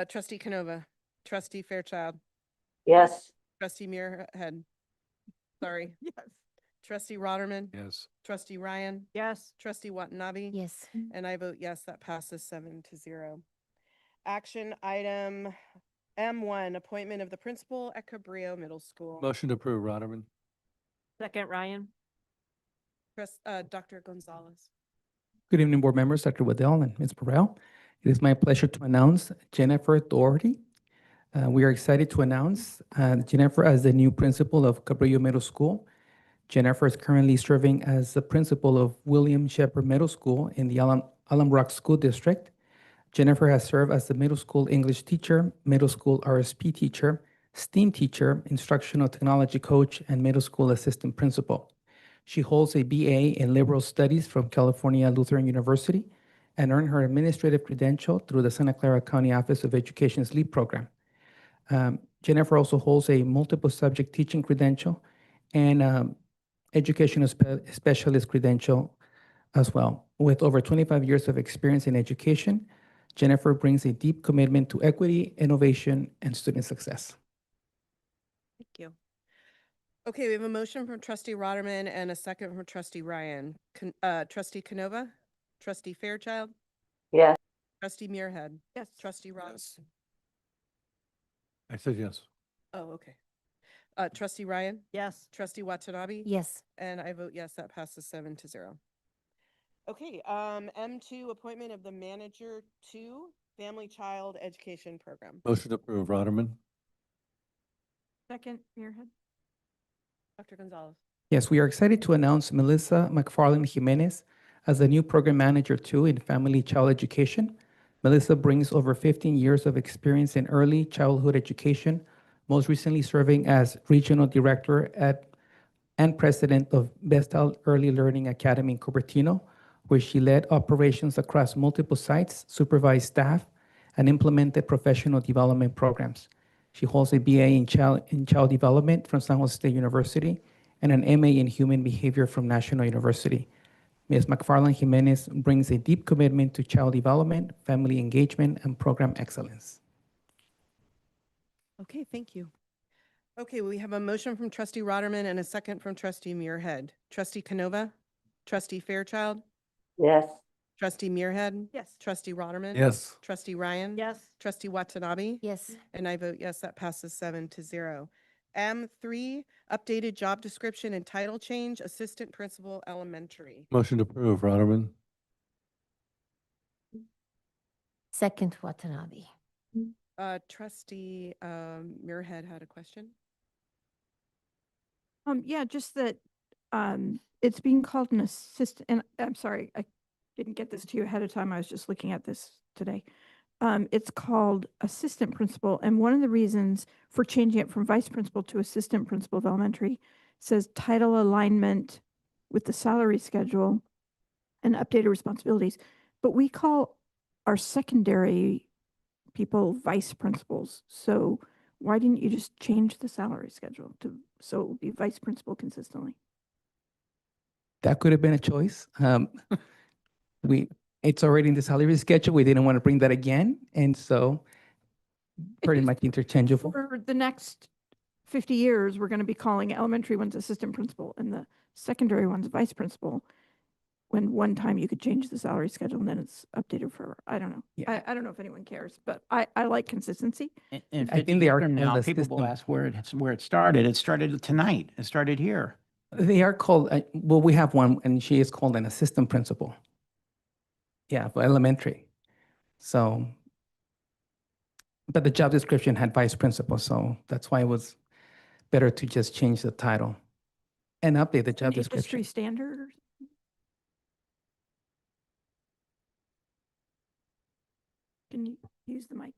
Trustee Canova, trustee Fairchild, Yes. trustee Muirhead. Sorry. Yes. Trustee Rotterman. Yes. Trustee Ryan. Yes. Trustee Watanabe. Yes. And I vote yes, that passes 7-0. Action item M1, appointment of the principal at Cabrillo Middle School. Motion to approve, Rotterman. Second, Ryan. Dr. Gonzalez. Good evening, board members, Dr. Waddell and Ms. Burrell. It is my pleasure to announce Jennifer Doherty. We are excited to announce Jennifer as the new principal of Cabrillo Middle School. Jennifer is currently serving as the principal of William Shepherd Middle School in the Alum Rock School District. Jennifer has served as the middle school English teacher, middle school RSP teacher, STEAM teacher, instructional technology coach, and middle school assistant principal. She holds a BA in liberal studies from California Lutheran University and earned her administrative credential through the Santa Clara County Office of Education's LEAP program. Jennifer also holds a multiple subject teaching credential and educational specialist credential as well. With over 25 years of experience in education, Jennifer brings a deep commitment to equity, innovation, and student success. Thank you. Okay, we have a motion from trustee Rotterman and a second from trustee Ryan. Trustee Canova, trustee Fairchild, Yes. trustee Muirhead, Yes. trustee Ross. I said yes. Oh, okay. Trustee Ryan, Yes. trustee Watanabe. Yes. And I vote yes, that passes 7-0. Okay, M2, appointment of the manager to Family Child Education Program. Motion to approve, Rotterman. Second, Muirhead. Dr. Gonzalez. Yes, we are excited to announce Melissa McFarland Jimenez as the new program manager 2 in family child education. Melissa brings over 15 years of experience in early childhood education, most recently serving as regional director and president of Vestal Early Learning Academy in Cupertino, where she led operations across multiple sites, supervised staff, and implemented professional development programs. She holds a BA in child development from San Jose State University and an MA in human behavior from National University. Ms. McFarland Jimenez brings a deep commitment to child development, family engagement, and program excellence. Okay, thank you. Okay, we have a motion from trustee Rotterman and a second from trustee Muirhead. Trustee Canova, trustee Fairchild, Yes. trustee Muirhead. Yes. Trustee Rotterman. Yes. Trustee Ryan. Yes. Trustee Watanabe. Yes. And I vote yes, that passes 7-0. M3, updated job description and title change, assistant principal elementary. Motion to approve, Rotterman. Second, Watanabe. Trustee Muirhead had a question. Yeah, just that, it's being called an assistant, and I'm sorry, I didn't get this to you ahead of time. I was just looking at this today. It's called assistant principal, and one of the reasons for changing it from vice principal to assistant principal of elementary says title alignment with the salary schedule and updated responsibilities. But we call our secondary people vice principals. So why didn't you just change the salary schedule to, so it would be vice principal consistently? That could have been a choice. It's already in the salary schedule. We didn't want to bring that again. And so pretty much interchangeable. For the next 50 years, we're going to be calling elementary ones assistant principal and the secondary ones vice principal. When one time you could change the salary schedule and then it's updated forever. I don't know. Yeah. I don't know if anyone cares, but I like consistency. In I think they are from now, called people will assistant. ask where it started. It started tonight. It started here. They are called, well, we have one and she is called an assistant principal. Yeah, for elementary. So, but the job description had vice principal, so that's why it was better to just change the title and update the job An industry description. standard or something? Can you use the mic?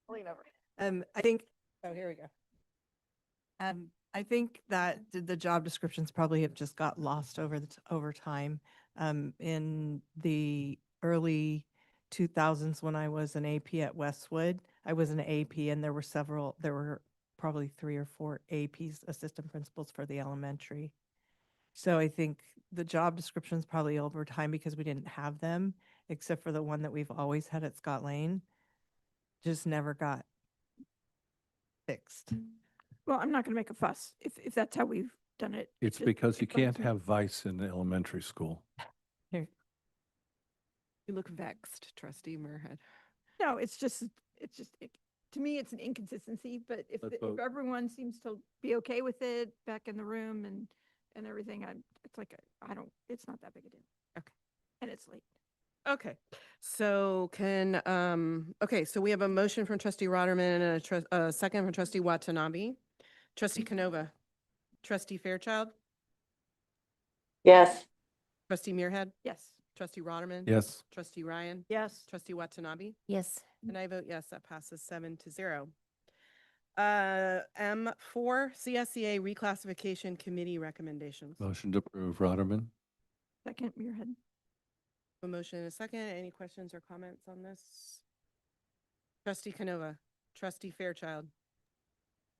Lean over. I think, Oh, here we go. I think that the job descriptions probably have just got lost over time. In the early 2000s, when I was an AP at Westwood, I was an AP and there were probably 3 or 4 APs, assistant principals for the elementary. So I think the job descriptions probably over time, because we didn't have them, except for the one that we've always had at Scott Lane, just never got fixed. Well, I'm not going to make a fuss if that's how we've done it. It's just- because you it bugs can't me. have vice in the elementary school. You look vexed, trustee Muirhead. No, it's just, to me, it's an inconsistency, but if Let's if vote. everyone seems to be okay with it back in the room and everything, it's like, I don't, it's not that big a deal. Okay. And it's late. Okay, so okay, so we have a motion from trustee Rotterman and a second from trustee Watanabe. Trustee Canova, trustee Fairchild, Yes. trustee Muirhead, Yes. trustee Rotterman. Yes. Trustee Ryan, Yes. trustee Watanabe, Yes. and I vote yes, that passes 7-0. M4, CSEA reclassification committee recommendations. Motion to approve, Rotterman. Second, Muirhead. A motion and a second. Any questions or comments on this? Trustee Canova, trustee Fairchild,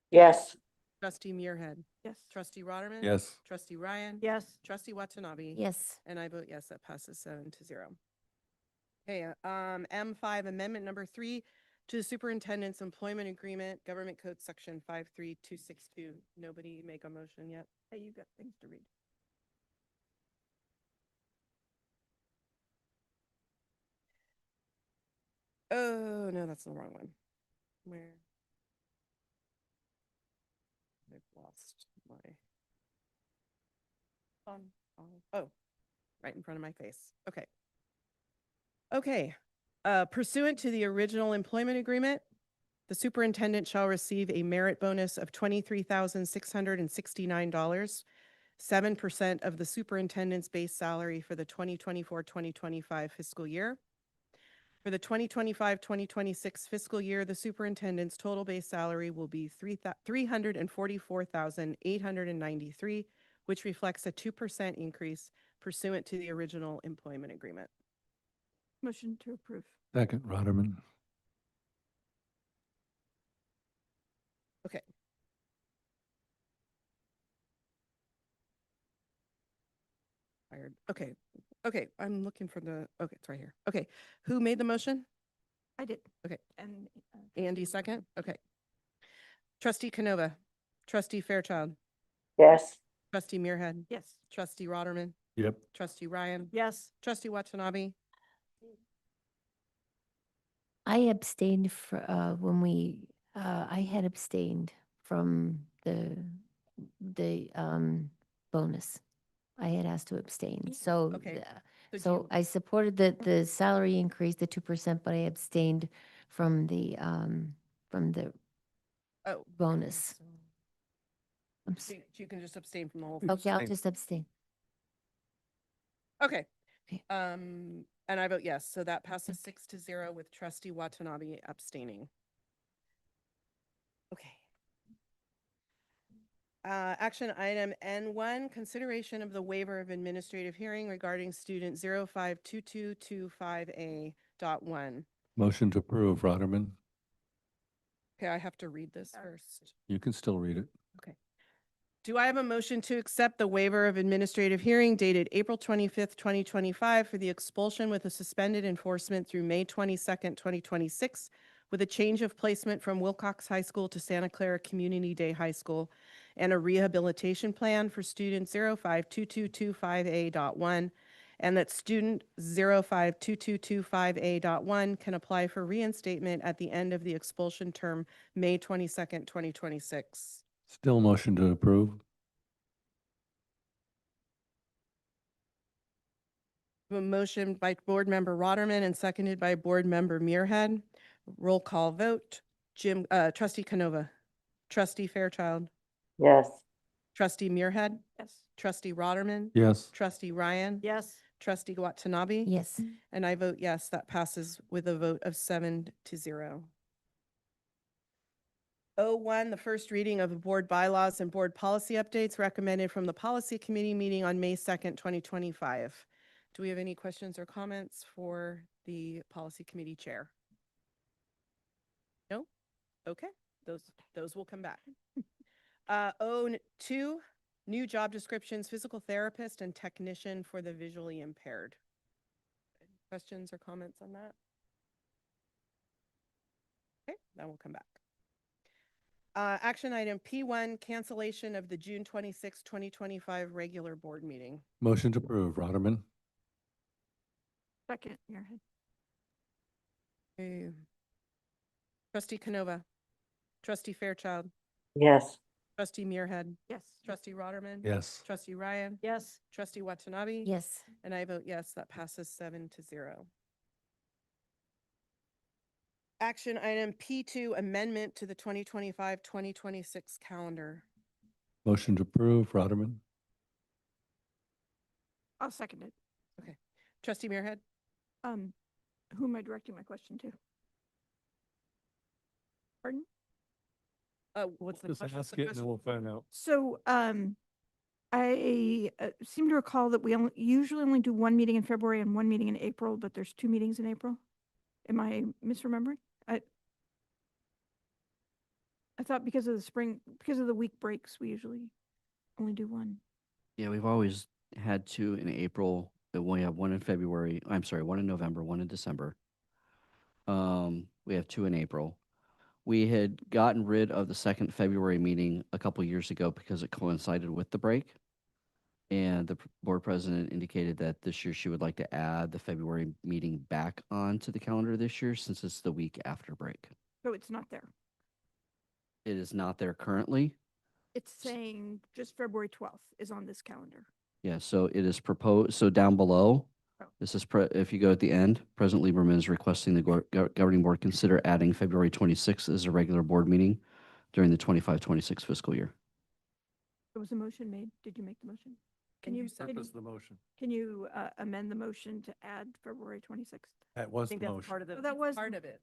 Yes. trustee Muirhead, Yes. trustee Rotterman. Yes. Trustee Ryan. Yes. Trustee Watanabe. Yes. And I vote yes, that passes 7-0. Okay, M5, amendment number 3 to the superintendent's employment agreement, government code section 53262. Nobody make a motion yet? Hey, you got things to read. Oh, no, that's the wrong one. Where? I've lost my. Oh, right in front of my face. Okay. Okay. Pursuant to the original employment agreement, the superintendent shall receive a merit bonus of $23,669, 7% of the superintendent's base salary for the 2024-2025 fiscal year. For the 2025-2026 fiscal year, the superintendent's total base salary will be $344,893, which reflects a 2% increase pursuant to the original employment agreement. Motion to approve. Second, Rotterman. Okay. Fired. Okay. Okay. I'm looking for okay, it's right here. Okay. Who made the motion? I did. Okay. And Andy second? Okay. Trustee Canova, trustee Fairchild, Yes. trustee Muirhead, yes. trustee Rotterman, Yep. trustee Ryan, Yes. trustee Watanabe. I abstained I had abstained from the bonus. I had asked to abstain. So, Okay. So do so you- I supported the salary increase, the 2%, but I abstained from the Oh, bonus. I'm so s- you can just abstain from the whole thing. Okay, I'll Abstain. just abstain. Okay. Okay. And I vote yes. So that passes 6-0 with trustee Watanabe abstaining. Okay. Action item N1, consideration of the waiver of administrative hearing regarding student 052225A.1. Motion to approve, Rotterman. Okay, I have to read this first. You can still read it. Okay. Do I have a motion to accept the waiver of administrative hearing dated April 25th, 2025 for the expulsion with a suspended enforcement through May 22nd, 2026, with a change of placement from Wilcox High School to Santa Clara Community Day High School, and a rehabilitation plan for student 052225A.1, and that student 052225A.1 can apply for reinstatement at the end of the expulsion term, May 22nd, 2026. Still motion to approve. A motion by Board Member Rotterman and seconded by Board Member Muirhead. Roll call vote. Trustee Canova, trustee Fairchild, Yes. trustee Muirhead, Yes. trustee Rotterman, Yes. trustee Ryan, Yes. trustee Watanabe. Yes. And I vote yes, that passes with a vote of 7-0. 01, the first reading of the board bylaws and board policy updates recommended from the policy committee meeting on May 2nd, 2025. Do we have any questions or comments for the policy committee chair? No? Okay, those will come back. 02, new job descriptions, physical therapist and technician for the visually impaired. Any questions or comments on that? Okay, that will come back. Action item P1, cancellation of the June 26, 2025 regular board meeting. Motion to approve, Rotterman. Second, Muirhead. Okay. Trustee Canova, trustee Fairchild, Yes. Trustee Muirhead? Yes. Trustee Rotterman? Yes. Trustee Ryan? Yes. Trustee Watanabe? Yes. And I vote yes, that passes 7-0. Action item P2, amendment to the 2025-2026 calendar. Motion to approve, Rotterman. I'll second it. Okay. Trustee Muirhead? Who am I directing my question to? Pardon? What's the Just question? ask it and then we'll find out. So, I seem to recall that we usually only do one meeting in February and one meeting in April, but there's 2 meetings in April. Am I misremembering? I thought because of the week breaks, we usually only do one. Yeah, we've always had 2 in April, but we have 1 in February. I'm sorry, 1 in November, 1 in December. We have 2 in April. We had gotten rid of the second February meeting a couple years ago because it coincided with the break. And the board president indicated that this year she would like to add the February meeting back onto the calendar this year since it's the week after break. So it's not there. It is not there currently. It's saying just February 12th is on this calendar. Yeah, so it is proposed, so down below, this is, if you go at the end, President Lieberman is requesting the governing board consider adding February 26th as a regular board meeting during the 25-26 fiscal year. There was a motion made. Did you make the motion? Can you the motion. Can you amend the motion to add February 26th? That I was the think that's motion. part of the. Oh, that was part of it.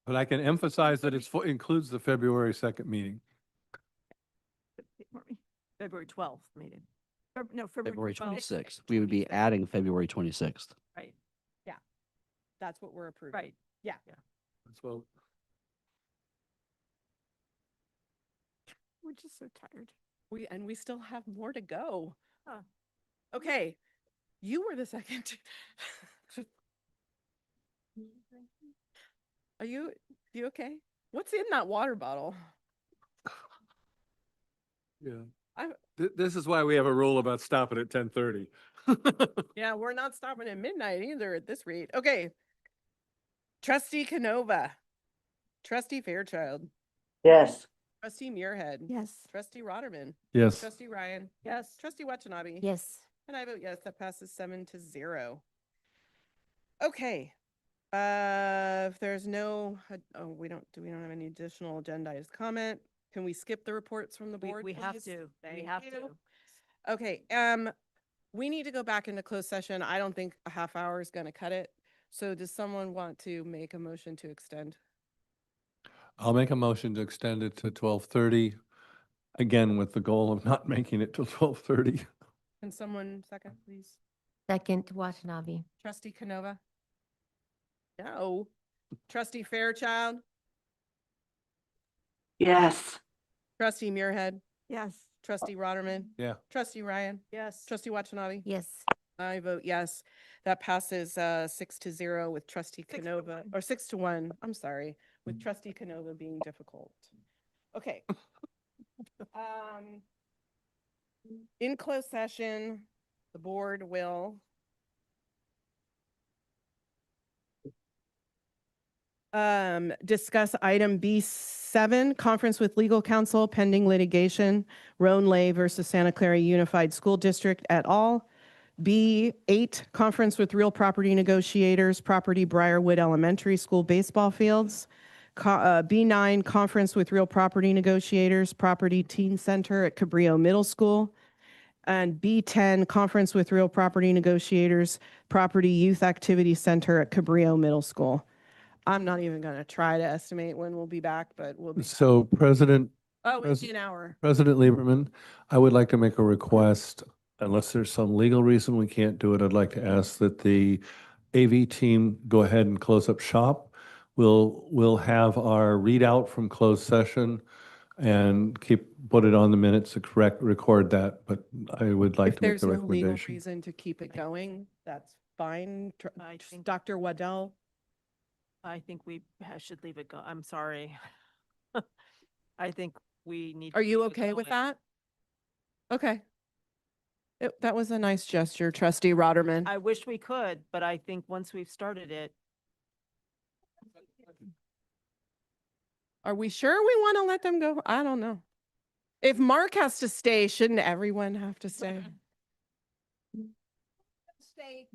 But I can emphasize that it includes the February 2nd meeting. February 12th meeting. No, February 12th. 26th. We would be adding February 26th. Right. That's what we're approving. Right. Yeah. Let's vote. We're just so tired. We still have more to go. Huh. Okay, you were the second. Are you okay? What's in that water bottle? Yeah. This is why we have a rule about stopping at 10:30. Yeah, we're not stopping at midnight either at this rate. Okay. Trustee Canova. Trustee Fairchild. Yes. Trustee Muirhead. Yes. Trustee Rotterman. Yes. Trustee Ryan. Yes. Trustee Watanabe. Yes. And I vote yes, that passes 7-0. Okay. If there's no, we don't have any additional agendized comment. Can we skip the reports from the board? We have please? to. We Thank have you. to. Okay, we need to go back into closed session. I don't think a half hour is gonna cut it. So does someone want to make a motion to extend? I'll make a motion to extend it to 12:30, again, with the goal of not making it till 12:30. Can someone second, please? Second, Watanabe. Trustee Canova? No. Trustee Fairchild? Yes. Trustee Muirhead? Yes. Trustee Rotterman? Yeah. Trustee Ryan? Yes. Trustee Watanabe? Yes. I vote yes. That passes 6-0 with Trustee 6 to Canova, 1. or 6-1, I'm sorry, with Trustee Canova being difficult. Okay. In closed session, the board will discuss item B7, conference with legal counsel pending litigation, Roan Lay versus Santa Clara Unified School District et al. B8, conference with real property negotiators, property Brierwood Elementary School baseball fields. B9, conference with real property negotiators, property teen center at Cabrillo Middle School. And B10, conference with real property negotiators, property youth activity center at Cabrillo Middle School. I'm not even going to try to estimate when we'll be back, but we'll be. So President It's an hour. President Lieberman, I would like to make a request, unless there's some legal reason we can't do it, I'd like to ask that the AV team go ahead and close up shop. We'll have our readout from closed session and put it on the minutes to record that, but I would like If to make there's the no legal recommendation. reason to keep it going, that's fine. I think- Dr. Waddell? I think we should leave it go. I'm sorry. I think we need. Are to you keep it okay with going. that? Okay. That was a nice gesture, Trustee Rotterman. I wish we could, but I think once we've started it, Are we sure we want to let them go? I don't know. If Mark has to stay, shouldn't everyone have to stay? Stay.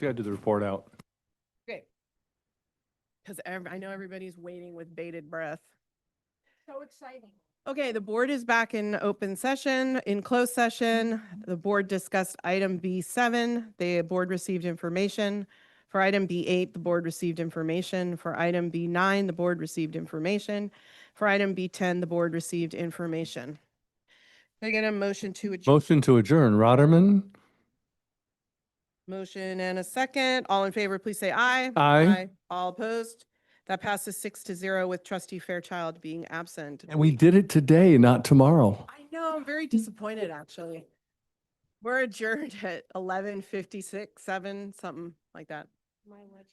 She got to do the report out. Okay. Because I know everybody's waiting with bated breath. So exciting. Okay, the board is back in open session. In closed session, the board discussed item B7. The board received information. For item B8, the board received information. For item B9, the board received information. For item B10, the board received information. Can I get a motion to adjourn? Motion to adjourn. Rotterman? Motion and a second. All in favor, please say aye. Aye. All opposed? That passes 6-0 with trustee Fairchild being absent. And we did it today, not tomorrow. I know, I'm very disappointed, actually. We're adjourned at 11:56, 7, something like that. My watch